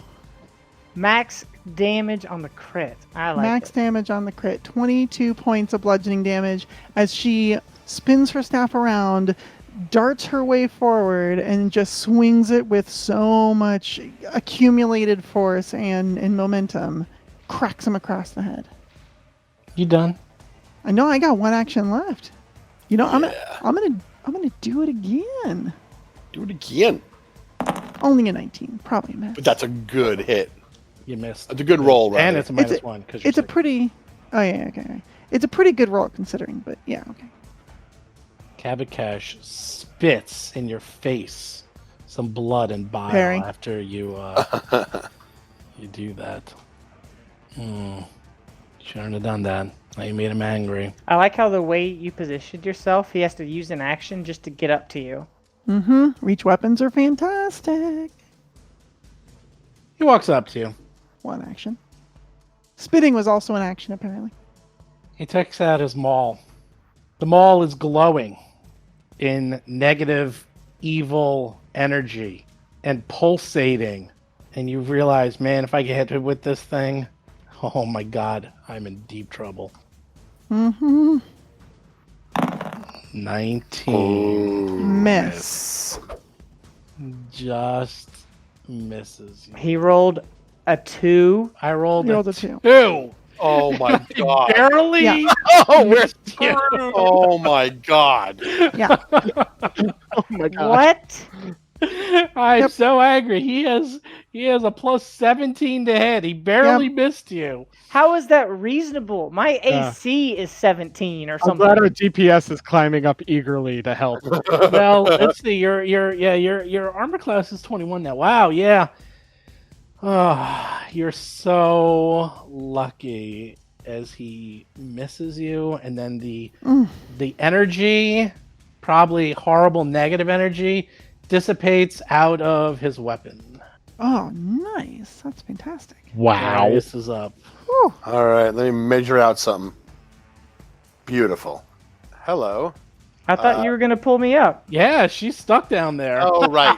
Speaker 3: Max damage on the crit. I like
Speaker 4: Max
Speaker 3: it.
Speaker 4: damage on the crit. 22 points of bludgeoning damage as she spins her staff around, darts her way forward, and just swings it with so much accumulated force and momentum. Cracks him across the head.
Speaker 2: You done?
Speaker 4: I know I got 1 action left. I'm gonna do it again.
Speaker 5: Do it again.
Speaker 4: Only a 19, probably missed.
Speaker 5: But that's a good hit.
Speaker 2: You missed.
Speaker 5: It's a good roll, rather.
Speaker 2: And it's a minus 1.
Speaker 4: It's a pretty. Oh yeah, okay. It's a pretty good roll considering, but yeah, okay.
Speaker 2: Kabakash spits in your face some blood and bile
Speaker 4: Parry.
Speaker 2: after you you do that. Shouldn't have done that. Now you made him angry.
Speaker 3: I like how the way you positioned yourself, he has to use an action just to get up to you.
Speaker 4: Reach weapons are fantastic.
Speaker 2: He walks up to you.
Speaker 4: 1 action. Spitting was also an action, apparently.
Speaker 2: He takes out his maul. The maul is glowing in negative, evil energy and pulsating. And you realize, man, if I get hit with this thing, oh my god, I'm in deep trouble. 19.
Speaker 4: Miss.
Speaker 2: Just misses you.
Speaker 3: He rolled A 2.
Speaker 2: I rolled
Speaker 4: You rolled
Speaker 2: a
Speaker 4: a 2.
Speaker 2: 2.
Speaker 5: Oh my god.
Speaker 2: Barely.
Speaker 4: Yeah.
Speaker 5: Oh, we're
Speaker 2: missed you.
Speaker 5: Oh my god.
Speaker 4: Yeah.
Speaker 6: Oh my god.
Speaker 3: What?
Speaker 2: I'm
Speaker 4: Yep.
Speaker 2: so angry. He has a plus 17 to hit. He barely missed you.
Speaker 3: How is that reasonable? My AC is 17 or
Speaker 6: I'm
Speaker 3: something.
Speaker 6: glad our DPS is climbing up eagerly to help.
Speaker 2: Well, let's see. Your armor class is 21 now. Wow, yeah. Oh, you're so lucky as he misses you, and then the energy, probably horrible negative energy, dissipates out of his weapon.
Speaker 4: Oh, nice. That's fantastic.
Speaker 6: Wow.
Speaker 2: This is up.
Speaker 4: Whew.
Speaker 5: All right, let me measure out something. Beautiful. Hello.
Speaker 3: I thought you were going to pull me up.
Speaker 2: Yeah, she's stuck down there.
Speaker 5: Oh, right.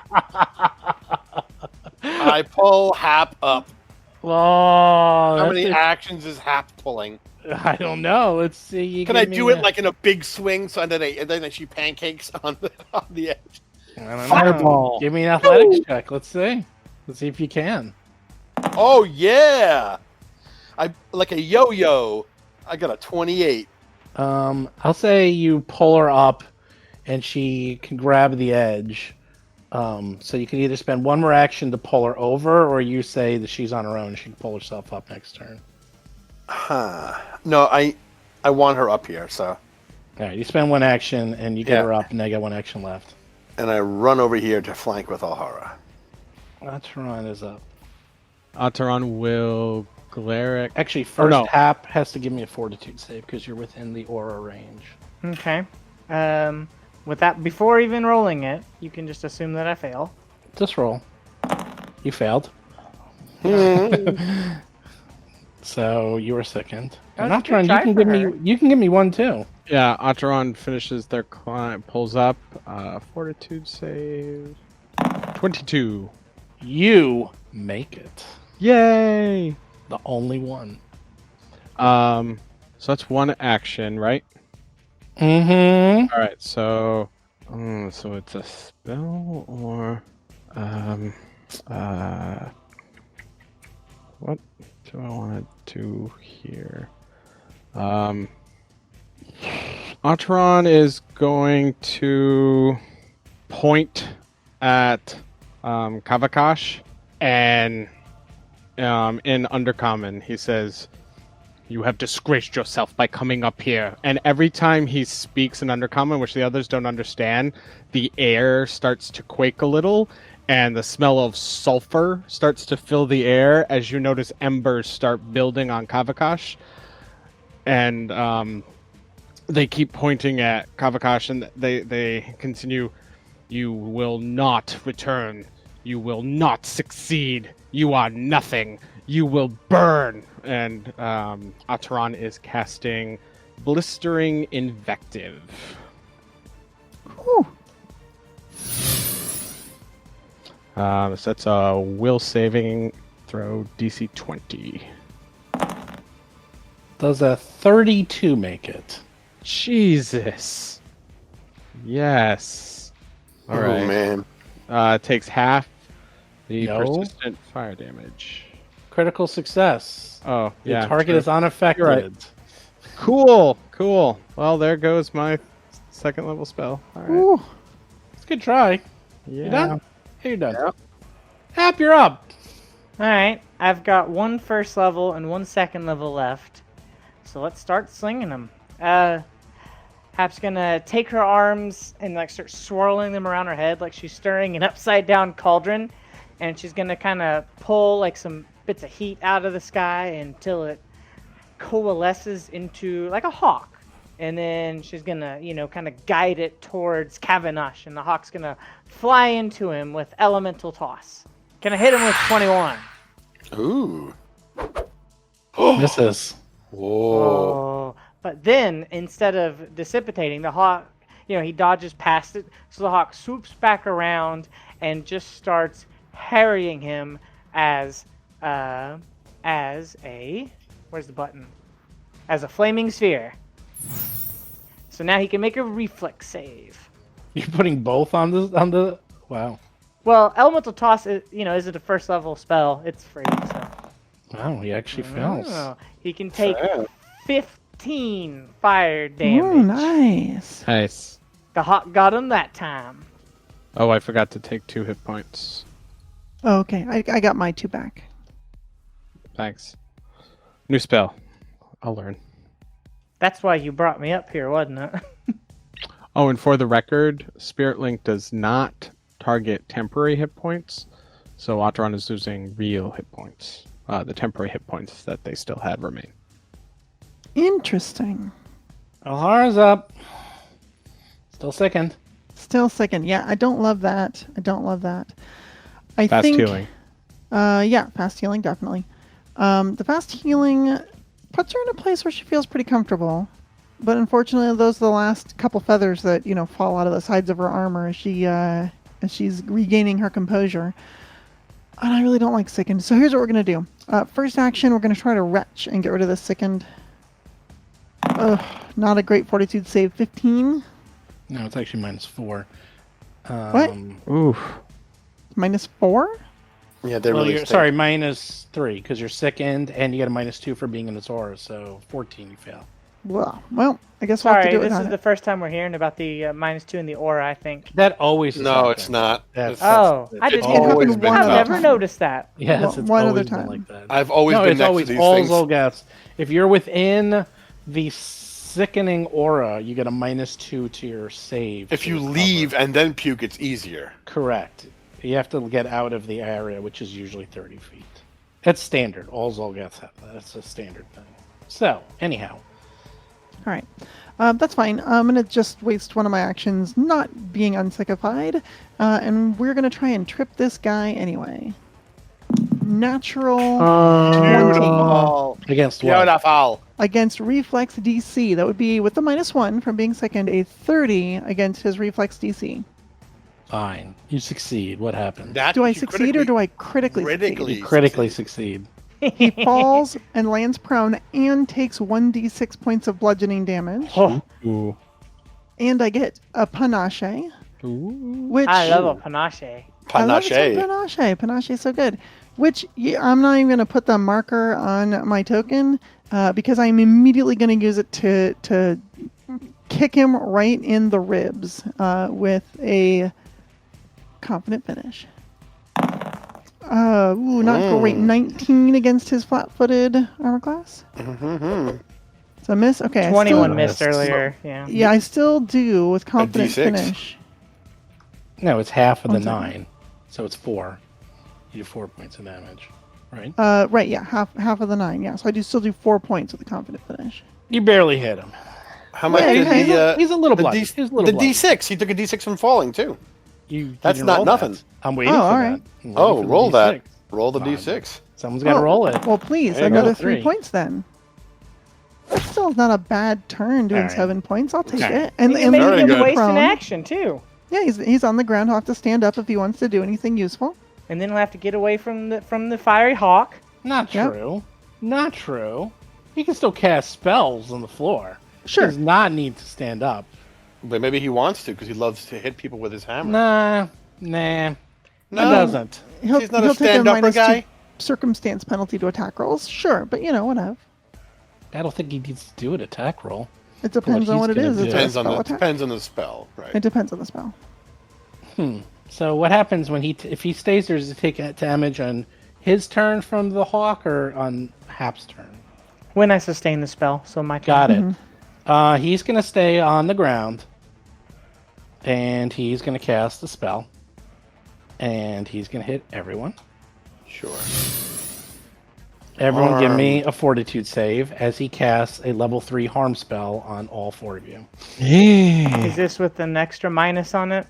Speaker 5: I pull Hap up.
Speaker 2: Oh,
Speaker 5: How many
Speaker 2: that's
Speaker 5: actions is Hap pulling?
Speaker 2: I don't know. Let's see. You
Speaker 5: Can
Speaker 2: give
Speaker 5: I
Speaker 2: me
Speaker 5: do it
Speaker 2: a-
Speaker 5: like in a big swing so and then she pancakes on the edge?
Speaker 2: I don't know.
Speaker 6: Fireball.
Speaker 2: Give me an athletics check. Let's see. Let's see if you can.
Speaker 5: Oh yeah! I like a yo-yo. I got a 28.
Speaker 2: I'll say you pull her up, and she can grab the edge. So you can either spend one more action to pull her over, or you say that she's on her own. She can pull herself up next turn.
Speaker 5: Huh. No, I want her up here, so.
Speaker 2: All right, you spend one action, and you get her up, and they got one action left.
Speaker 5: And I run over here to flank with Alhara.
Speaker 2: Atron is up.
Speaker 6: Ataran will glare at...
Speaker 2: Actually, first
Speaker 6: no.
Speaker 2: Hap has to give me a fortitude save because you're within the aura range.
Speaker 3: Okay. With that, before even rolling it, you can just assume that I fail.
Speaker 2: Just roll. You failed. So you were second.
Speaker 3: That
Speaker 2: And
Speaker 3: was a good
Speaker 2: Atron,
Speaker 3: try for her.
Speaker 2: you can give me one too.
Speaker 6: Yeah, Ataran finishes their climb, pulls up, fortitude save. 22.
Speaker 2: You make it.
Speaker 6: Yay!
Speaker 2: The only one.
Speaker 6: So that's one action, right?
Speaker 2: Mm-hmm.
Speaker 6: All right, so it's a spell or what do I want to do here? Atron is going to point at Kavakash, and in Undercommon he says, "You have disgraced yourself by coming up here." And every time he speaks in Undercommon, which the others don't understand, the air starts to quake a little, and the smell of sulfur starts to fill the air as you notice embers start building on Kavakash. And they keep pointing at Kavakash, and they continue, "You will not return. You will not succeed. You are nothing. You will burn." And Ataran is casting Blistering Invective.
Speaker 4: Whew.
Speaker 6: So that's a will saving throw, DC 20.
Speaker 2: Does a 32 make it?
Speaker 6: Jesus. Yes. All
Speaker 5: Oh
Speaker 6: right.
Speaker 5: man.
Speaker 6: It takes half the
Speaker 2: No.
Speaker 6: persistent fire damage.
Speaker 2: Critical success.
Speaker 6: Oh,
Speaker 2: Your
Speaker 6: yeah.
Speaker 2: target
Speaker 6: true.
Speaker 2: is unaffected.
Speaker 6: You're right. Cool. Well, there goes my second level spell. All right.
Speaker 4: Ooh.
Speaker 2: It's a good try.
Speaker 6: Yeah.
Speaker 2: You done? Hey, you're done.
Speaker 6: Yeah.
Speaker 2: Hap, you're up.
Speaker 3: Alright, I've got one first level and one second level left. So let's start slinging them. Hap's gonna take her arms and like start swirling them around her head like she's stirring an upside down cauldron. And she's gonna kind of pull like some bits of heat out of the sky until it coalesces into like a hawk. And then she's gonna, kind of guide it towards Kavanash, and the hawk's gonna fly into him with elemental toss. Can I hit him with 21?
Speaker 5: Ooh.
Speaker 2: Misses.
Speaker 5: Whoa.
Speaker 3: Oh. But then, instead of dissipating, the hawk, he dodges past it, so the hawk swoops back around and just starts harrying him as a, where's the button? As a flaming sphere. So now he can make a reflex save.
Speaker 2: You're putting both on the. Wow.
Speaker 3: Well, Elemental Toss, isn't a first level spell. It's free, so.
Speaker 2: Wow, he actually fails.
Speaker 3: Oh, he can take
Speaker 5: Fair.
Speaker 3: 15 fire
Speaker 4: Ooh,
Speaker 3: damage.
Speaker 4: nice.
Speaker 6: Nice.
Speaker 3: The hawk got him that time.
Speaker 6: Oh, I forgot to take 2 hit points.
Speaker 4: Oh, okay, I got my 2 back.
Speaker 6: Thanks. New spell. I'll learn.
Speaker 3: That's why you brought me up here, wasn't it?
Speaker 6: Oh, and for the record, Spirit Link does not target temporary hit points, so Atron is losing real hit points. The temporary hit points that they still had remain.
Speaker 4: Interesting.
Speaker 2: Alhara's up. Still second.
Speaker 4: Still second. Yeah, I don't love that. I
Speaker 6: Fast
Speaker 4: think,
Speaker 6: healing.
Speaker 4: Yeah, fast healing, definitely. The fast healing puts her in a place where she feels pretty comfortable. But unfortunately, those are the last couple feathers that, fall out of the sides of her armor as she's regaining her composure. And I really don't like sickened. So here's what we're going to do. First action, we're going to try to retch and get rid of the sickened. Not a great fortitude save. 15.
Speaker 2: No, it's actually -4.
Speaker 4: What?
Speaker 6: Oof.
Speaker 4: -4?
Speaker 5: Yeah, they're
Speaker 2: Well,
Speaker 5: really
Speaker 2: you're, sorry, -3 because you're sickened and you get a -2 for being in its aura, so 14 you fail.
Speaker 4: Well, I guess we'll have to
Speaker 3: Sorry,
Speaker 4: do it
Speaker 3: this
Speaker 4: without
Speaker 3: is
Speaker 4: it.
Speaker 3: the first time we're hearing about the -2 in the aura, I think.
Speaker 2: That always is
Speaker 5: No,
Speaker 2: like
Speaker 5: it's
Speaker 2: that.
Speaker 5: not.
Speaker 2: That's-
Speaker 3: Oh, I
Speaker 5: It's
Speaker 3: didn't.
Speaker 4: always
Speaker 5: always been
Speaker 4: one
Speaker 3: I've
Speaker 4: other
Speaker 3: never
Speaker 4: time.
Speaker 3: noticed that.
Speaker 2: Yes,
Speaker 4: Well,
Speaker 2: it's
Speaker 4: one
Speaker 2: always
Speaker 4: other
Speaker 2: been
Speaker 4: time.
Speaker 2: like that.
Speaker 5: I've always
Speaker 2: No,
Speaker 5: been
Speaker 2: it's
Speaker 5: next
Speaker 2: always
Speaker 5: to these
Speaker 2: all
Speaker 5: things.
Speaker 2: Xulgaths. If you're within the sickening aura, you get a -2 to your save.
Speaker 5: If
Speaker 2: to
Speaker 5: you
Speaker 2: recover.
Speaker 5: leave and then puke, it's easier.
Speaker 2: Correct. You have to get out of the area, which is usually 30 feet. That's standard. All Xulgaths have that. That's a standard thing. So, anyhow.
Speaker 4: All right. That's fine. I'm going to just waste one of my actions not being unsickified, and we're going to try and trip this guy anyway. Natural 20
Speaker 5: Beautiful.
Speaker 2: Against what?
Speaker 5: Beautiful.
Speaker 4: against reflex DC. That would be with the -1 from being sickened, a 30 against his reflex DC.
Speaker 2: Fine. You succeed. What happens?
Speaker 5: That's
Speaker 4: Do I
Speaker 5: what you
Speaker 4: succeed or do I critically
Speaker 5: critically
Speaker 2: You critically succeed.
Speaker 4: succeed? He falls and lands prone and takes 1d6 points of bludgeoning damage.
Speaker 3: Oh,
Speaker 6: Ooh.
Speaker 4: And I get a panache,
Speaker 6: Ooh.
Speaker 4: which
Speaker 3: I love a panache.
Speaker 4: I love it too,
Speaker 5: Panache.
Speaker 4: Panache. Panache is so good. Which I'm not even going to put the marker on my token because I'm immediately going to use it to kick him right in the ribs with a confident finish. Not great. 19 against his flat-footed armor class.
Speaker 5: Mm-hmm.
Speaker 4: So miss. Okay.
Speaker 3: 21
Speaker 2: missed.
Speaker 3: missed earlier. Yeah.
Speaker 4: Yeah, I still do with confident
Speaker 5: D6.
Speaker 4: finish.
Speaker 2: No, it's half of the
Speaker 4: One second.
Speaker 2: 9. So it's 4. You do 4 points of damage. Right?
Speaker 4: Right. Yeah, half of the 9. Yeah, so I do still do 4 points with the confident finish.
Speaker 2: You barely hit him.
Speaker 5: How much
Speaker 4: Yeah,
Speaker 5: did
Speaker 4: he's
Speaker 5: the
Speaker 2: he's a little
Speaker 5: the
Speaker 2: bloody.
Speaker 5: D-
Speaker 2: He's a little
Speaker 5: the
Speaker 2: bloody.
Speaker 5: D6? He took a D6 from falling too.
Speaker 2: You
Speaker 5: That's
Speaker 2: didn't
Speaker 5: not
Speaker 2: roll
Speaker 5: nothing.
Speaker 2: that. I'm waiting
Speaker 4: Oh,
Speaker 2: for
Speaker 4: all
Speaker 2: that.
Speaker 4: right.
Speaker 2: I'm waiting
Speaker 5: Oh,
Speaker 2: for the
Speaker 5: roll that.
Speaker 2: D6.
Speaker 5: Roll the
Speaker 2: Fine.
Speaker 5: D6.
Speaker 2: Someone's got to roll it.
Speaker 4: Well, please,
Speaker 5: There you go.
Speaker 4: another 3
Speaker 2: 3.
Speaker 4: points then. That's still not a bad turn doing
Speaker 2: All right.
Speaker 4: 7 points. I'll take
Speaker 2: All right.
Speaker 4: it. And,
Speaker 3: You
Speaker 4: and
Speaker 3: can
Speaker 5: Very
Speaker 3: make
Speaker 5: good.
Speaker 3: him waste
Speaker 4: prone.
Speaker 3: an action too,
Speaker 4: Yeah, he's on the ground. He'll have to stand up if he wants to do anything useful.
Speaker 3: and then he'll have to get away from the fiery hawk.
Speaker 2: Not
Speaker 4: Yep.
Speaker 2: true. Not true. He can still cast spells on the floor.
Speaker 4: Sure.
Speaker 2: He does not need to stand up.
Speaker 5: But maybe he wants to because he loves to hit people with his hammer.
Speaker 2: Nah.
Speaker 5: No.
Speaker 2: He doesn't.
Speaker 5: He's not a
Speaker 4: take
Speaker 5: stand-upper
Speaker 4: -2
Speaker 5: guy?
Speaker 4: circumstance penalty to attack rolls. Sure, but whatever.
Speaker 2: I don't think he needs to do an attack roll.
Speaker 4: It depends on
Speaker 2: he's
Speaker 4: what it
Speaker 2: gonna
Speaker 4: is.
Speaker 2: do.
Speaker 4: It's a
Speaker 5: Depends on
Speaker 4: spell
Speaker 5: the
Speaker 4: attack.
Speaker 5: depends on the spell, right?
Speaker 4: It depends on the spell.
Speaker 2: So what happens when if he stays there? Does he take damage on his turn from the hawk or on Hap's turn?
Speaker 3: When I sustain the spell, so my turn.
Speaker 2: Got it. He's going to stay on the ground, and he's going to cast the spell, and he's going to hit everyone.
Speaker 5: Sure.
Speaker 2: Everyone give me a fortitude save as he casts a level 3 harm spell on all 4 of you.
Speaker 3: Is this with an extra minus on it?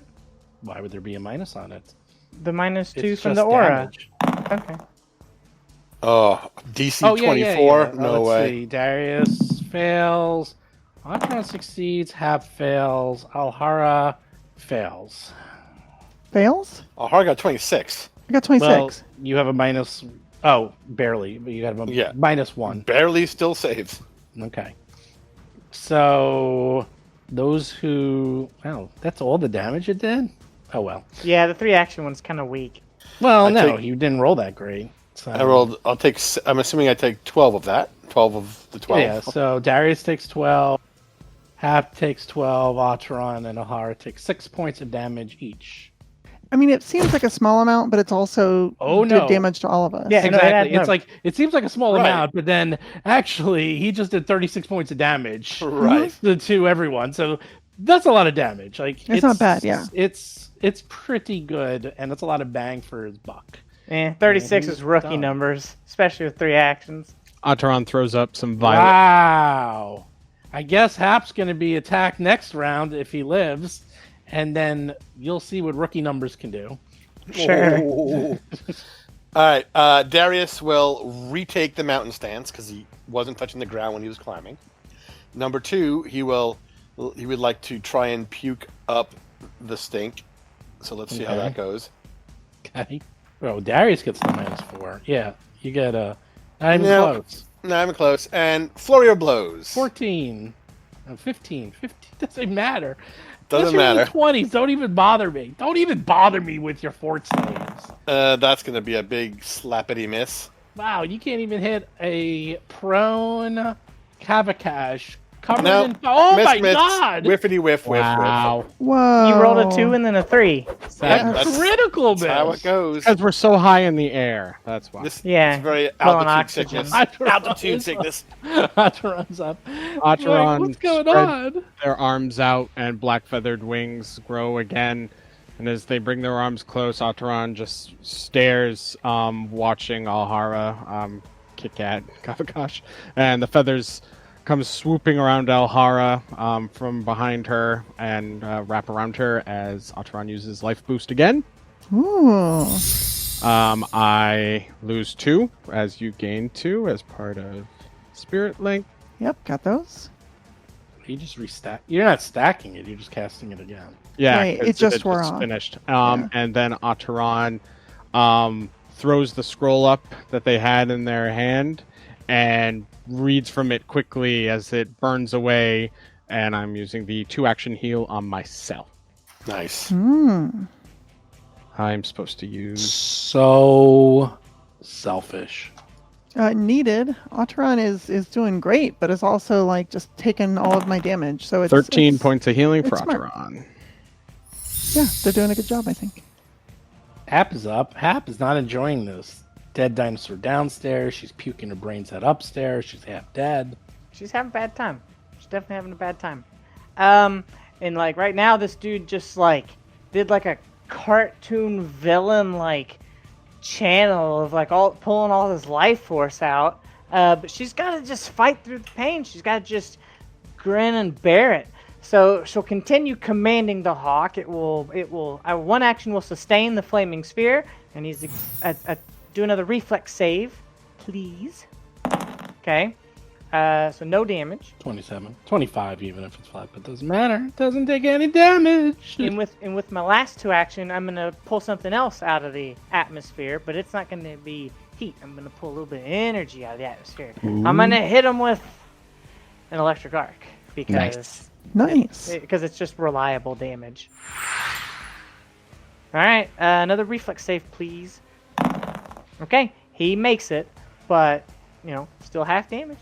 Speaker 2: Why would there be a minus on it?
Speaker 3: The -2
Speaker 2: It's
Speaker 3: from
Speaker 2: just
Speaker 3: the aura.
Speaker 2: damage.
Speaker 3: Okay.
Speaker 5: Oh, DC
Speaker 2: Oh, yeah,
Speaker 5: 24?
Speaker 2: yeah, yeah.
Speaker 5: No
Speaker 2: Let's
Speaker 5: way.
Speaker 2: see. Darius fails. Atron succeeds. Hap fails. Alhara fails.
Speaker 4: Fails?
Speaker 5: Oh, Har got 26.
Speaker 4: I got 26.
Speaker 2: Well, you have a minus. Oh, barely. But you have a
Speaker 5: Yeah.
Speaker 2: -1.
Speaker 5: Barely still saves.
Speaker 2: Okay. So those who. Wow, that's all the damage it did? Oh well.
Speaker 3: Yeah, the 3-action one's kind of weak.
Speaker 2: Well,
Speaker 5: I
Speaker 2: no,
Speaker 5: take-
Speaker 2: you didn't roll that great. So.
Speaker 5: I'm assuming I take 12 of that. 12 of the 12.
Speaker 2: Yeah, so Darius takes 12, Hap takes 12, Atron and Ahara take 6 points of damage each.
Speaker 4: I mean, it seems like a small amount, but it's also did damage to all of us.
Speaker 3: Yeah, no,
Speaker 2: Exactly.
Speaker 3: no.
Speaker 2: It's like it seems like a small
Speaker 5: Right.
Speaker 2: amount, but then actually he just did 36 points of damage
Speaker 5: Right.
Speaker 2: to everyone. So that's a lot of damage. Like
Speaker 4: It's not bad, yeah.
Speaker 2: It's pretty good, and it's a lot of bang for his buck.
Speaker 3: 36
Speaker 2: Yeah,
Speaker 3: is rookie
Speaker 2: done.
Speaker 3: numbers, especially with 3 actions.
Speaker 6: Ataran throws up some violet.
Speaker 2: Wow. I guess Hap's going to be attacked next round if he lives, and then you'll see what rookie numbers can do.
Speaker 3: Sure.
Speaker 5: All right. Darius will retake the mountain stance because he wasn't touching the ground when he was climbing. Number 2, he would like to try and puke up the stink. So let's see how that goes.
Speaker 2: Okay. Oh, Darius gets the -4. Yeah, you get a. Not even
Speaker 5: No.
Speaker 2: close.
Speaker 5: Not even close. And flurry of blows.
Speaker 2: 14. No, 15. 15 doesn't matter.
Speaker 5: Doesn't
Speaker 2: Unless you're in
Speaker 5: matter.
Speaker 2: the 20s. Don't even bother me. Don't even bother me with your fort saves.
Speaker 5: That's going to be a big slappity miss.
Speaker 2: Wow, you can't even hit a prone Kavakash covered
Speaker 5: No.
Speaker 2: in. Oh
Speaker 5: Miss,
Speaker 2: my
Speaker 5: miss.
Speaker 2: god!
Speaker 5: Whiffity whiff, whiff,
Speaker 6: Wow.
Speaker 4: Whoa.
Speaker 3: You rolled a 2 and then a 3. So
Speaker 5: That's-
Speaker 2: Critical
Speaker 5: whiff. That's how
Speaker 2: miss.
Speaker 5: it goes.
Speaker 6: Because we're so high in the air. That's why.
Speaker 5: This
Speaker 3: Yeah,
Speaker 5: is very
Speaker 3: low on
Speaker 5: altitude
Speaker 3: oxygen.
Speaker 5: sickness. Altitude sickness.
Speaker 2: Ataran's up.
Speaker 6: Ataran
Speaker 2: What's going
Speaker 6: spread
Speaker 2: on?
Speaker 6: their arms out and black feathered wings grow again. And as they bring their arms close, Ataran just stares, watching Alhara kick at Kavakash. And the feathers come swooping around Alhara from behind her and wrap around her as Ataran uses life boost again.
Speaker 4: Ooh.
Speaker 6: I lose 2 as you gain 2 as part of Spirit Link.
Speaker 4: Yep, got those.
Speaker 2: You just restack. You're not stacking it. You're just casting it again.
Speaker 6: Yeah,
Speaker 4: Right,
Speaker 6: 'cause
Speaker 4: it just wore off.
Speaker 6: finished.
Speaker 4: Yeah.
Speaker 6: And then Ataran throws the scroll up that they had in their hand and reads from it quickly as it burns away. And I'm using the 2-action heal on myself.
Speaker 5: Nice.
Speaker 4: Hmm.
Speaker 6: I'm supposed to use.
Speaker 2: So selfish.
Speaker 4: Needed. Ataran is doing great, but it's also like just taking all of my damage. So it's
Speaker 6: 13
Speaker 4: it's-
Speaker 6: points of healing for
Speaker 4: it's smart.
Speaker 6: Ataran.
Speaker 4: Yeah, they're doing a good job, I think.
Speaker 2: Hap is up. Hap is not enjoying this. Dead dinosaur downstairs. She's puking her brains out upstairs. She's half dead.
Speaker 3: she's having a bad time. She's definitely having a bad time. And like right now, this dude just like did like a cartoon villain like channel of like all pulling all his life force out. But she's got to just fight through the pain. She's got to just grin and bear it. So she'll continue commanding the hawk. It will. One action will sustain the flaming sphere, and he's do another reflex save, please. Okay. So no damage.
Speaker 2: 27. 25 even if it's flat, but doesn't matter. It doesn't take any damage.
Speaker 3: And with my last 2 action, I'm gonna pull something else out of the atmosphere, but it's not gonna be heat. I'm gonna pull a little bit of energy out of the atmosphere. I'm gonna hit him with an electric arc because
Speaker 4: Nice.
Speaker 3: it's just reliable damage. All right, another reflex save, please. Okay, he makes it, but still half damage.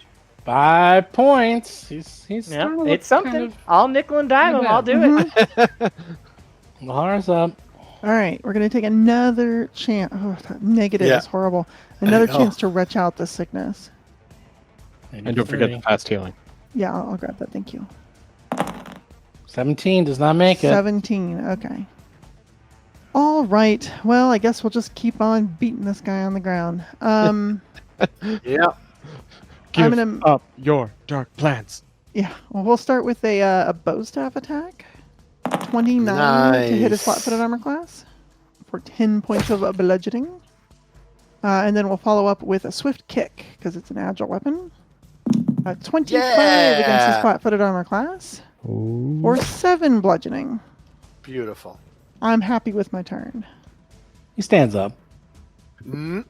Speaker 2: 5 points. He's
Speaker 3: Yeah,
Speaker 2: starting to
Speaker 3: it's
Speaker 2: look
Speaker 3: something.
Speaker 2: kind of-
Speaker 3: I'll nickel and dime him.
Speaker 2: Yeah.
Speaker 3: I'll do it.
Speaker 2: Lahara's up.
Speaker 4: All right, we're going to take another chance. Oh, that negative
Speaker 5: Yeah.
Speaker 4: is horrible. Another
Speaker 5: know.
Speaker 4: chance to retch out the sickness.
Speaker 6: And don't forget the fast healing.
Speaker 4: Yeah, I'll grab that. Thank you.
Speaker 2: 17 does not make it.
Speaker 4: 17. Okay. All right. Well, I guess we'll just keep on beating this guy on the ground.
Speaker 5: Yeah.
Speaker 6: Give
Speaker 4: gonna-
Speaker 6: up your dark plans.
Speaker 4: Yeah. Well, we'll start with a bow staff attack. 29 to hit his
Speaker 5: Nice.
Speaker 4: flat-footed armor class for 10 points of bludgeoning. And then we'll follow up with a swift kick because it's an agile weapon. 25 against his
Speaker 5: Yeah.
Speaker 4: flat-footed armor class for 7 bludgeoning.
Speaker 5: Beautiful.
Speaker 4: I'm happy with my turn.
Speaker 2: He stands up.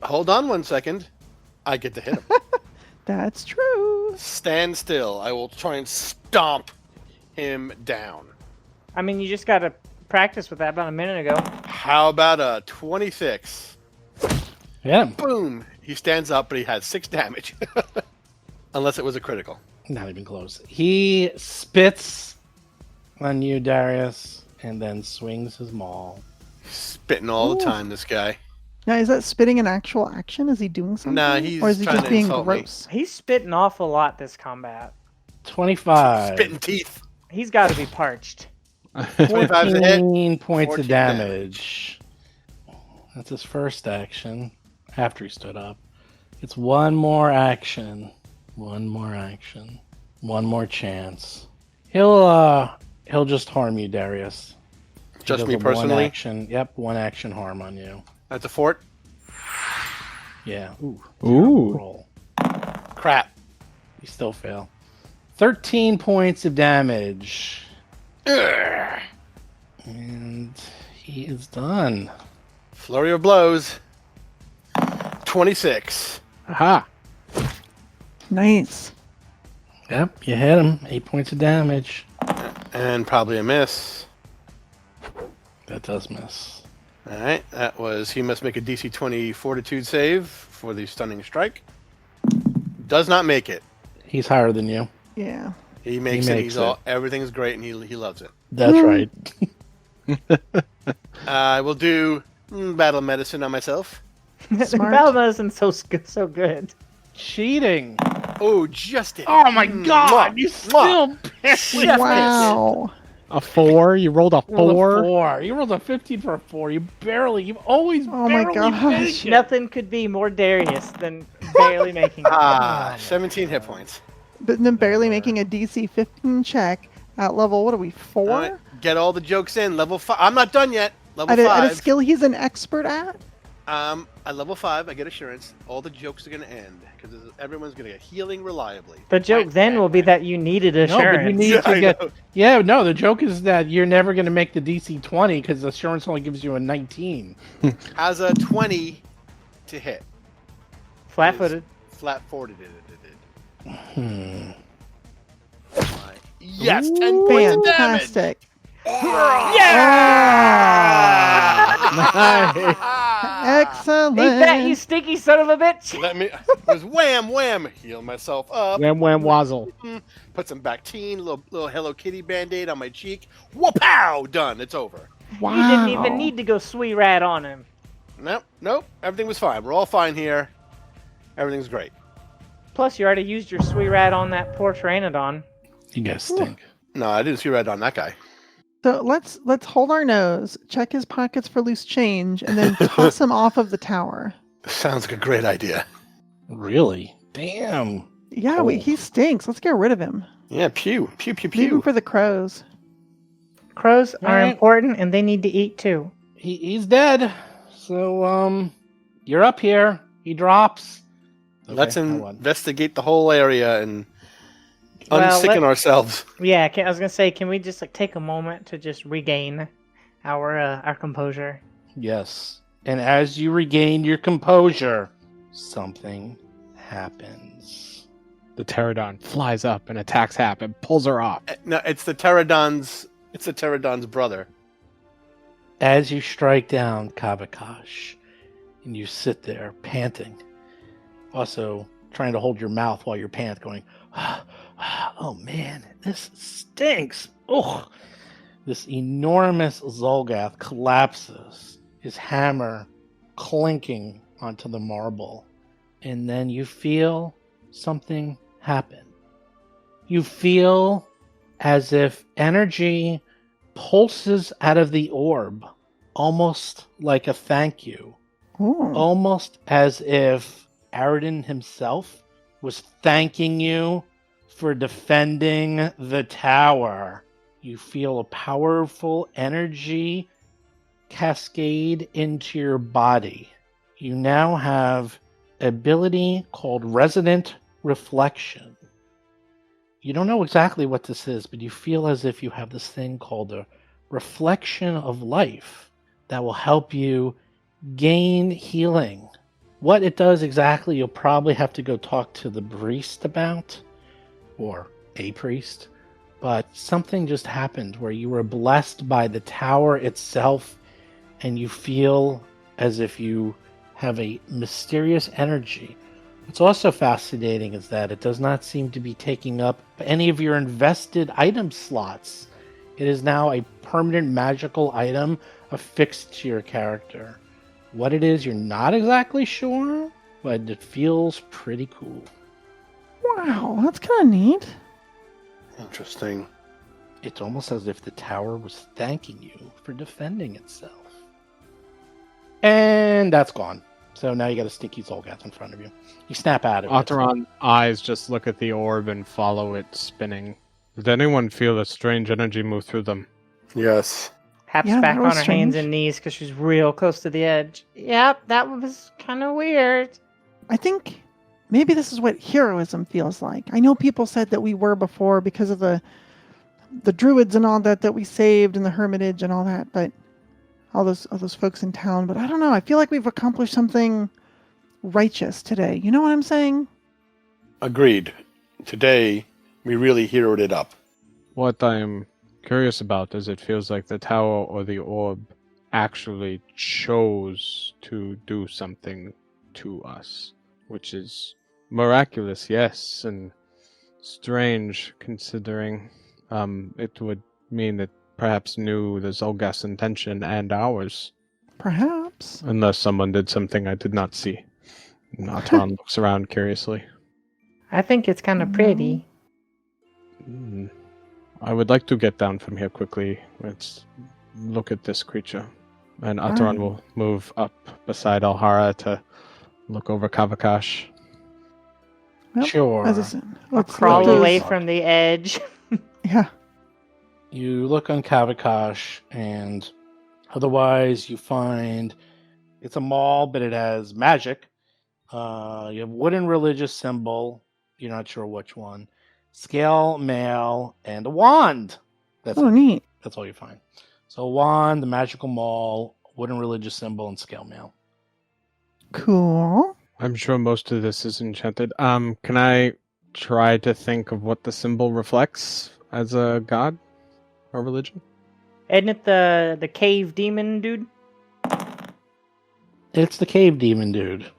Speaker 5: Hold on 1 second. I get to hit him.
Speaker 4: That's true.
Speaker 5: Stand still. I will try and stomp him down.
Speaker 3: I mean, you just gotta practiced with that about a minute ago.
Speaker 5: How about a 26?
Speaker 2: Yeah,
Speaker 5: Boom! He stands up, but he has 6 damage. Unless it was a critical.
Speaker 2: not even close. He spits on you, Darius, and then swings his maul.
Speaker 5: Spitting all the time, this guy.
Speaker 4: Now, is that spitting an actual action? Is he doing something?
Speaker 5: Nah, he's
Speaker 4: or is he
Speaker 5: trying
Speaker 4: just
Speaker 5: to
Speaker 4: being
Speaker 5: insult me.
Speaker 4: gross?
Speaker 3: He's spitting off a lot this combat.
Speaker 2: 25.
Speaker 5: Spitting teeth.
Speaker 3: He's got to be parched.
Speaker 5: 25 is a hit.
Speaker 2: 14 points
Speaker 5: 14
Speaker 2: of damage. That's his first action after he stood up. It's one more action. One more action. One more chance. He'll just harm you, Darius. He
Speaker 5: Just
Speaker 2: does
Speaker 5: me
Speaker 2: a
Speaker 5: personally?
Speaker 2: One action, yep, one action harm on you.
Speaker 5: That's a fort.
Speaker 2: Yeah. Ooh.
Speaker 6: Ooh.
Speaker 2: Roll.
Speaker 5: Crap.
Speaker 2: You still fail. 13 points of damage. And he is done.
Speaker 5: Flurry of blows. 26.
Speaker 6: Aha.
Speaker 4: Nice.
Speaker 2: Yep, you hit him. 8 points of damage.
Speaker 5: And probably a miss.
Speaker 2: That does miss.
Speaker 5: Alright, that was... He must make a DC 20 fortitude save for the stunning strike. Does not make it.
Speaker 2: He's higher than you.
Speaker 4: Yeah.
Speaker 5: He makes,
Speaker 2: He
Speaker 5: it.
Speaker 2: makes
Speaker 5: He's
Speaker 2: it.
Speaker 5: all... Everything's great, and he loves it.
Speaker 2: That's right.
Speaker 5: I will do battle medicine on myself.
Speaker 4: Smart.
Speaker 3: Battle medicine's so good.
Speaker 2: Cheating.
Speaker 5: Oh, just it.
Speaker 2: Oh my god, you still barely
Speaker 4: Wow.
Speaker 6: A 4? You rolled a
Speaker 2: rolled a
Speaker 6: 4?
Speaker 2: 4. You rolled a 15 for a 4. You've always
Speaker 4: Oh my
Speaker 2: barely
Speaker 4: gosh.
Speaker 2: finished it.
Speaker 3: Nothing could be more Darius than barely making it.
Speaker 5: 17 hit points.
Speaker 4: But then barely making a DC 15 check at level, what are we, 4?
Speaker 5: All right, get all the jokes in. Level 5. I'm not done yet. Level
Speaker 4: At a
Speaker 5: 5.
Speaker 4: skill he's an expert at?
Speaker 5: At level 5, I get assurance. All the jokes are going to end because everyone's going to get healing reliably.
Speaker 3: The joke then will be that you needed
Speaker 2: No, but you
Speaker 3: assurance.
Speaker 2: need
Speaker 5: Yeah, I
Speaker 2: to get.
Speaker 5: know.
Speaker 2: Yeah, no. The joke is that you're never going to make the DC 20 because assurance only gives you a 19.
Speaker 5: Has a 20 to hit.
Speaker 3: Flat-footed.
Speaker 5: Flat-footed. Yes, 10 points of damage.
Speaker 4: Fantastic. Excellent.
Speaker 3: Eat that, you stinky son of a bitch!
Speaker 5: Let me. It was wham, wham. Heal myself up.
Speaker 6: Wham wham wazzle.
Speaker 5: Put some Bactine, little Hello Kitty band-aid on my cheek. Whoop-pow! Done. It's over.
Speaker 4: Wow.
Speaker 3: You didn't even need to go sweet rat on him.
Speaker 5: Nope. Everything was fine. We're all fine here. Everything's great.
Speaker 3: Plus, you already used your sweet rat on that poor Pteranodon.
Speaker 2: You guys stink.
Speaker 5: No, I didn't see red on that guy.
Speaker 4: So let's hold our nose, check his pockets for loose change, and then toss him off of the tower.
Speaker 5: Sounds like a great idea.
Speaker 2: Really? Damn.
Speaker 4: Yeah,
Speaker 2: Oh.
Speaker 4: he stinks. Let's get rid of him.
Speaker 5: Yeah, pew, pew, pew,
Speaker 4: Leave him
Speaker 5: pew.
Speaker 4: for the crows.
Speaker 3: Crows are
Speaker 2: Alright.
Speaker 3: important, and they need to eat too.
Speaker 2: He's dead. So you're up here. He drops.
Speaker 5: Let's
Speaker 2: Okay, now what?
Speaker 5: investigate the whole area and
Speaker 3: Well,
Speaker 5: unsicken ourselves.
Speaker 3: Yeah, I was gonna say, can we just take a moment to just regain our composure?
Speaker 2: Yes. And as you regain your composure, something happens.
Speaker 6: The pterodon flies up and attacks Hap and pulls her off.
Speaker 5: No, it's the pterodon's. It's the pterodon's brother.
Speaker 2: As you strike down Kavakash, and you sit there panting, also trying to hold your mouth while you're going, oh man, this stinks. Oh, this enormous Xulgath collapses, his hammer clinking onto the marble, and then you feel something happen. You feel as if energy pulses out of the orb, almost like a thank you.
Speaker 4: Ooh.
Speaker 2: Almost as if Aridin himself was thanking you for defending the tower. You feel a powerful energy cascade into your body. You now have an ability called Resonant Reflection. You don't know exactly what this is, but you feel as if you have this thing called a reflection of life that will help you gain healing. What it does exactly, you'll probably have to go talk to the priest about, or a priest, but something just happened where you were blessed by the tower itself, and you feel as if you have a mysterious energy. What's also fascinating is that it does not seem to be taking up any of your invested item slots. It is now a permanent magical item affixed to your character. What it is, you're not exactly sure, but it feels pretty cool.
Speaker 4: Wow, that's kind of neat.
Speaker 5: Interesting.
Speaker 2: It's almost as if the tower was thanking you for defending itself. And that's gone. So now you got a stinky Xulgath in front of you. You snap out of it.
Speaker 6: Otteron's eyes just look at the orb and follow it spinning. Did anyone feel a strange energy move through them?
Speaker 5: Yes.
Speaker 3: Hap's
Speaker 4: Yeah,
Speaker 3: back
Speaker 4: that
Speaker 3: on
Speaker 4: was
Speaker 3: her hands
Speaker 4: strange.
Speaker 3: and knees because she's real close to the edge. Yep, that was kind of weird.
Speaker 4: I think maybe this is what heroism feels like. I know people said that we were before because of the druids and all that we saved and the hermitage and all that, but all those folks in town. But I don't know. I feel like we've accomplished something righteous today. You know what I'm saying?
Speaker 5: Agreed. Today, we really heroed it up.
Speaker 6: What I'm curious about is it feels like the tower or the orb actually chose to do something to us, which is miraculous, yes, and strange considering it would mean that perhaps knew the Xulgaths' intention and ours,
Speaker 4: Perhaps.
Speaker 6: unless someone did something I did not see. Natron looks around curiously.
Speaker 3: I think it's kind of pretty.
Speaker 6: I would like to get down from here quickly. Let's look at this creature. And Atron
Speaker 4: Alright.
Speaker 6: will move up beside Alhara to look over Kavakash.
Speaker 4: Well,
Speaker 2: Sure.
Speaker 4: As I said, let's
Speaker 3: Crawl
Speaker 4: let
Speaker 3: away
Speaker 4: those-
Speaker 3: from the edge.
Speaker 4: Yeah.
Speaker 2: You look on Kavakash, and otherwise you find it's a mall, but it has magic. You have wooden religious symbol. You're not sure which one. Scale mail and a wand. That's
Speaker 4: Oh,
Speaker 2: it.
Speaker 4: neat.
Speaker 2: That's all you find. So a wand, the magical mall, wooden religious symbol, and scale mail.
Speaker 4: Cool.
Speaker 6: I'm sure most of this is enchanted. Can I try to think of what the symbol reflects as a god or religion?
Speaker 3: Isn't it the cave demon dude?
Speaker 2: It's the cave demon dude.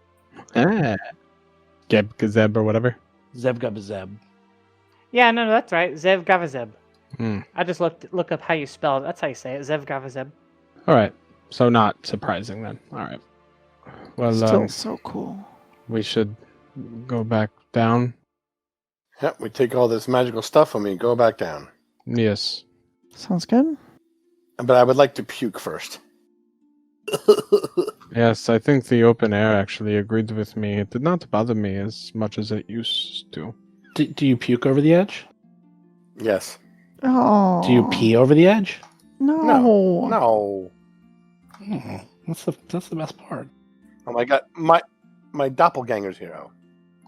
Speaker 6: Ah. Geb Gazeb or whatever.
Speaker 2: Zebgabazeb.
Speaker 3: Yeah, no, that's right. Zev Gavazeb.
Speaker 6: Hmm.
Speaker 3: I just look up how you spell it. That's how you say it. Zev Gavazeb.
Speaker 6: All right. So not surprising then. All right. Well,
Speaker 4: Still so cool.
Speaker 6: we should go back down.
Speaker 5: Yep, we take all this magical stuff and we go back down.
Speaker 6: Yes.
Speaker 4: Sounds good.
Speaker 5: But I would like to puke first.
Speaker 6: Yes, I think the open air actually agreed with me. It did not bother me as much as it used to.
Speaker 2: Do you puke over the edge?
Speaker 5: Yes.
Speaker 4: Oh.
Speaker 2: Do you pee over the edge?
Speaker 4: No.
Speaker 5: No.
Speaker 2: That's the best part.
Speaker 5: Oh my god, my doppelganger's here.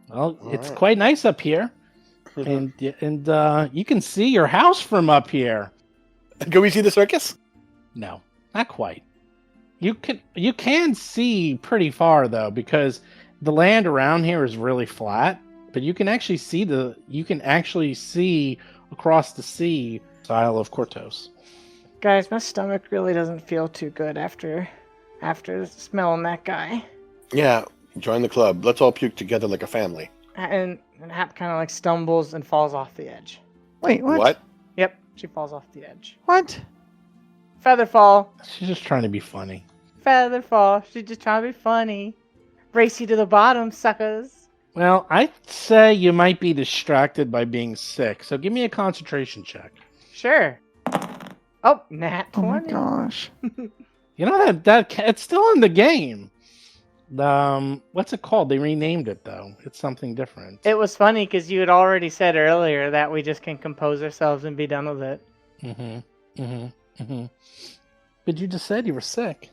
Speaker 2: Well,
Speaker 5: All
Speaker 2: it's
Speaker 5: right.
Speaker 2: quite nice up here, and you can see your house from up here.
Speaker 5: Can we see the circus?
Speaker 2: No, not quite. You can see pretty far though, because the land around here is really flat. But you can actually see across the sea, Isle of Kortos.
Speaker 3: Guys, my stomach really doesn't feel too good after smelling that guy.
Speaker 5: Yeah, join the club. Let's all puke together like a family.
Speaker 3: And Hap kind of like stumbles and falls off the edge.
Speaker 4: Wait, what?
Speaker 5: What?
Speaker 3: Yep, she falls off the edge.
Speaker 4: What?
Speaker 3: Featherfall.
Speaker 2: She's just trying to be funny.
Speaker 3: Featherfall. She's just trying to be funny. Race you to the bottom, suckers.
Speaker 2: Well, I'd say you might be distracted by being sick, so give me a concentration check.
Speaker 3: Sure. Oh, nat 20.
Speaker 4: Oh my gosh.
Speaker 2: You know that it's still in the game. What's it called? They renamed it though. It's something different.
Speaker 3: It was funny because you had already said earlier that we just can compose ourselves and be done with it.
Speaker 2: But you just said you were sick.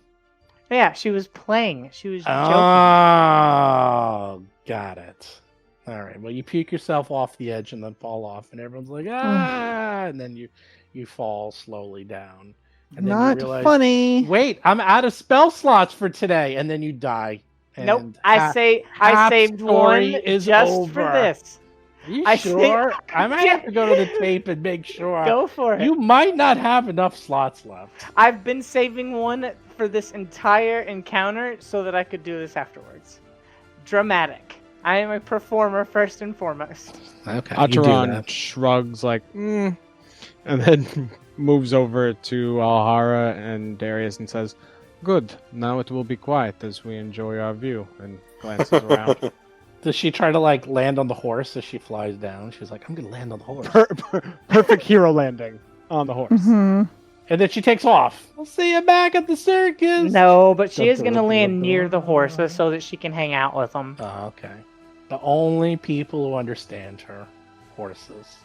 Speaker 3: Yeah, she was playing. She was joking.
Speaker 2: Oh, got it. All right. Well, you puke yourself off the edge and then fall off, and everyone's like, ah, and then you fall slowly down. And then
Speaker 4: Not
Speaker 2: you realize,
Speaker 4: funny.
Speaker 2: wait, I'm out of spell slots for today, and then you die.
Speaker 3: Nope.
Speaker 2: And
Speaker 3: I
Speaker 2: Hap's
Speaker 3: saved one
Speaker 2: story is
Speaker 3: just
Speaker 2: over.
Speaker 3: for this.
Speaker 2: You
Speaker 3: I
Speaker 2: sure?
Speaker 3: think-
Speaker 2: I might have to go to the tape and make sure.
Speaker 3: Go for it.
Speaker 2: You might not have enough slots left.
Speaker 3: I've been saving one for this entire encounter so that I could do this afterwards. Dramatic. I am a performer first and foremost.
Speaker 2: Okay.
Speaker 6: Acheron shrugs and then moves over to Alhara and Darius and says, "Good. Now it will be quiet as we enjoy our view." And glances around.
Speaker 2: Does she try to land on the horse as she flies down? She's like, I'm gonna land on the horse.
Speaker 6: Perfect hero landing on the horse.
Speaker 4: Hmm.
Speaker 2: And then she takes off. I'll see you back at the circus.
Speaker 3: No, but she is going to land near the horse so that she can hang out with them.
Speaker 2: Oh, okay. The only people who understand her, horses.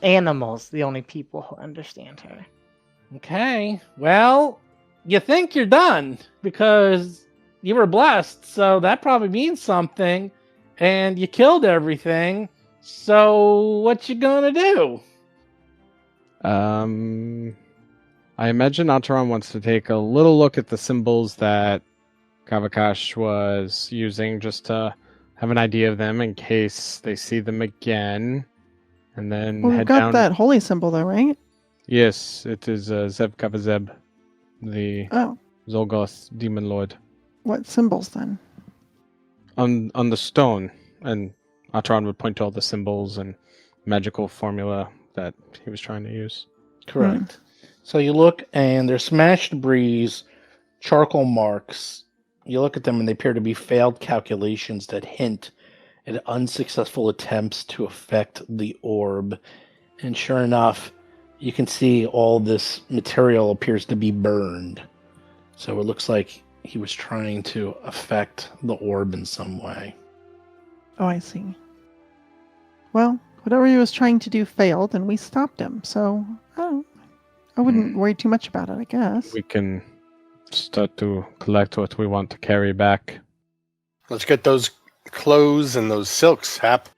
Speaker 3: Animals, the only people who understand her.
Speaker 2: Okay. Well, you think you're done because you were blessed, so that probably means something. And you killed everything. So what you gonna do?
Speaker 6: I imagine Acheron wants to take a little look at the symbols that Kavakash was using just to have an idea of them in case they see them again. And then
Speaker 4: Well, we've
Speaker 6: head
Speaker 4: got
Speaker 6: down.
Speaker 4: that holy symbol, though, right?
Speaker 6: Yes, it is Zeb Kavazeb, the
Speaker 4: Oh,
Speaker 6: Xulgaths demon lord.
Speaker 4: what symbols then?
Speaker 6: On the stone, and Acheron would point to all the symbols and magical formula that he was trying to use.
Speaker 2: Correct. So you look, and they're smashed debris, charcoal marks. You look at them, and they appear to be failed calculations that hint at unsuccessful attempts to affect the orb. And sure enough, you can see all this material appears to be burned. So it looks like he was trying to affect the orb in some way.
Speaker 4: Oh, I see. Well, whatever he was trying to do failed, and we stopped him. So I wouldn't worry too much about it, I guess.
Speaker 6: We can start to collect what we want to carry back.
Speaker 5: Let's get those clothes and those silks, Hap.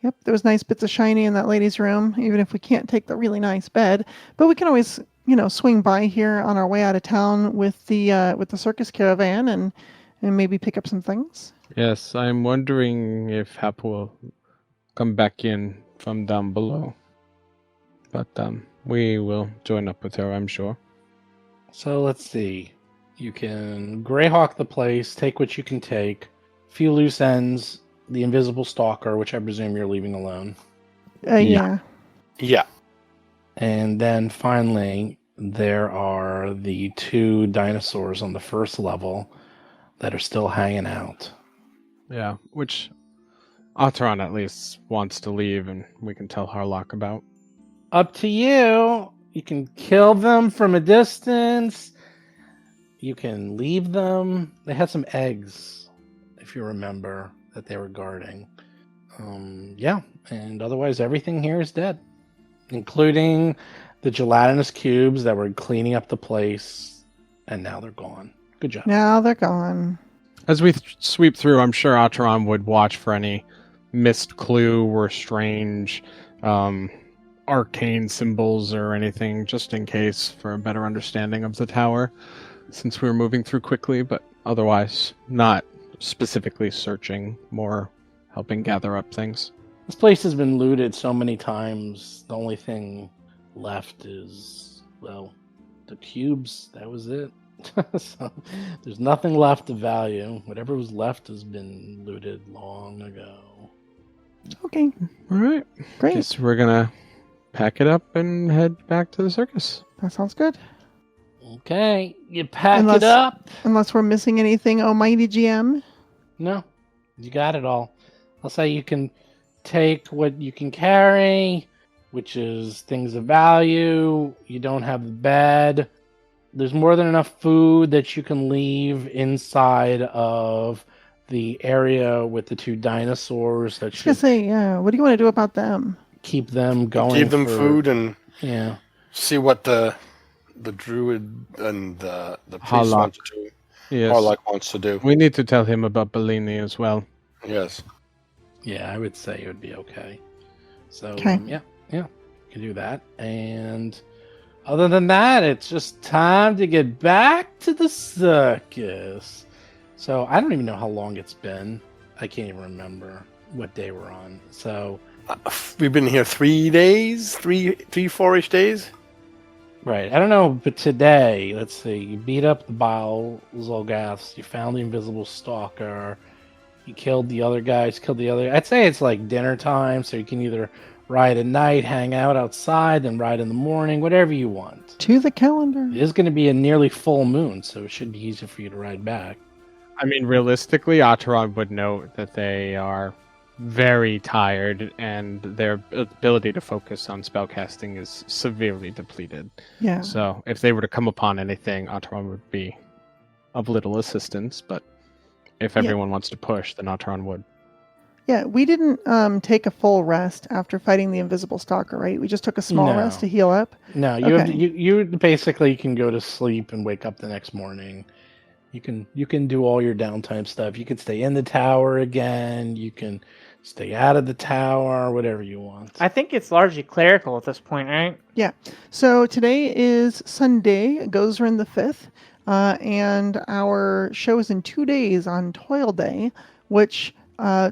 Speaker 4: Yep, there was nice bits of shiny in that lady's room, even if we can't take the really nice bed. But we can always, swing by here on our way out of town with the circus caravan and maybe pick up some things.
Speaker 6: Yes, I'm wondering if Hap will come back in from down below. But we will join up with her, I'm sure.
Speaker 2: So let's see. You can Greyhawk the place, take what you can take. Few loose ends, the invisible stalker, which I presume you're leaving alone.
Speaker 4: Yeah.
Speaker 5: Yeah.
Speaker 2: And then finally, there are the 2 dinosaurs on the first level that are still hanging out.
Speaker 6: Yeah, which Acheron at least wants to leave, and we can tell Harlock about.
Speaker 2: Up to you. You can kill them from a distance. You can leave them. They had some eggs, if you remember, that they were guarding. Yeah, and otherwise everything here is dead, including the gelatinous cubes that were cleaning up the place, and now they're gone. Good job.
Speaker 4: Now they're gone.
Speaker 6: As we sweep through, I'm sure Acheron would watch for any missed clue or strange arcane symbols or anything, just in case, for a better understanding of the tower, since we were moving through quickly, but otherwise not specifically searching, more helping gather up things.
Speaker 2: This place has been looted so many times. The only thing left is, well, the cubes. That was it. So there's nothing left of value. Whatever was left has been looted long ago.
Speaker 4: Okay,
Speaker 6: All right.
Speaker 4: great.
Speaker 6: Guess we're gonna pack it up and head back to the circus.
Speaker 4: That sounds good.
Speaker 2: Okay, you pack
Speaker 4: Unless-
Speaker 2: it up.
Speaker 4: Unless we're missing anything, almighty GM.
Speaker 2: No, you got it all. I'll say you can take what you can carry, which is things of value. You don't have the bed. There's more than enough food that you can leave inside of the area with the 2 dinosaurs that
Speaker 4: I was gonna
Speaker 2: should
Speaker 4: say, yeah. What do you want to do about them?
Speaker 2: keep them going.
Speaker 5: Give them
Speaker 2: for-
Speaker 5: food and
Speaker 2: Yeah.
Speaker 5: see what the druid and the priest
Speaker 6: Harlock.
Speaker 5: wants to do.
Speaker 6: Yes.
Speaker 5: Harlock wants to do.
Speaker 6: We need to tell him about Bellini as well.
Speaker 5: Yes.
Speaker 2: Yeah, I would say it would be okay. So,
Speaker 4: Okay.
Speaker 2: yeah, you can do that. And other than that, it's just time to get back to the circus. So, I don't even know how long it's been. I can't even remember what day we're on. So,
Speaker 5: We've been here 3 days, three, 4-ish days.
Speaker 2: Right. I don't know, but today, let's see. You beat up the Bile Xulgaths. You found the invisible stalker. You killed the other guys. I'd say it's like dinner time, so you can either ride at night, hang out outside, then ride in the morning, whatever you want.
Speaker 4: To the calendar.
Speaker 2: It is going to be a nearly full moon, so it should be easy for you to ride back.
Speaker 6: I mean, realistically, Ataran would note that they are very tired and their ability to focus on spellcasting is severely depleted.
Speaker 4: Yeah.
Speaker 6: So if they were to come upon anything, Ataran would be of little assistance, but if everyone wants to push, then Ataran would.
Speaker 4: Yeah, we didn't take a full rest after fighting the invisible stalker, right? We just took a small
Speaker 2: No.
Speaker 4: rest to heal up.
Speaker 2: No, you basically can go to sleep and wake up the next morning. You can do all your downtime stuff. You can stay in the tower again. You can stay out of the tower, whatever you want.
Speaker 3: I think it's largely clerical at this point, right?
Speaker 4: Yeah. So today is Sunday, Gozran the 5th, and our show is in 2 days on Toil Day, which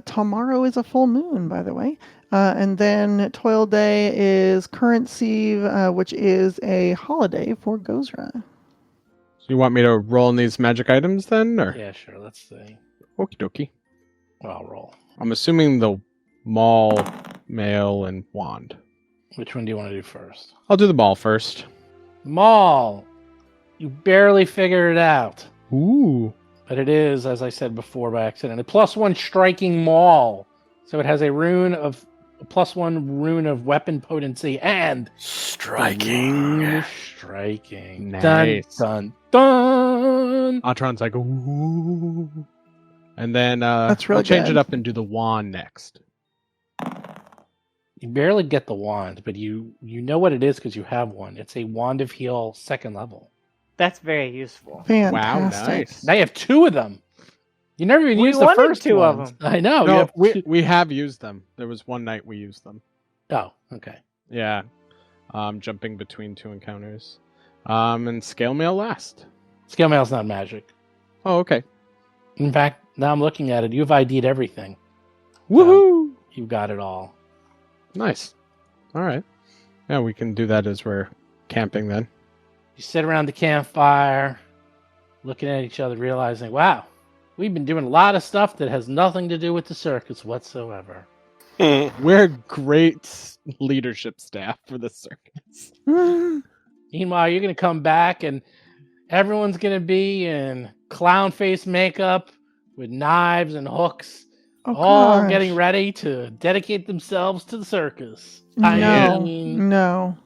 Speaker 4: tomorrow is a full moon, by the way. And then Toil Day is Currency, which is a holiday for Gozra.
Speaker 6: So you want me to roll in these magic items then? Or?
Speaker 2: Yeah, sure. Let's see.
Speaker 6: Okie dokie.
Speaker 2: Well, I'll roll.
Speaker 6: I'm assuming the maul, mail, and wand.
Speaker 2: Which one do you want to do first?
Speaker 6: I'll do the maul first.
Speaker 2: Maul! You barely figured it out.
Speaker 6: Ooh.
Speaker 2: But it is, as I said before by accident, a +1 striking maul. So it has a +1 rune of weapon potency and
Speaker 5: Striking.
Speaker 2: Striking.
Speaker 6: Nice.
Speaker 2: Dun, dun, dun.
Speaker 6: Atron's like, ooh. And then
Speaker 4: That's really
Speaker 6: I'll change
Speaker 4: good.
Speaker 6: it up and do the wand next.
Speaker 2: You barely get the wand, but you know what it is because you have one. It's a Wand of Heal 2nd level.
Speaker 3: That's very useful.
Speaker 4: Fantastic.
Speaker 6: Wow, nice.
Speaker 2: Now you have 2 of them. You never even
Speaker 3: We
Speaker 2: used the
Speaker 3: wanted
Speaker 2: first
Speaker 3: 2 of
Speaker 2: ones.
Speaker 3: them.
Speaker 2: I know. you
Speaker 6: No,
Speaker 2: have two-
Speaker 6: we have used them. There was one night we used them.
Speaker 2: Oh, okay.
Speaker 6: Yeah. Jumping between 2 encounters. And scale mail last.
Speaker 2: Scale mail's not magic.
Speaker 6: Oh, okay.
Speaker 2: In fact, now I'm looking at it. You've ID'd everything.
Speaker 6: Woohoo!
Speaker 2: You've got it all.
Speaker 6: Nice. All right. Yeah, we can do that as we're camping then.
Speaker 2: You sit around the campfire, looking at each other, realizing, wow, we've been doing a lot of stuff that has nothing to do with the circus whatsoever.
Speaker 6: We're great leadership staff for the circus.
Speaker 2: Meanwhile, you're going to come back and everyone's going to be in clown face makeup with knives and hooks,
Speaker 4: Oh,
Speaker 2: all
Speaker 4: gosh.
Speaker 2: getting ready to dedicate themselves to the circus.
Speaker 4: No,
Speaker 2: I mean,
Speaker 4: no.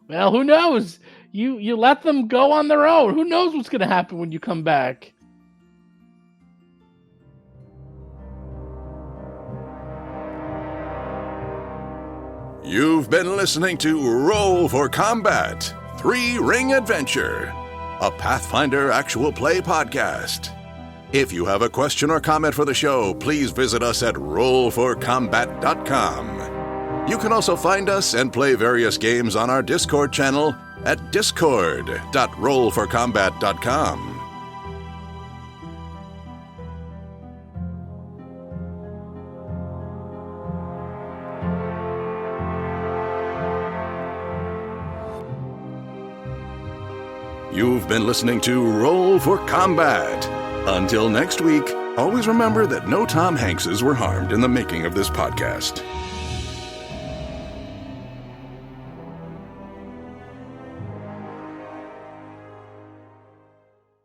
Speaker 2: well, who knows? You let them go on their own. Who knows what's going to happen when you come back?
Speaker 1: You've been listening to Roll for Combat 3-Ring Adventure, a Pathfinder actual play podcast. If you have a question or comment for the show, please visit us at rollforcombat.com. You can also find us and play various games on our Discord channel at discord.rollforcombat.com. You've been listening to Roll for Combat. Until next week, always remember that no Tom Hankses were harmed in the making of this podcast.